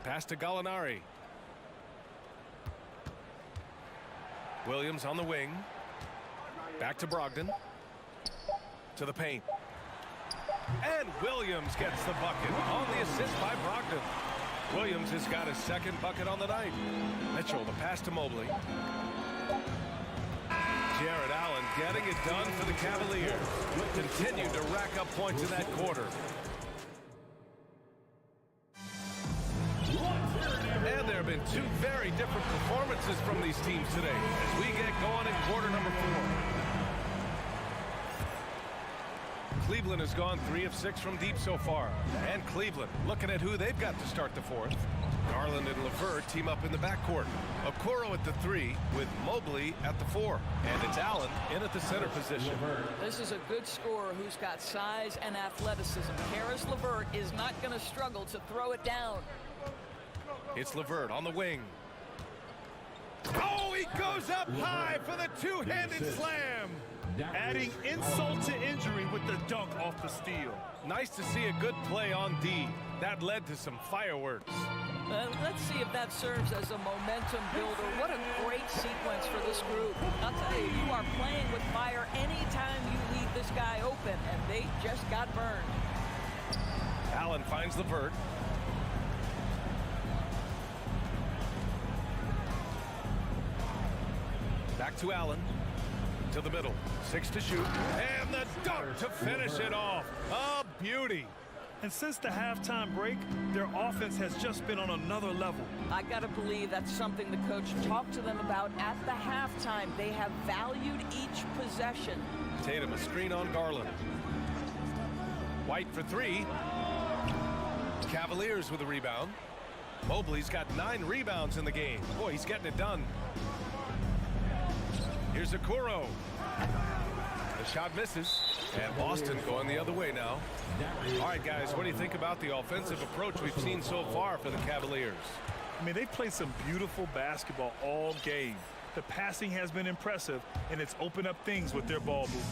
Pass to Gallinari. Williams on the wing. Back to Brogdon. To the paint. And Williams gets the bucket on the assist by Brogdon. Williams has got his second bucket on the night. Mitchell, the pass to Mobley. Jared Allen getting it done for the Cavaliers. Continued to rack up points in that quarter. And there have been 2 very different performances from these teams today as we get going in quarter number 4. Cleveland has gone 3 of 6 from deep so far. And Cleveland looking at who they've got to start the fourth. Garland and LeVert team up in the backcourt. Okoro at the 3 with Mobley at the 4. And it's Allen in at the center position. This is a good scorer who's got size and athleticism. Karis LeVert is not going to struggle to throw it down. It's LeVert on the wing. Oh, he goes up high for the 2-handed slam. Adding insult to injury with the dunk off the steal. Nice to see a good play on D. That led to some fireworks. Let's see if that serves as a momentum builder. What a great sequence for this group. I'll tell you, you are playing with fire anytime you leave this guy open, and they just got burned. Allen finds LeVert. Back to Allen. To the middle. 6 to shoot. And the dunk to finish it off. A beauty. And since the halftime break, their offense has just been on another level. I got to believe that's something the coach talked to them about at the halftime. They have valued each possession. Tatum, a screen on Garland. White for 3. Cavaliers with a rebound. Mobley's got 9 rebounds in the game. Boy, he's getting it done. Here's Okoro. The shot misses. And Boston going the other way now. All right, guys, what do you think about the offensive approach we've seen so far for the Cavaliers? I mean, they've played some beautiful basketball all game. The passing has been impressive, and it's opened up things with their ball movement.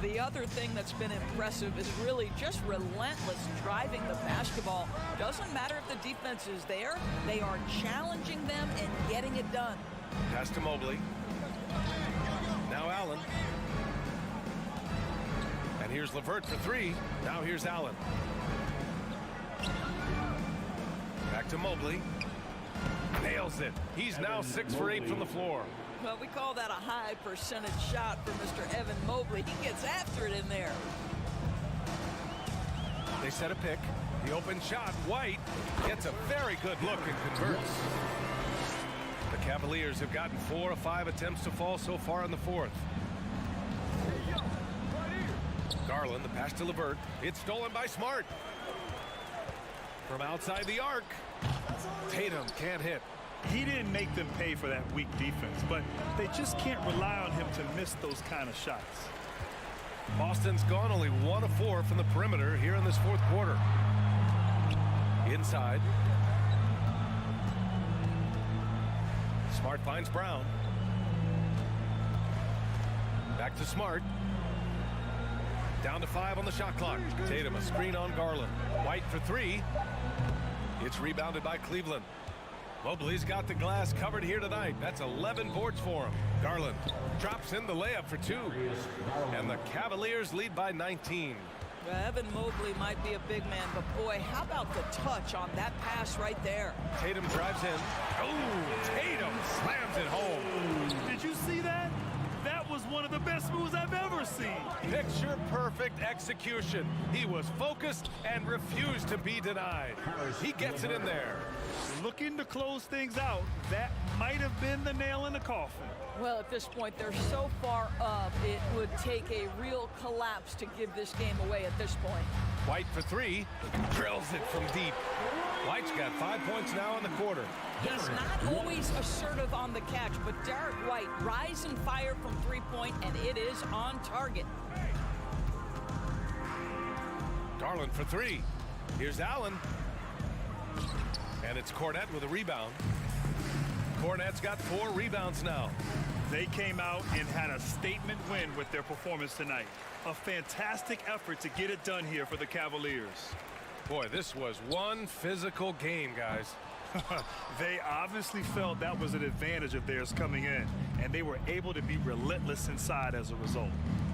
The other thing that's been impressive is really just relentless driving the basketball. Doesn't matter if the defense is there. They are challenging them and getting it done. Pass to Mobley. Now Allen. And here's LeVert for 3. Now here's Allen. Back to Mobley. Nails it. He's now 6 for 8 from the floor. Well, we call that a high percentage shot for Mr. Evan Mobley. He gets after it in there. set a pick. The open shot, White gets a very good look and converts. The Cavaliers have gotten 4 of 5 attempts to fall so far in the fourth. Garland, the pass to LeVert. It's stolen by Smart. From outside the arc, Tatum can't hit. He didn't make them pay for that weak defense, but they just can't rely on him to miss those kind of shots. Boston's gone only 1 of 4 from the perimeter here in this fourth quarter. Inside. Smart finds Brown. Back to Smart. Down to 5 on the shot clock. Tatum a screen on Garland. White for 3. It's rebounded by Cleveland. Mobley's got the glass covered here tonight. That's 11 boards for him. Garland drops in the layup for 2. And the Cavaliers lead by 19. Evan Mobley might be a big man, but boy, how about the touch on that pass right there? Tatum drives in. Oh, Tatum slams it home. Did you see that? That was one of the best moves I've ever seen. Picture perfect execution. He was focused and refused to be denied. He gets it in there. Looking to close things out. That might have been the nail in the coffin. Well, at this point, they're so far up, it would take a real collapse to give this game away at this point. White for 3. Drills it from deep. White's got 5 points now in the quarter. He's not always assertive on the catch, but Derek White rise and fire from 3-point, and it is on target. Garland for 3. Here's Allen. And it's Cornette with a rebound. Cornette's got 4 rebounds now. They came out and had a statement win with their performance tonight. A fantastic effort to get it done here for the Cavaliers. Boy, this was one physical game, guys. They obviously felt that was an advantage of theirs coming in, and they were able to be relentless inside as a result.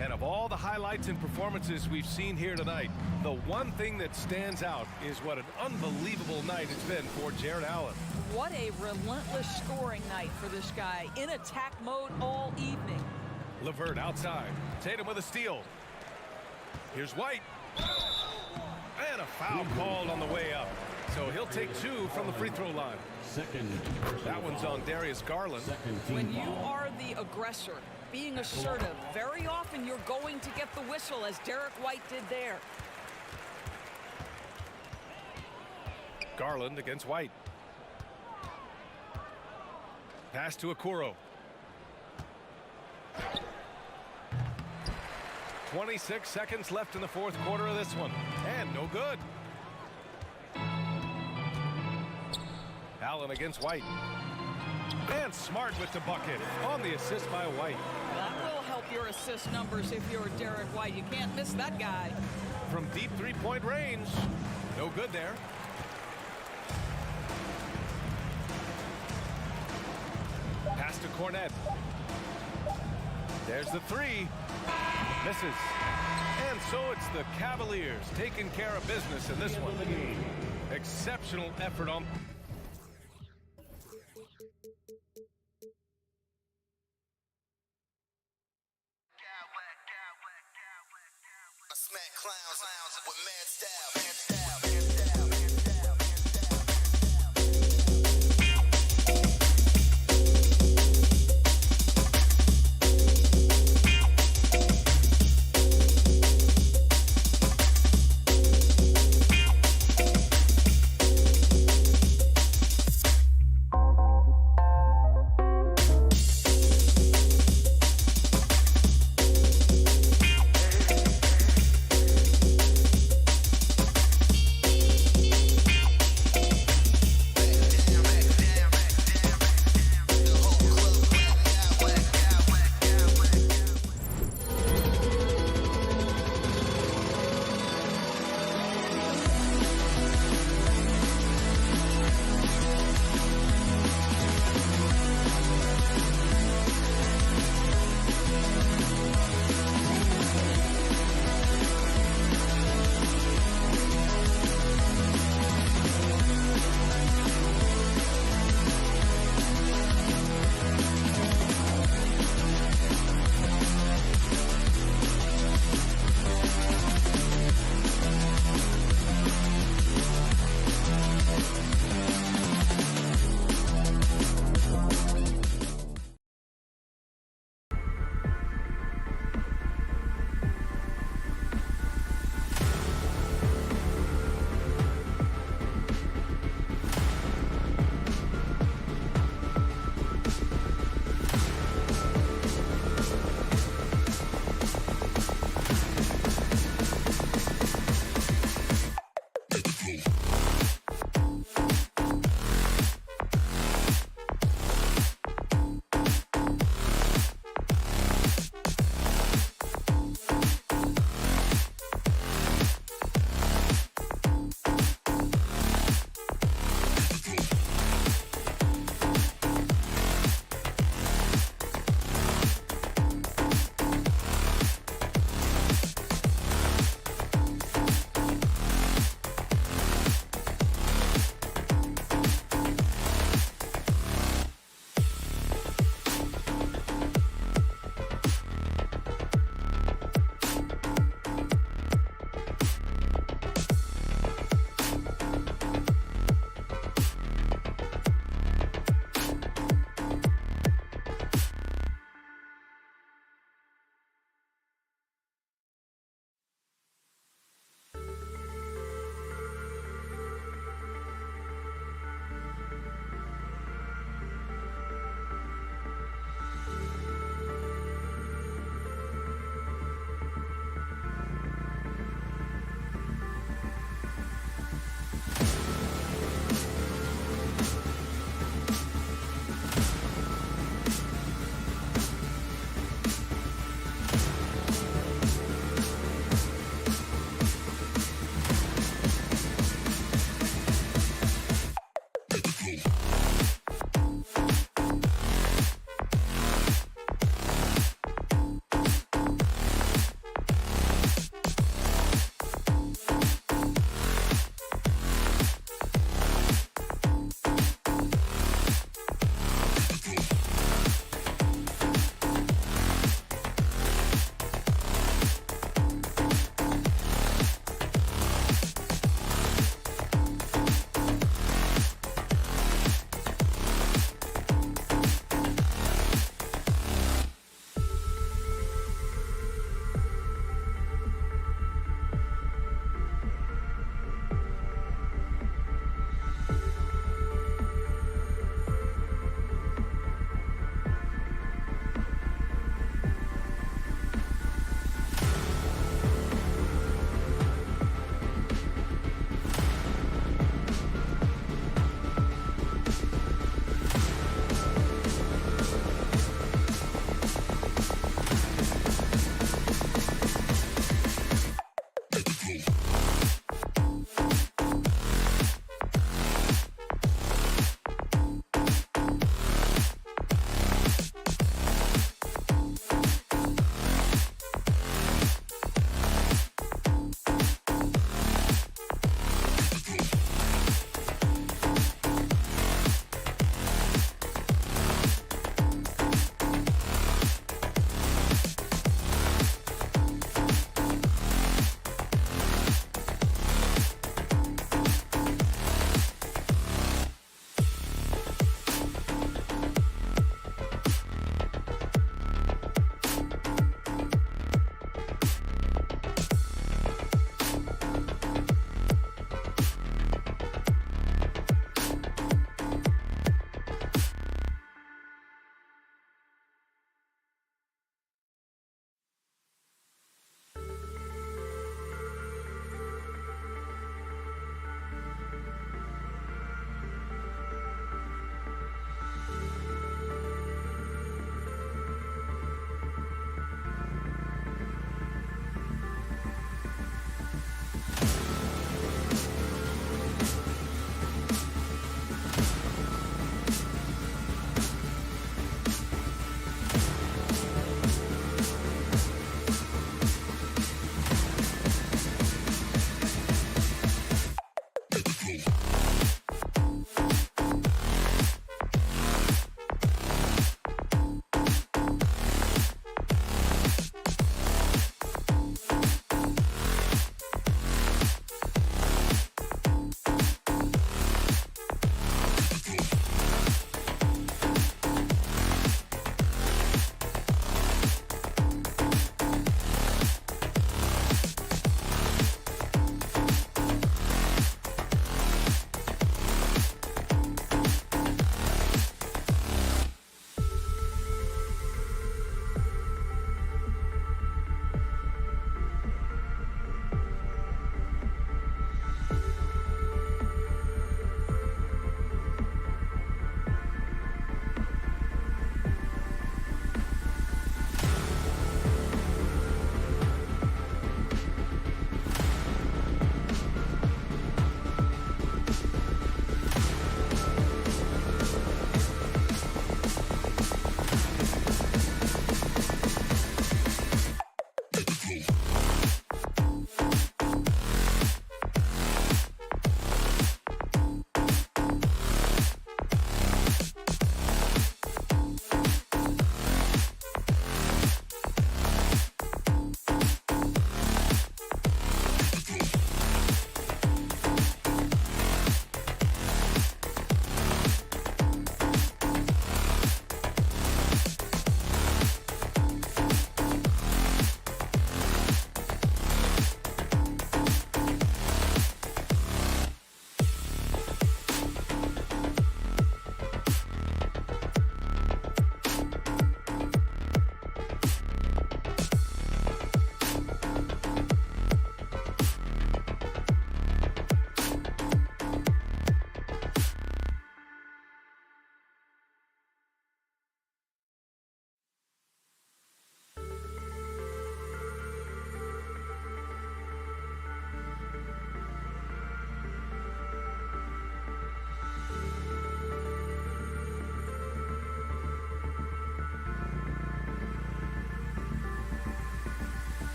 And of all the highlights and performances we've seen here tonight, the one thing that stands out is what an unbelievable night it's been for Jarrett Allen. What a relentless scoring night for this guy, in attack mode all evening. LeVert outside. Tatum with a steal. Here's White. And a foul called on the way up. So he'll take 2 from the free throw line. That one's on Darius Garland. When you are the aggressor, being assertive, very often you're going to get the whistle, as Derek White did there. Garland against White. Pass to Okoro. 26 seconds left in the fourth quarter of this one. And no good. Allen against White. And Smart with the bucket on the assist by White. That will help your assist numbers if you're Derek White. You can't miss that guy. From deep 3-point range. No good there. Pass to Cornette. There's the 3. Misses. And so it's the Cavaliers taking care of business in this one. Exceptional effort on... Smack clowns with mad style.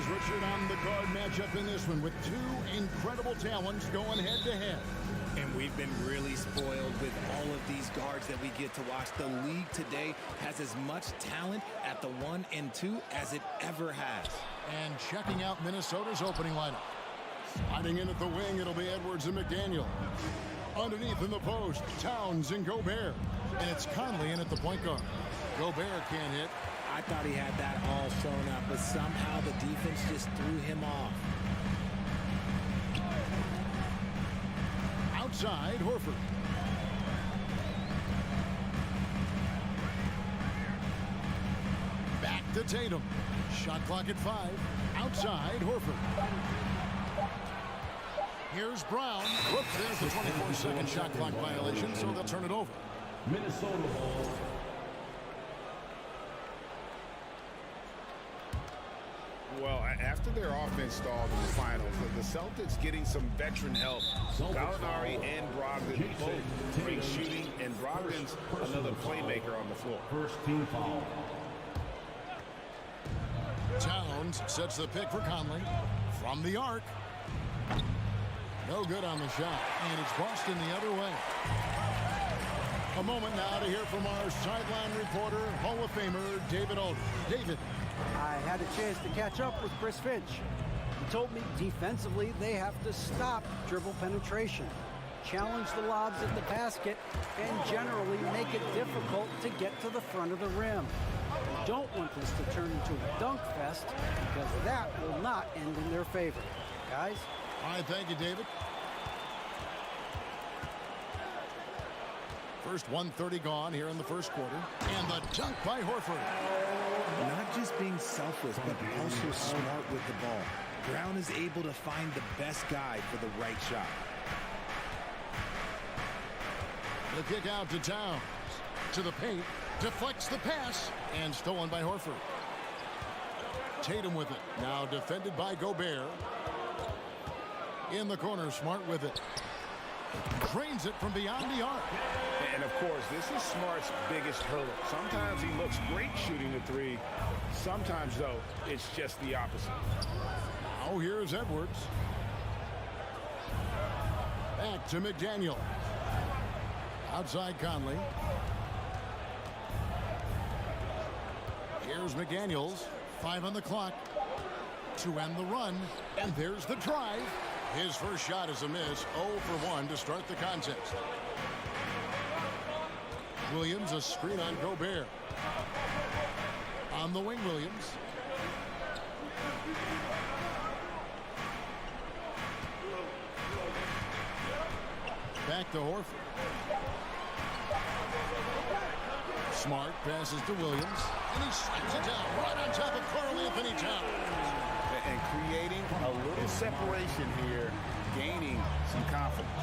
Richard on the guard matchup in this one with two incredible talents going head-to-head. And we've been really spoiled with all of these guards that we get to watch. The league today has as much talent at the 1 and 2 as it ever has. And checking out Minnesota's opening lineup. Sliding in at the wing, it'll be Edwards and McDaniel. Underneath in the post, Towns and Gobert. And it's Conley in at the point guard. Gobert can't hit. I thought he had that all sewn up, but somehow the defense just threw him off. Outside, Horford. Back to Tatum. Shot clock at 5. Outside, Horford. Here's Brown. Whoops, there's the 24-second shot clock violation, so they'll turn it over. Minnesota ball. Well, after their offense stalled in the finals, the Celtics getting some veteran help. Gallinari and Brogdon both great shooting, and Brogdon's another playmaker on the floor. First team foul. Towns sets the pick for Conley. From the arc. No good on the shot, and it's Boston the other way. A moment now to hear from our sideline reporter, Hall of Famer David Aldridge. David. I had a chance to catch up with Chris Finch. He told me defensively they have to stop dribble penetration, challenge the lobs at the basket, and generally make it difficult to get to the front of the rim. You don't want this to turn into a dunk fest because that will not end in their favor. Guys? All right, thank you, David. First 1:30 gone here in the first quarter. And the dunk by Horford. Not just being selfless, but also smart with the ball. Brown is able to find the best guy for the right shot. The kick out to Towns. To the paint. Deflects the pass. And stolen by Horford. Tatum with it. Now defended by Gobert. In the corner, Smart with it. Drains it from beyond the arc. And, of course, this is Smart's biggest hurdle. Sometimes he looks great shooting the three. Sometimes, though, it's just the opposite. Now here's Edwards. Back to McDaniel. Outside Conley. Here's McDaniels. 5 on the clock to end the run. And there's the drive. His first shot is a miss. 0 for 1 to start the contest. Williams, a screen on Gobert. On the wing, Williams. Back to Horford. Smart passes to Williams. And he slams it down right on top of Karl Anthony Towns. And creating a little separation here, gaining some confidence.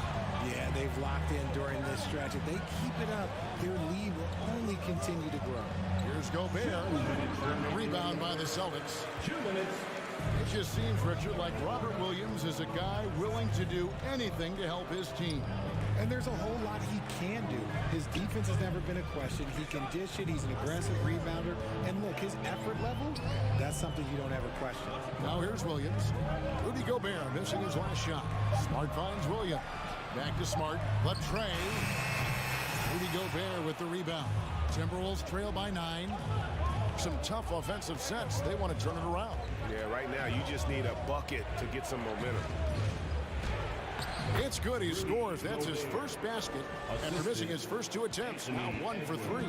Yeah, they've locked in during this stretch. If they keep it up, their lead will only continue to grow. Here's Gobert. Rebound by the Celtics. 2 minutes. It just seems, Richard, like Robert Williams is a guy willing to do anything to help his team. And there's a whole lot he can do. His defense has never been a question. He can dish it. He's an aggressive rebounder. And look, his effort level, that's something you don't ever question. Now here's Williams. Rudy Gobert missing his last shot. Smart finds Williams. Back to Smart. The tray. Rudy Gobert with the rebound. Timberwolves trail by 9. Some tough offensive sets. They want to turn it around. Yeah, right now you just need a bucket to get some momentum. It's good. He scores. That's his first basket after missing his first 2 attempts. Now 1 for 3.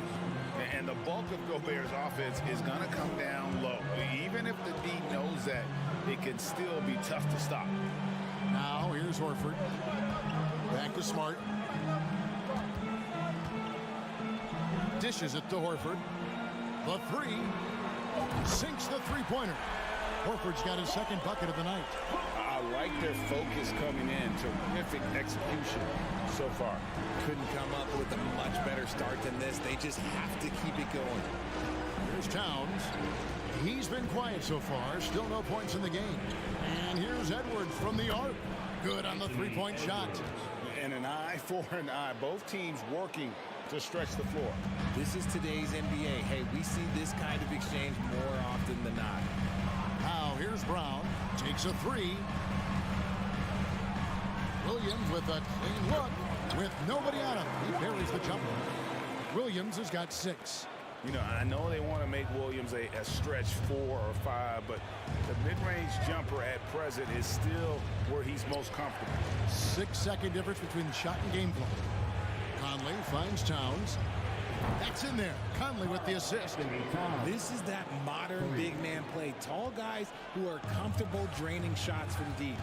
And the bulk of Gobert's offense is going to come down low. Even if the D knows that, it can still be tough to stop. Now here's Horford. Back to Smart. Dishes it to Horford. The 3. Sinks the three-pointer. Horford's got his second bucket of the night. I like their focus coming in. Terrific execution so far. Couldn't come up with a much better start than this. They just have to keep it going. Here's Towns. He's been quiet so far. Still no points in the game. And here's Edwards from the arc. Good on the three-point shot. And an eye for an eye. Both teams working to stretch the floor. This is today's NBA. Hey, we see this kind of exchange more often than not. Now here's Brown. Takes a three. Williams with a clean look. With nobody on him, he buries the jumper. Williams has got 6. You know, I know they want to make Williams a stretch 4 or 5, but the mid-range jumper at present is still where he's most comfortable. 6-second difference between the shot and game clock. Conley finds Towns. That's in there. Conley with the assist. This is that modern big man play. Tall guys who are comfortable draining shots from deep.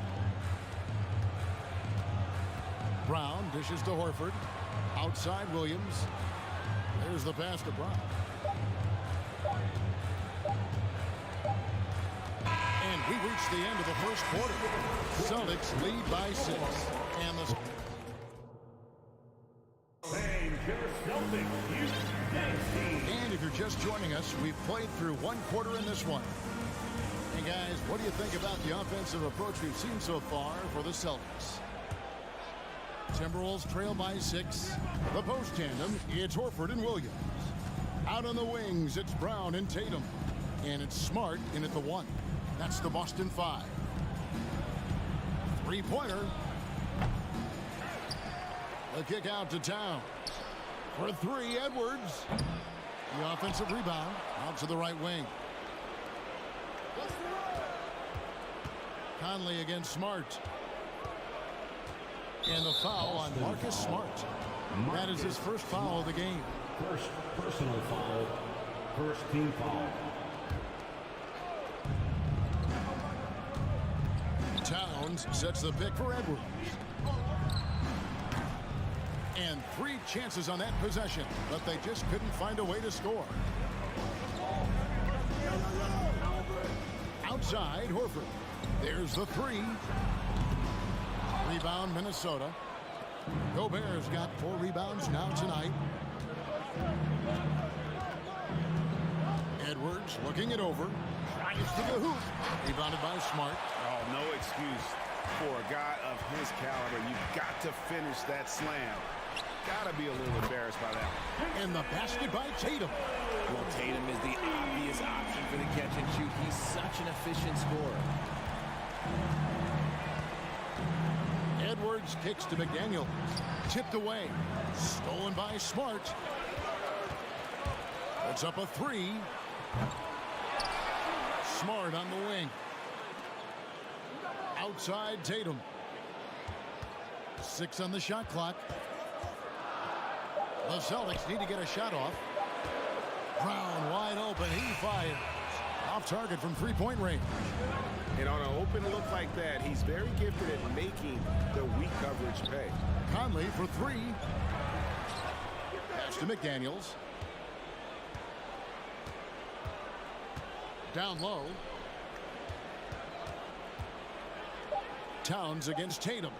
Brown dishes to Horford. Outside Williams. There's the pass to Brown. And we reach the end of the first quarter. Celtics lead by 6. And the And if you're just joining us, we've played through 1 quarter in this one. And guys, what do you think about the offensive approach we've seen so far for the Celtics? Timberwolves trail by 6. The post tandem, it's Horford and Williams. Out on the wings, it's Brown and Tatum. And it's Smart in at the 1. That's the Boston 5. Three-pointer. The kick out to Towns. For 3, Edwards. The offensive rebound out to the right wing. Conley against Smart. And the foul on Marcus Smart. That is his first foul of the game. First personal foul. First team foul. Towns sets the pick for Edwards. And 3 chances on that possession, but they just couldn't find a way to score. Outside, Horford. There's the 3. Rebound, Minnesota. Gobert's got 4 rebounds now tonight. Edwards looking it over. Tries to the hoop. Rebounded by Smart. Oh, no excuse for a guy of his caliber. You've got to finish that slam. Got to be a little embarrassed by that. And the basket by Tatum. Well, Tatum is the obvious option for the catch and shoot. He's such an efficient scorer. Edwards kicks to McDaniel. Tipped away. Stolen by Smart. It's up a 3. Smart on the wing. Outside Tatum. 6 on the shot clock. The Celtics need to get a shot off. Brown wide open. He fires. Off target from 3-point range. And on an open look like that, he's very gifted at making the weak coverage pay. Conley for 3. Pass to McDaniels. Down low. Towns against Tatum.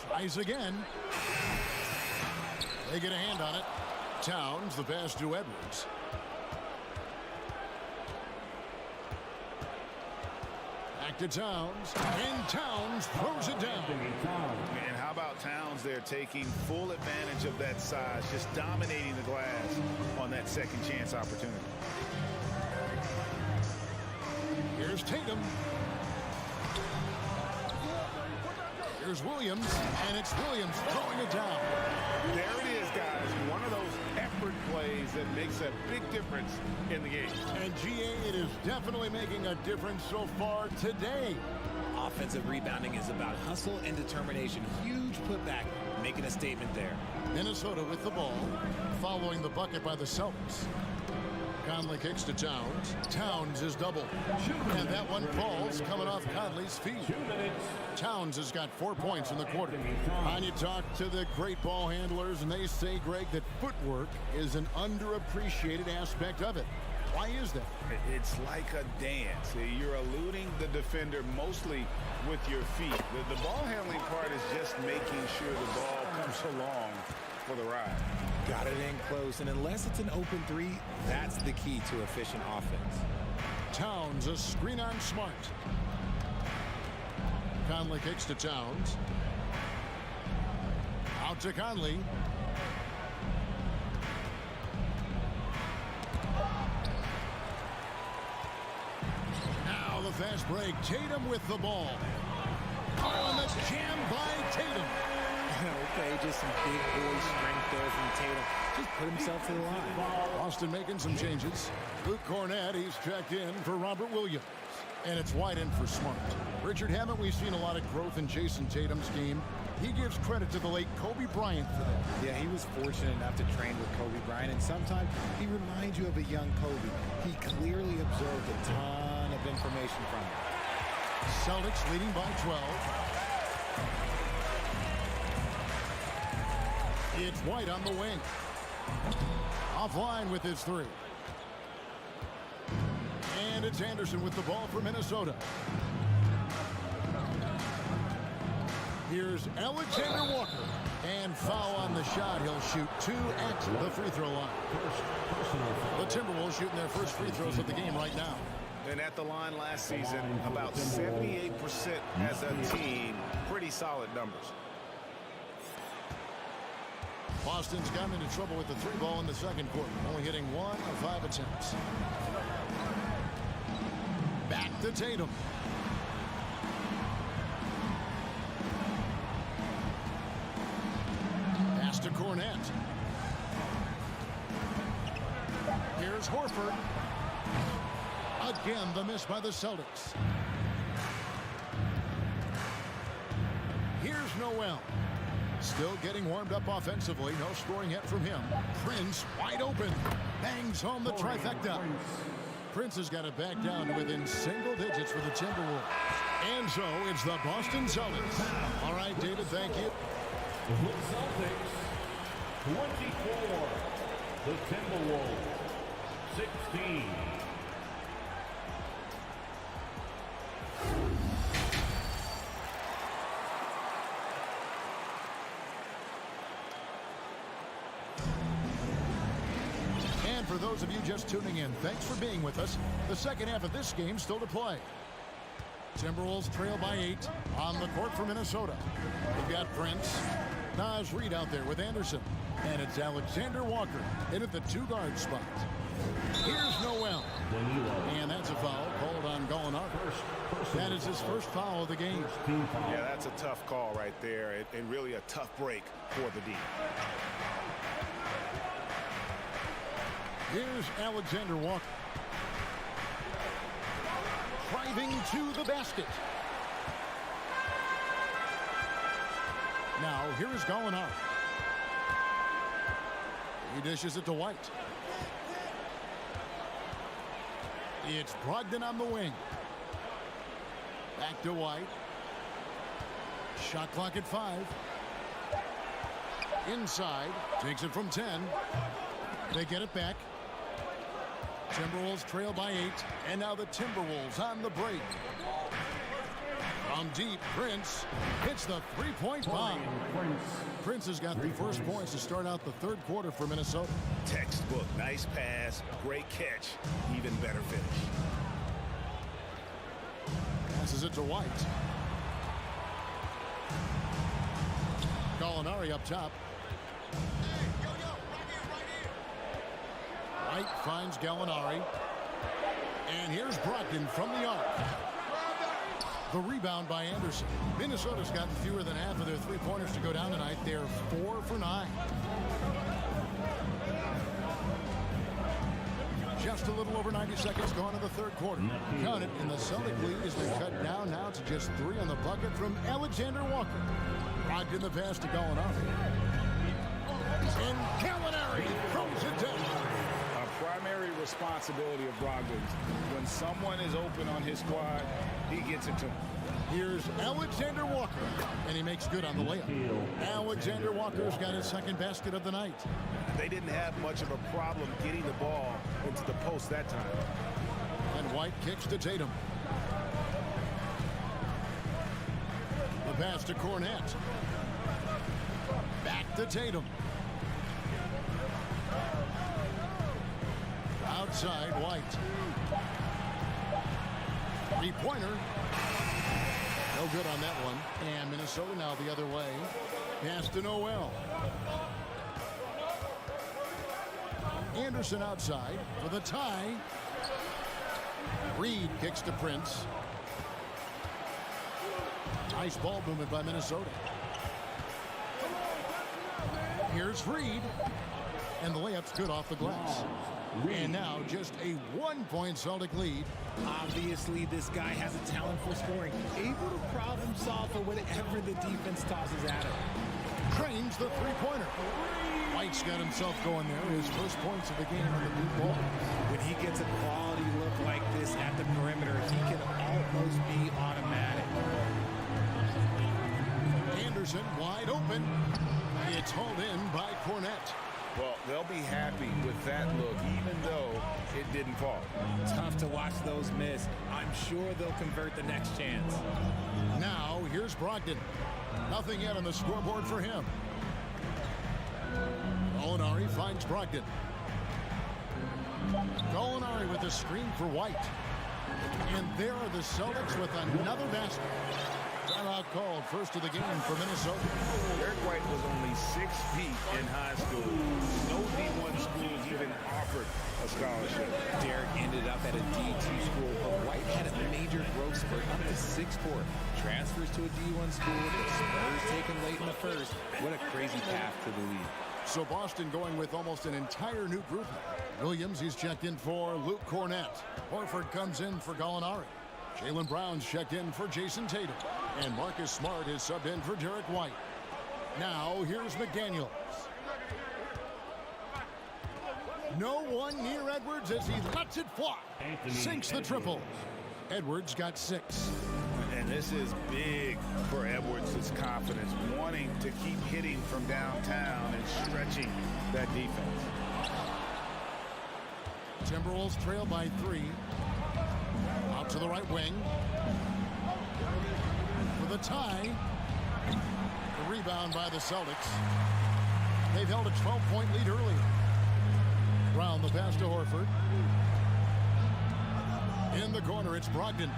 Tries again. They get a hand on it. Towns, the pass to Edwards. Back to Towns. And Towns throws it down. And how about Towns there taking full advantage of that size, just dominating the glass on that second chance opportunity. Here's Tatum. Here's Williams, and it's Williams throwing it down. There it is, guys. One of those effort plays that makes a big difference in the game. And GA, it is definitely making a difference so far today. Offensive rebounding is about hustle and determination. Huge putback, making a statement there. Minnesota with the ball, following the bucket by the Celtics. Conley kicks to Towns. Towns is double. And that one falls coming off Conley's feet. Towns has got 4 points in the quarter. And you talk to the great ball handlers, and they say, Greg, that footwork is an underappreciated aspect of it. Why is that? It's like a dance. You're eluding the defender mostly with your feet. The ball handling part is just making sure the ball comes along for the ride. Got it in close, and unless it's an open 3, that's the key to efficient offense. Towns, a screen on Smart. Conley kicks to Towns. Out to Conley. the fast break. Tatum with the ball. Oh, and the jam by Tatum. Okay, just some big boy strength there from Tatum. Just put himself to the line. Boston making some changes. Luke Cornett, he's checked in for Robert Williams. And it's wide in for Smart. Richard, haven't we seen a lot of growth in Jason Tatum's game? He gives credit to the late Kobe Bryant for that. Yeah, he was fortunate enough to train with Kobe Bryant, and sometimes he reminds you of a young Kobe. He clearly absorbed a ton of information from him. Celtics leading by 12. It's White on the wing. Offline with his three. And it's Anderson with the ball for Minnesota. Here's Alexander Walker. And foul on the shot. He'll shoot 2 at the free throw line. The Timberwolves shooting their first free throws of the game right now. And at the line last season, about 78% as a team. Pretty solid numbers. Boston's gotten into trouble with the 3-ball in the second quarter, only hitting 1 of 5 attempts. Back to Tatum. Pass to Cornett. Here's Horford. Again, the miss by the Celtics. Here's Noel. Still getting warmed up offensively. No scoring yet from him. Prince wide open. Bangs home the trifecta. Prince has got it back down to within single digits for the Timberwolves. And so it's the Boston Celtics. All right, David, thank you. The Celtics, 24. The Timberwolves, 16. For those of you just tuning in, thanks for being with us. The second half of this game still to play. Timberwolves trail by 8 on the court for Minnesota. We've got Prince. Naz Reid out there with Anderson. And it's Alexander Walker in at the 2-guard spot. Here's Noel. And that's a foul called on Gallinari. That is his first foul of the game. Yeah, that's a tough call right there, and really a tough break for the D. Here's Alexander Walker. Driving to the basket. Now, here is Gallinari. He dishes it to White. It's Brogdon on the wing. Back to White. Shot clock at 5. Inside. Takes it from 10. They get it back. Timberwolves trail by 8, and now the Timberwolves on the break. From deep, Prince hits the 3-point bomb. Prince has got the first points to start out the third quarter for Minnesota. Textbook, nice pass, great catch, even better finish. Passes it to White. Gallinari up top. White finds Gallinari. And here's Brogdon from the arc. The rebound by Anderson. Minnesota's gotten fewer than half of their three-pointers to go down tonight. They're 4 for 9. Just a little over 90 seconds gone in the third quarter. Count it, and the Celtic lead has been cut down now to just 3 on the bucket from Alexander Walker. Brogdon the pass to Gallinari. And Gallinari throws it down. Primary responsibility of Brogdon. When someone is open on his squad, he gets it to him. Here's Alexander Walker, and he makes good on the layup. Alexander Walker's got his second basket of the night. They didn't have much of a problem getting the ball into the post that time. And White kicks to Tatum. The pass to Cornett. Back to Tatum. Outside, White. Three-pointer. No good on that one. And Minnesota now the other way. Pass to Noel. Anderson outside for the tie. Reed kicks to Prince. Nice ball movement by Minnesota. Here's Reed. And the layup's good off the glass. And now just a 1-point Celtic lead. Obviously, this guy has a talent for scoring. Able to problem solve for whatever the defense tosses at him. Trains the three-pointer. White's got himself going there. His first points of the game on the blue ball. When he gets a quality look like this at the perimeter, he can almost be automatic. Anderson wide open. It's hauled in by Cornette. Well, they'll be happy with that look, even though it didn't fall. Tough to watch those miss. I'm sure they'll convert the next chance. Now, here's Brogdon. Nothing yet on the scoreboard for him. Gallinari finds Brogdon. Gallinari with a screen for White. And there are the Celtics with another basket. Timeout called, first of the game for Minnesota. Derek White was only 6 feet in high school. No D1 schools even offered a scholarship. Derek ended up at a D2 school, but White had a major growth spurt up to 6'4". Transfers to a D1 school, the Spurs taken late in the first. What a crazy path to the league. So Boston going with almost an entire new group. Williams, he's checked in for Luke Cornette. Horford comes in for Gallinari. Jaylen Brown's checked in for Jason Tatum. And Marcus Smart is subbed in for Derek White. Now, here's McDaniels. No one near Edwards as he lets it fly. Sinks the triple. Edwards got 6. And this is big for Edwards' confidence, wanting to keep hitting from downtown and stretching that defense. Timberwolves trail by 3. Out to the right wing. For the tie. The rebound by the Celtics. They've held a 12-point lead earlier. Brown the pass to Horford. In the corner, it's Brogdon.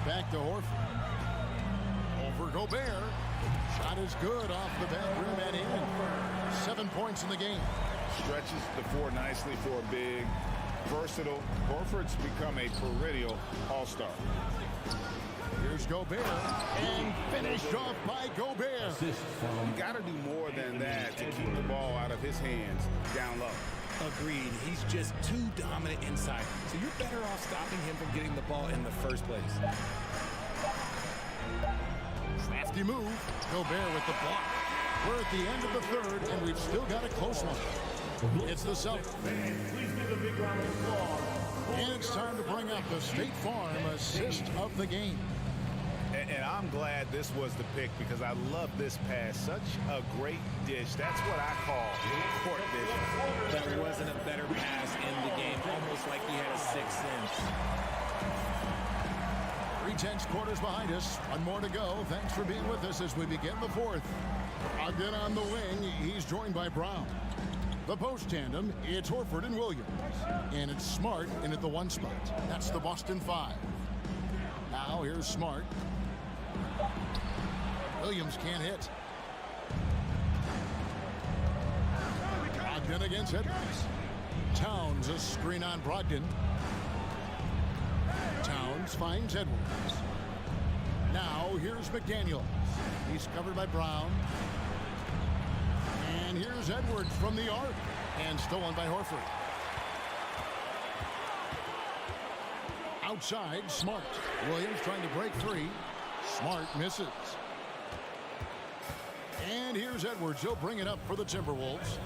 Back to Horford. Over Gobert. Shot is good off the back rim and in. 7 points in the game. Stretches the floor nicely for a big, versatile. Horford's become a perennial all-star. Here's Gobert. And finished off by Gobert. You got to do more than that to keep the ball out of his hands down low. Agreed. He's just too dominant inside. So you're better off stopping him from getting the ball in the first place. Crafty move. Gobert with the block. We're at the end of the third, and we've still got a close one. It's the Celtics. And it's time to bring up the State Farm assist of the game. And I'm glad this was the pick because I love this pass. Such a great dish. That's what I call court vision. There wasn't a better pass in the game. Almost like he had a sixth sense. 3/10 quarters behind us. One more to go. Thanks for being with us as we begin the fourth. Again on the wing, he's joined by Brown. The post tandem, it's Horford and Williams. And it's Smart in at the 1 spot. That's the Boston 5. Now here's Smart. Williams can't hit. Brogdon against Edwards. Towns a screen on Brogdon. Towns finds Edwards. Now here's McDaniels. He's covered by Brown. And here's Edwards from the arc. And stolen by Horford. Outside, Smart. Williams trying to break 3. Smart misses. And here's Edwards. He'll bring it up for the Timberwolves.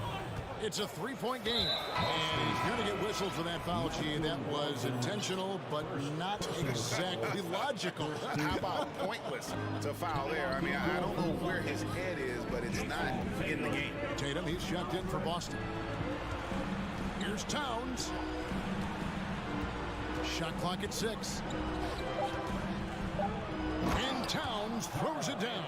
It's a 3-point game. And he's going to get whistled for that foul, G. That was intentional, but not exactly logical. How about pointless to foul there? I mean, I don't know where his head is, but it's not in the game. Tatum, he's checked in for Boston. Here's Towns. Shot clock at 6. And Towns throws it down.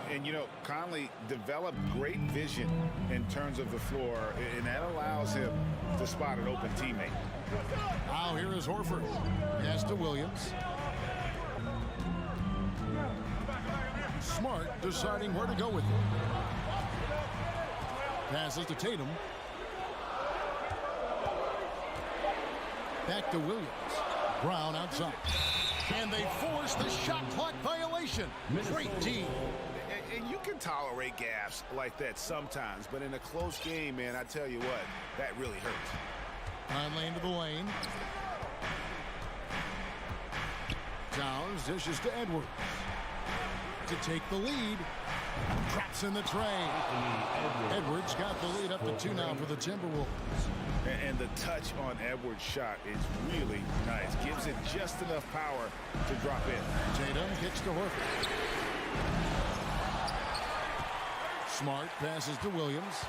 And, you know, Conley developed great vision in terms of the floor, and that allows him to spot an open teammate. Now here is Horford. Pass to Williams. Smart deciding where to go with it. Passes to Tatum. Back to Williams. Brown outside. And they force the shot clock violation. Great D. And you can tolerate gaffes like that sometimes, but in a close game, man, I tell you what, that really hurts. Conley into the lane. Towns dishes to Edwards. To take the lead. Traps in the tray. Edwards got the lead up to 2 now for the Timberwolves. And the touch on Edwards' shot is really nice. Gives it just enough power to drop in. Tatum kicks to Horford. Smart passes to Williams.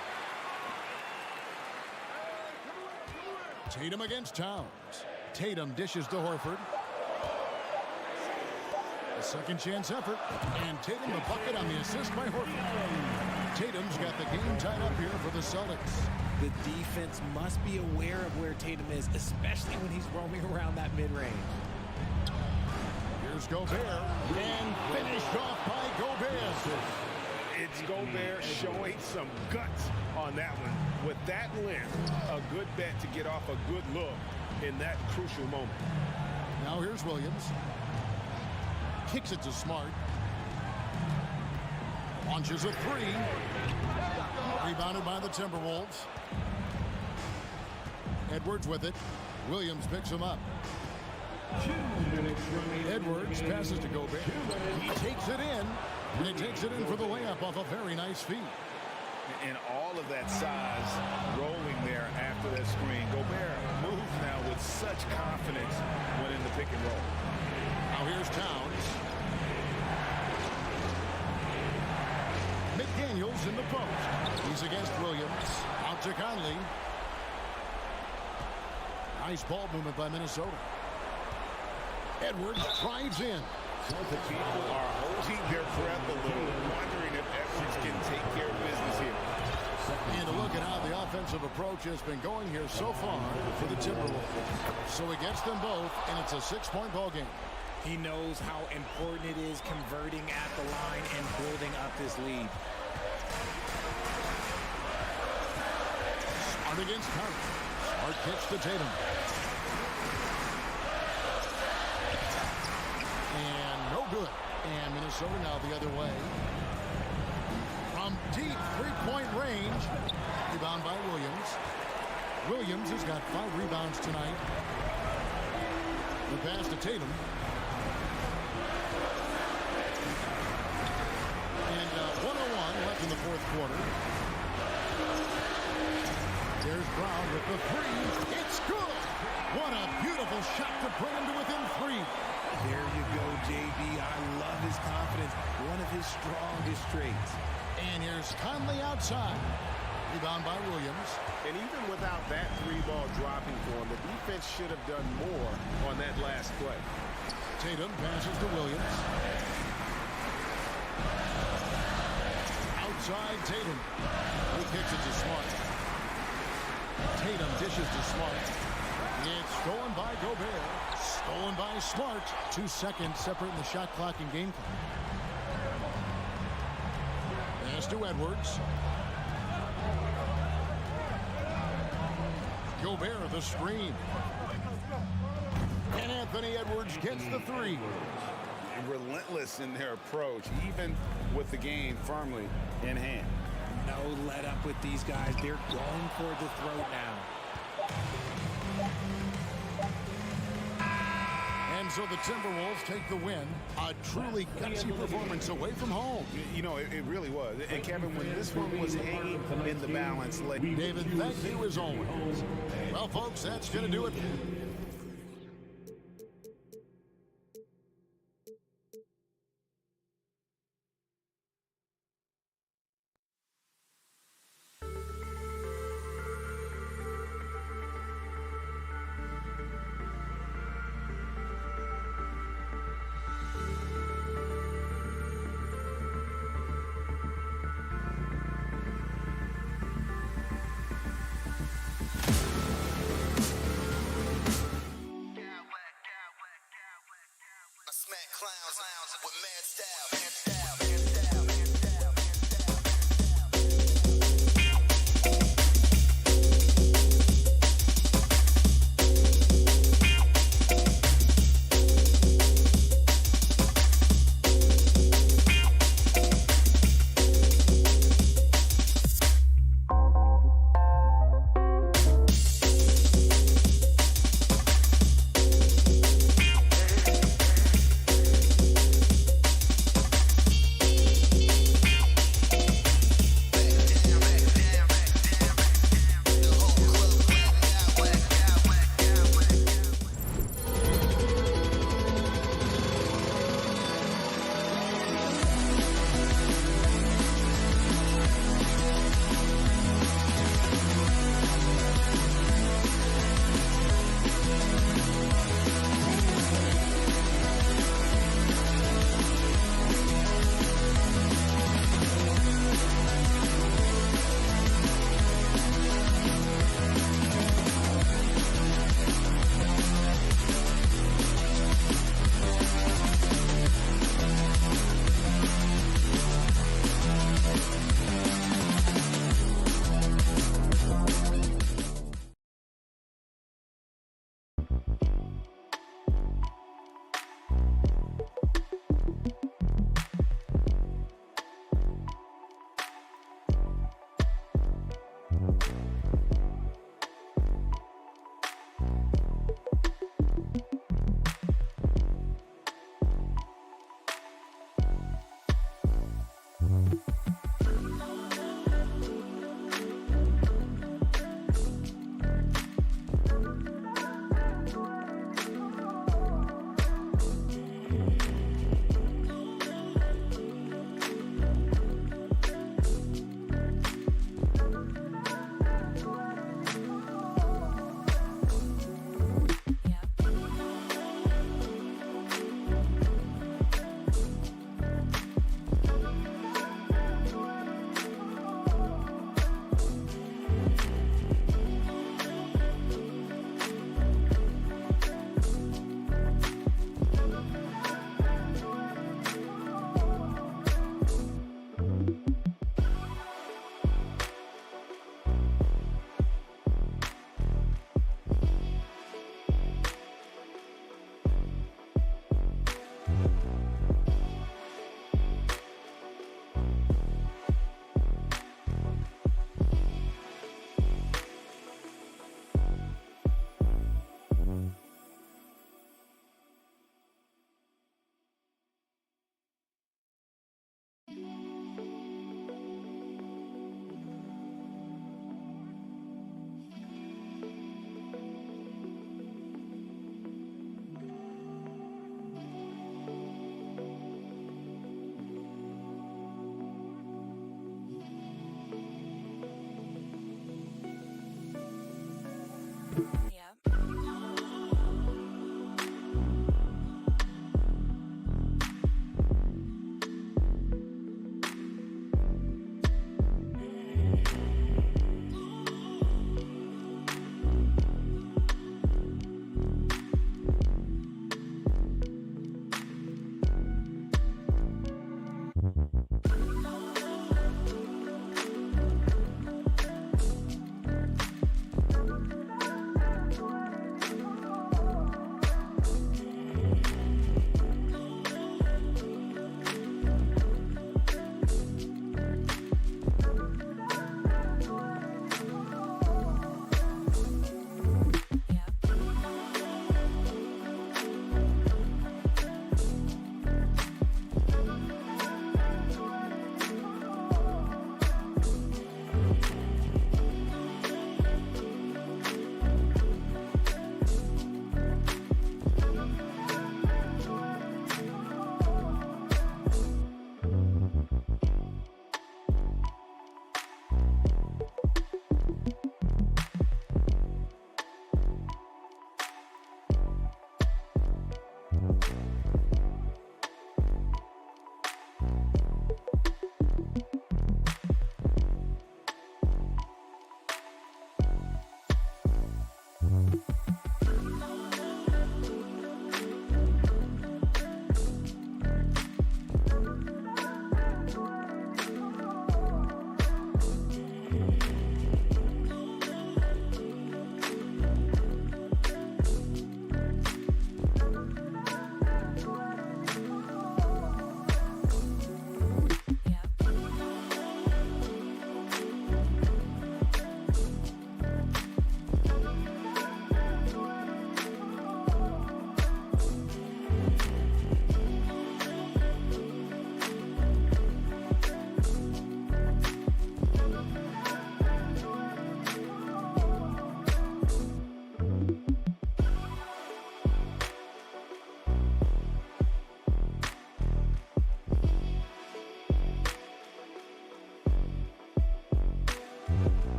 Tatum against Towns. Tatum dishes to Horford. A second chance effort. And Tatum the bucket on the assist by Horford. Tatum's got the game tied up here for the Celtics. The defense must be aware of where Tatum is, especially when he's roaming around that mid-range. Here's Gobert. And finished off by Gobert. It's Gobert showing some guts on that one. With that length, a good bet to get off a good look in that crucial moment. Now here's Williams. Kicks it to Smart. Launches a 3. Rebounded by the Timberwolves. Edwards with it. Williams picks him up. Edwards passes to Gobert. He takes it in. And he takes it in for the layup off a very nice feed. And all of that size rolling there after that screen. Gobert moves now with such confidence when in the pick and roll. Now here's Towns. McDaniels in the post. He's against Williams. Out to Conley. Nice ball movement by Minnesota. Edwards drives in. People are holding their breath a little, wondering if Edwards can take care of business here. And a look at how the offensive approach has been going here so far for the Timberwolves. So he gets them both, and it's a 6-point ball game. He knows how important it is converting at the line and building up this lead. Smart against Curry. Smart kicks to Tatum. And no good. And Minnesota now the other way. From deep 3-point range. Rebound by Williams. Williams has got 5 rebounds tonight. The pass to Tatum. And 1:01 left in the fourth quarter. There's Brown with the 3. It's good. What a beautiful shot to bring him to within 3. There you go, JB. I love his confidence. One of his strongest traits. And here's Conley outside. Rebound by Williams. And even without that 3-ball dropping for him, the defense should have done more on that last play. Tatum passes to Williams. Outside Tatum. He kicks it to Smart. Tatum dishes to Smart. It's stolen by Gobert. Stolen by Smart. 2 seconds separating the shot clock and game clock. Pass to Edwards. Gobert the screen. And Anthony Edwards gets the 3. Relentless in their approach, even with the game firmly in hand. No let up with these guys. They're going for the throat now. And so the Timberwolves take the win. A truly gutsy performance away from home. You know, it really was. And Kevin, when this one was hanging in the balance, David, thank you as always. Well, folks, that's going to do it.